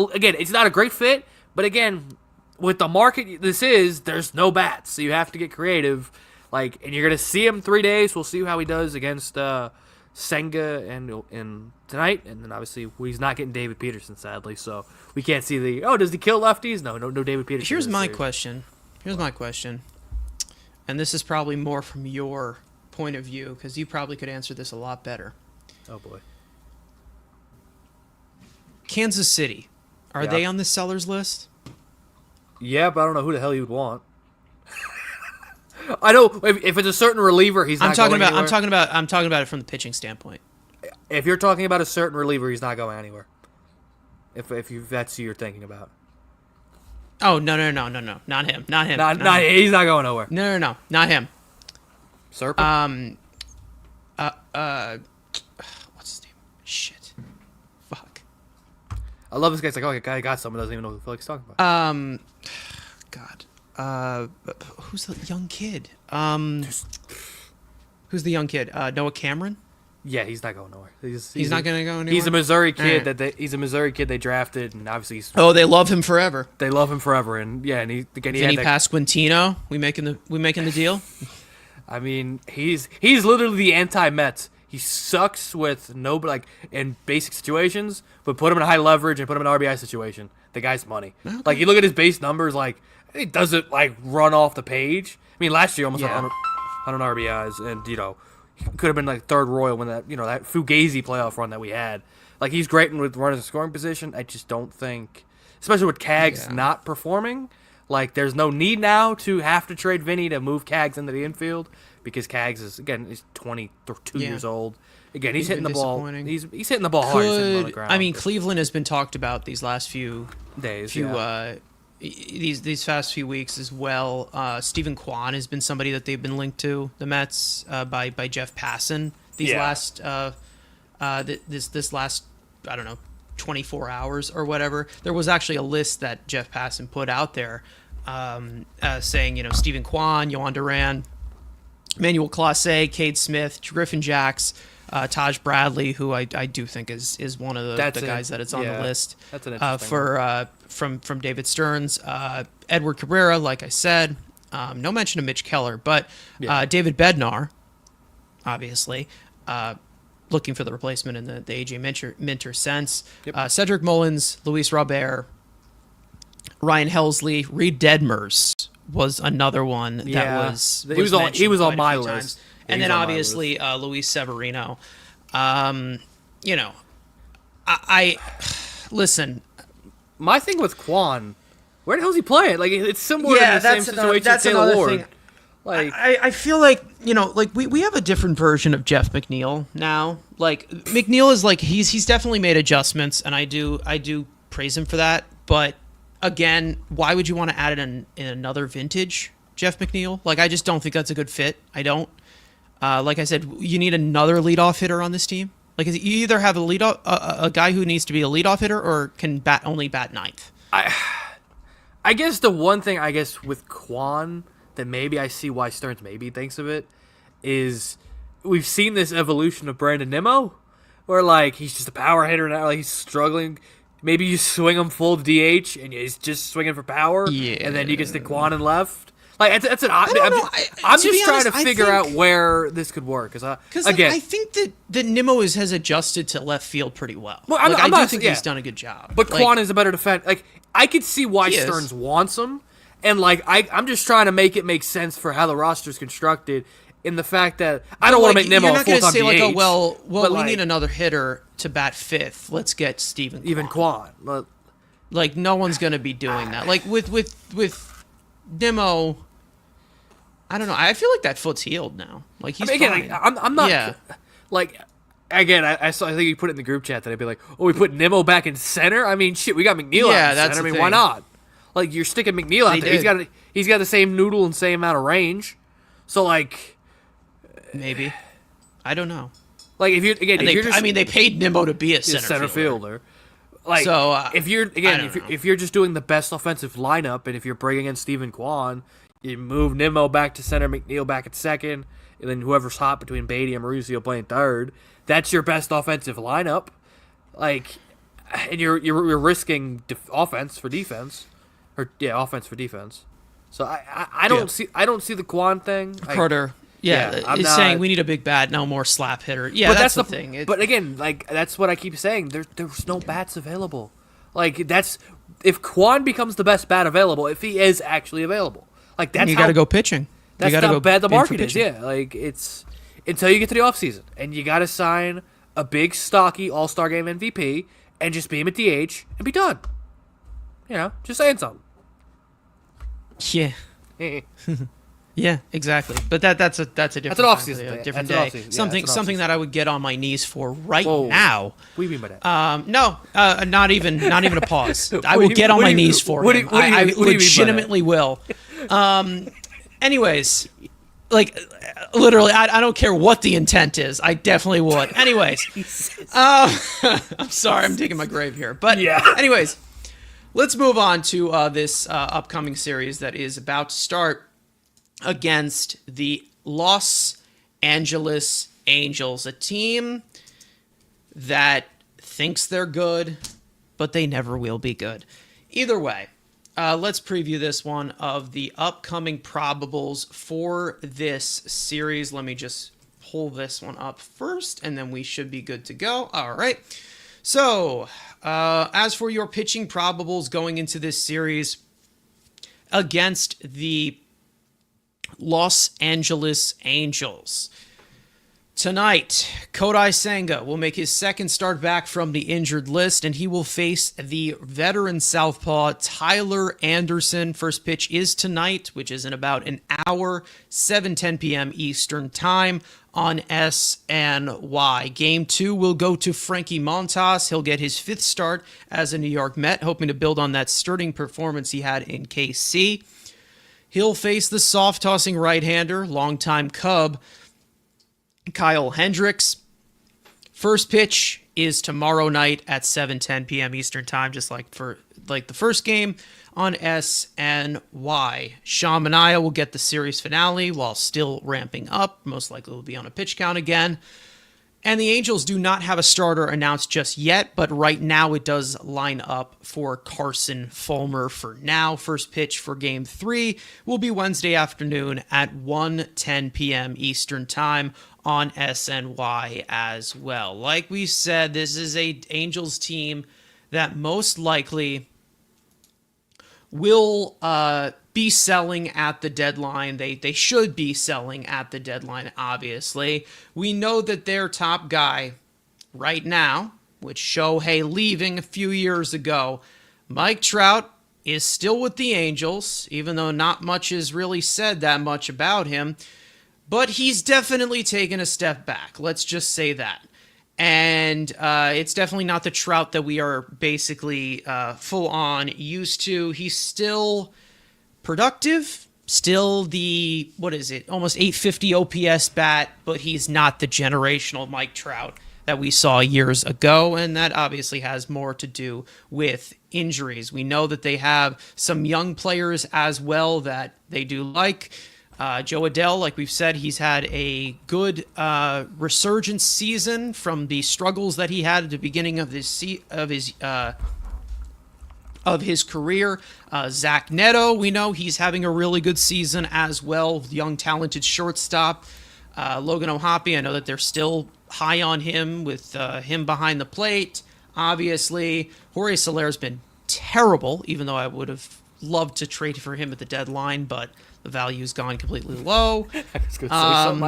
not a great fit, but again, with the market there's no bats, so you have to get creative. And you're gonna see him 3 days. We'll see how he does against Senga and tonight, and then obviously he's not getting David Peterson, sadly, so we can't see does he kill lefties? No David Peterson. Here's my question, and this is probably more from your point of view, because you probably could answer this a lot better. Oh boy. Kansas City, are Yeah. they on the sellers list? Yeah, but I don't know who the hell you would want. I know if it's a certain reliever, he's not I'm talking going about. anywhere. I'm talking about it from the pitching standpoint. If you're talking about a certain reliever, he's not going anywhere. If that's who you're thinking about. Oh no, not him. Not him. He's not going nowhere. No, not him. Serpent. What's his name? Shit. Fuck. I love this guy's like, oh, a guy got someone doesn't even know who the fuck he's talking about. God. Who's the young kid? Who's the young kid? Noah Cameron? Yeah, he's not going nowhere. He's not going to go anywhere? He's a Missouri kid Alright. he's a Missouri kid they drafted, and obviously Oh, they love him forever. they love him forever. And yeah, and he Vinny had that, Pasquantino, we making the deal? I mean, he's literally the anti-Mets. He sucks with in basic situations, but put him in a high leverage and put him in an RBI situation. The guy's money. Okay. Like you look at his base numbers, like he doesn't run off the page. I mean, last year almost had 100 RBIs, and he could have been like third Royal when that that Fugazi playoff run that we had. Like he's great with runners in scoring position. I just don't think, especially with Cags not performing. Like, there's no need now to have to trade Vinny to move Cags into the infield because Cags he's 22 years old. Again, he's hitting the ball. He's hitting the ball hard. He's hitting it on the ground. I mean, Cleveland has been talked about these last few days. These past few weeks as well. Stephen Kwan has been somebody that they've been linked to the Mets by Jeff Passan. This last I don't know 24 hours or whatever. There was actually a list that Jeff Passan put out there saying, Stephen Kwan, Yohan Duran, Manuel Clase, Cade Smith, Griffin Jacks, Taj Bradley, who I do think is one of the guys that it's on the list. That's an interesting from David Stearns. Edward Cabrera, like I said. No mention of Mitch Keller, but David Bednar, obviously. Looking for the replacement in the AJ Minter sense. Yep. Cedric Mullins, Luis Robert, Ryan Helsley, Reed Detmers was another one that was he was on my list. list. And then obviously Luis Severino. I listen. My thing with Kwan, where the hell is he playing? Like it's similar to the same situation as Taylor Ward. Thing. Like I feel like we have a different version of Jeff McNeil now. Like McNeil is he's definitely made adjustments, and I do praise him for that. But again, why would you want to add it in another vintage Jeff McNeil? Like I just don't think that's a good fit. I don't. Like I said, you need another leadoff hitter on this team. Like you either have a guy who needs to be a leadoff hitter or can only bat ninth. I guess the one thing with Kwan that maybe I see why Stearns maybe thinks of it is we've seen this evolution of Brandon Nimmo where he's just a power hitter now, he's struggling. Maybe you swing him full DH and he's just swinging for power, and then you can stick Kwan in left. That's an option. I'm just trying to figure out where this could work because I think that Nimmo has adjusted to left field pretty well. I do think he's done a good job. But Kwan is a better defender. I could see why Stearns wants him. And I'm just trying to make sense for how the roster's constructed, in the fact that I don't want to make Nimmo a full-time DH. You're not going to say we need another hitter to bat fifth. Let's get Stephen Kwan. Even Kwan. No one's going to be doing that. With Nimmo, I don't know. I feel like that foot's healed now. He's fine. I'm not. Yeah. Again, I think you put it in the group chat that I'd be like, oh, we put Nimmo back in center. I mean, shit, we got McNeil out in center. I mean, why not? You're sticking McNeil out there. He's got the same noodle and same amount of range. So maybe. I don't know. They paid Nimmo to be a center fielder. If you're just doing the best offensive lineup, and if you're bringing in Stephen Kwan, you move Nimmo back to center, McNeil back at second, and then whoever's hot between Beatty and Mauricio playing third. That's your best offensive lineup. And you're risking offense for defense. Offense for defense. So I don't see the Kwan thing. Carter, is saying we need a big bat, no more slap hitter. Yeah, but that's the thing. But again, that's what I keep saying. There's no bats available. If Kwan becomes the best bat available, if he is actually available, that's you got to go pitching. That's how bad the market is. Yeah, until you get to the offseason. And you got to sign a big, stocky All-Star Game MVP and just be him at DH and be done. Just saying something. Yeah. Yeah, exactly. But that's a different That's an off-season a day. different That's an day. off-season. Yeah, something that's an something off-season. that I would get on my knees for right Whoa. now. What do you mean by that? No, not even a pause. I will get on my knees for him. I legitimately will. Anyways, like literally, I don't care what the intent is. I definitely would. Anyways, I'm sorry, I'm digging my grave here, but Yeah. anyways, let's move on to this upcoming series that is about to start against the Los Angeles Angels, a team that thinks they're good, but they never will be good. Either way, let's preview this one of the upcoming probables for this series. Let me just pull this one up first, and then we should be good to go. All right. So, as for your pitching probables going into this series against the Los Angeles Angels. Tonight, Kodai Senga will make his second start back from the injured list, and he will face the veteran southpaw Tyler Anderson. First pitch is tonight, which is in about an hour, 7:10 p.m. Eastern Time on SNY. Game 2 will go to Frankie Montas. He'll get his 5th start as a New York Met, hoping to build on that starting performance he had in KC. He'll face the soft-tossing right-hander, longtime Cub, Kyle Hendricks. First pitch is tomorrow night at 7:10 p.m. Eastern Time, just like the first game on SNY. Sean Manaea will get the series finale while still ramping up. Most likely will be on a pitch count again. And the Angels do not have a starter announced just yet, but right now it does line up for Carson Fulmer for now. First pitch for Game 3 will be Wednesday afternoon at 1:10 p.m. Eastern Time on SNY as well. Like we said, this is a Angels team that most likely will be selling at the deadline. They should be selling at the deadline, obviously. We know that their top guy right now, with Shohei leaving a few years ago, Mike Trout is still with the Angels, even though not much is really said that much about him. But he's definitely taken a step back. Let's just say that. And it's definitely not the Trout that we are basically full on used to. He's still productive, still the, almost 850 OPS bat, but he's not the generational Mike Trout that we saw years ago, and that obviously has more to do with injuries. We know that they have some young players as well that they do like. Joe Adell, like we've said, he's had a good resurgence season from the struggles that he had at the beginning of his career. Zach Neto, we know he's having a really good season as well. Young, talented shortstop. Logan O'Hoppe, I know that they're still high on him with him behind the plate. Obviously, Jorge Soler's been terrible, even though I would have loved to trade for him at the deadline, but the value's gone completely low. I was going to say something.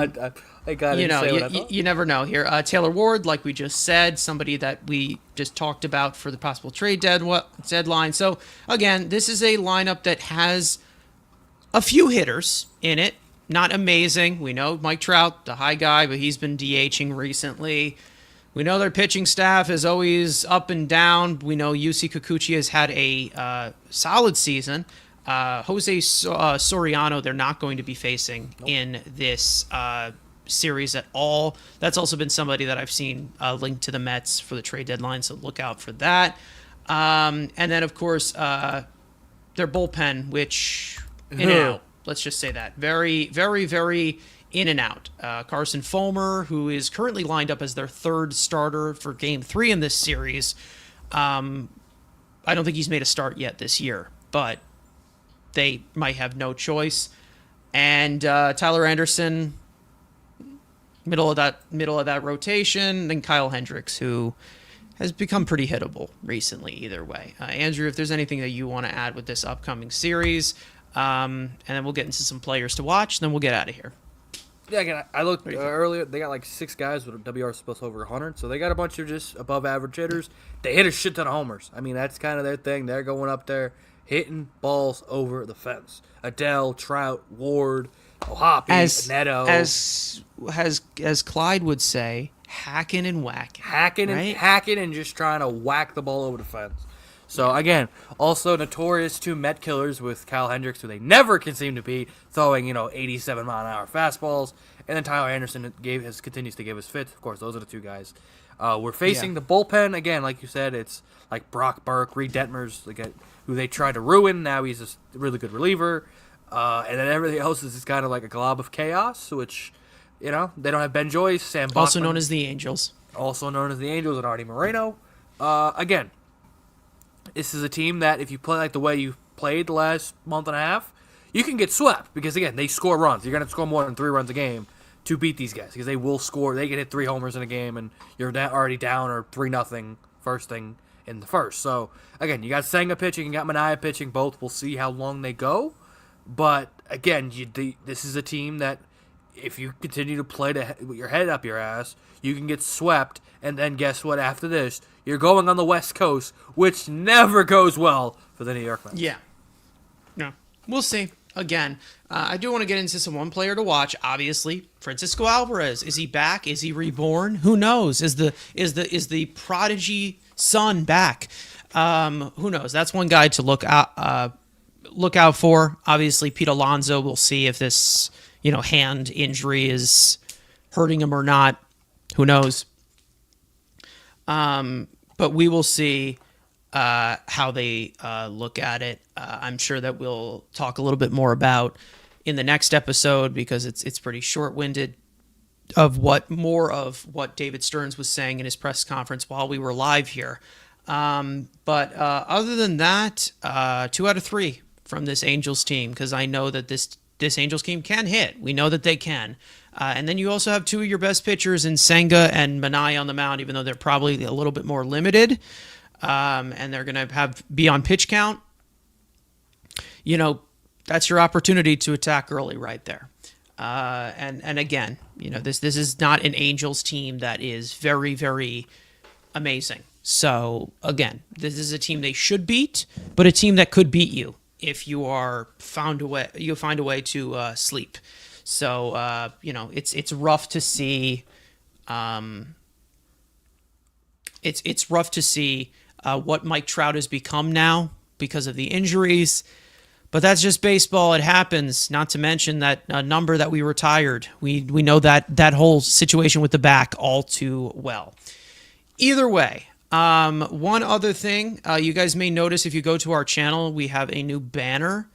I got it. You never know here. Taylor Ward, like we just said, somebody that we just talked about for the possible trade deadline. So, again, this is a lineup that has a few hitters in it. Not amazing. We know Mike Trout, the high guy, but he's been DHing recently. We know their pitching staff is always up and down. We know Yusei Kikuchi has had a solid season. Jose Soriano, they're not going to be facing in this series at all. That's also been somebody that I've seen linked to the Mets for the trade deadline, so look out for that. And then, of course, their bullpen, which in and out. Let's just say that. Very, very, very in and out. Carson Fulmer, who is currently lined up as their 3rd starter for Game 3 in this series. I don't think he's made a start yet this year, but they might have no choice. And Tyler Anderson, middle of that rotation. Then Kyle Hendricks, who has become pretty hittable recently either way. Andrew, if there's anything that you want to add with this upcoming series, and then we'll get into some players to watch, then we'll get out of here. Yeah, again, I looked earlier. They got like 6 guys with WRs plus over 100, so they got a bunch of just above average hitters. They hit a shit ton of homers. I mean, that's kind of their thing. They're going up there hitting balls over the fence. Adele, Trout, Ward, Ohapi, Neto, as Clyde would say, hacking and whacking, hacking and just trying to whack the ball over the fence. So again, also notorious 2 Met killers with Kyle Hendricks, who they never can seem to beat, throwing 87-mile-an-hour fastballs, and then Tyler Anderson continues to give us fits. Of course, those are the 2 guys. We're facing the bullpen again, like you said. It's like Brock Burke, Reed Detmers, who they tried to ruin. Now he's a really good reliever, and then everything else is just kind of like a glob of chaos. Which, they don't have Ben Joyce, Sam Bachman, also known as the Angels, and Artie Moreno. Again. This is a team that if you play like the way you played the last month and a half, you can get swept because, again, they score runs. You're going to score more than 3 runs a game to beat these guys because they will score. They can hit 3 homers in a game, and you're already down or 3-0 first thing in the first. So, again, you got Senga pitching, you got Manaea pitching. Both. We'll see how long they go. But, again, this is a team that if you continue to play with your head up your ass, you can get swept. And then guess what? After this, you're going on the West Coast, which never goes well for the New York Mets. Yeah. No. We'll see. Again, I do want to get into some one player to watch. Obviously, Francisco Alvarez. Is he back? Is he reborn? Who knows? Is the prodigy son back? Who knows? That's one guy to look out for. Obviously, Pete Alonso. We'll see if this hand injury is hurting him or not. Who knows? But we will see how they look at it. I'm sure that we'll talk a little bit more about in the next episode because it's pretty short-winded of what David Stearns was saying in his press conference while we were live here. But other than that, 2 out of 3 from this Angels team because I know that this Angels team can hit. We know that they can. And then you also have 2 of your best pitchers in Senga and Manaea on the mound, even though they're probably a little bit more limited. And they're going to be on pitch count. That's your opportunity to attack early right there. And again, this is not an Angels team that is very, very amazing. So again, this is a team they should beat, but a team that could beat you if you find a way to sleep. So it's rough to see. It's rough to see what Mike Trout has become now because of the injuries. But that's just baseball. It happens. Not to mention that number that we retired. We know that whole situation with the back all too well. Either way, one other thing you guys may notice if you go to our channel, we have a new banner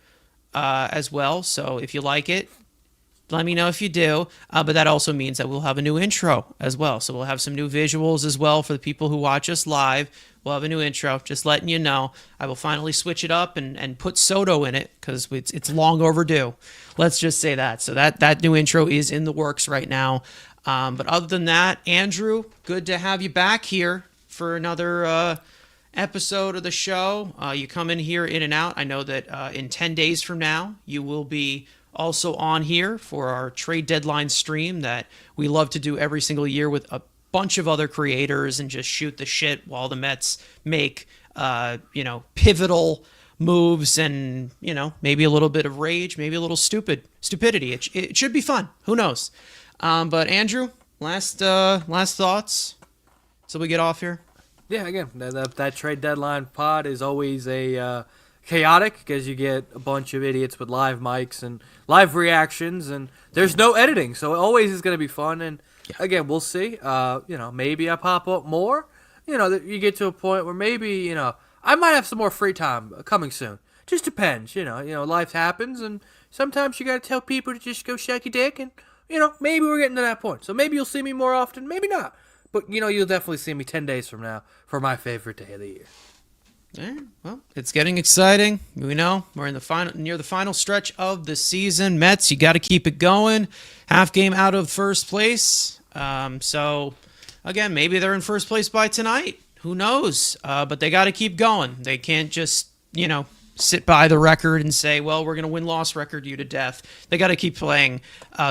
as well. So if you like it, let me know if you do. But that also means that we'll have a new intro as well. So we'll have some new visuals as well for the people who watch us live. We'll have a new intro, just letting you know. I will finally switch it up and put Soto in it because it's long overdue. Let's just say that. So that new intro is in the works right now. But other than that, Andrew, good to have you back here for another episode of the show. You come in here in and out. I know that in 10 days from now, you will be also on here for our trade deadline stream that we love to do every single year with a bunch of other creators and just shoot the shit while the Mets make, pivotal moves and, maybe a little bit of rage, maybe a little stupidity. It should be fun. Who knows? But Andrew, last thoughts so we get off here. Yeah, again, that trade deadline pod is always a chaotic because you get a bunch of idiots with live mics and live reactions, and there's no editing, so it always is going to be fun. And again, we'll see. Maybe I pop up more. That you get to a point where maybe I might have some more free time coming soon. Just depends. Life happens, and sometimes you got to tell people to just go shake your dick, and maybe we're getting to that point. So maybe you'll see me more often, maybe not. But you'll definitely see me 10 days from now for my favorite day of the year. Yeah, well, it's getting exciting. We know we're near the final stretch of the season. Mets, you got to keep it going. Half game out of first place. So again, maybe they're in first place by tonight. Who knows? But they got to keep going. They can't just sit by the record and say, well, we're going to win-loss record you to death. They got to keep playing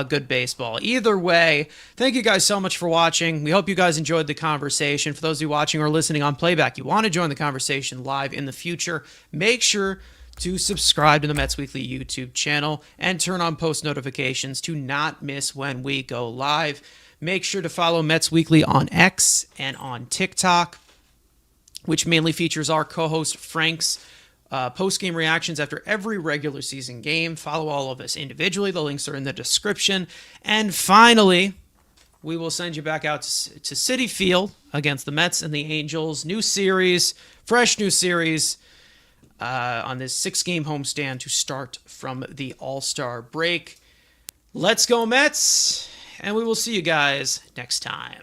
good baseball. Either way, thank you guys so much for watching. We hope you guys enjoyed the conversation. For those of you watching or listening on playback, you want to join the conversation live in the future, make sure to subscribe to the Mets Weekly YouTube channel and turn on post notifications to not miss when we go live. Make sure to follow Mets Weekly on X and on TikTok, which mainly features our co-host Frank's post-game reactions after every regular season game. Follow all of us individually. The links are in the description. And finally, we will send you back out to Citi Field against the Mets and the Angels. New series, fresh new series on this 6-game homestand to start from the All-Star break. Let's go Mets, and we will see you guys next time.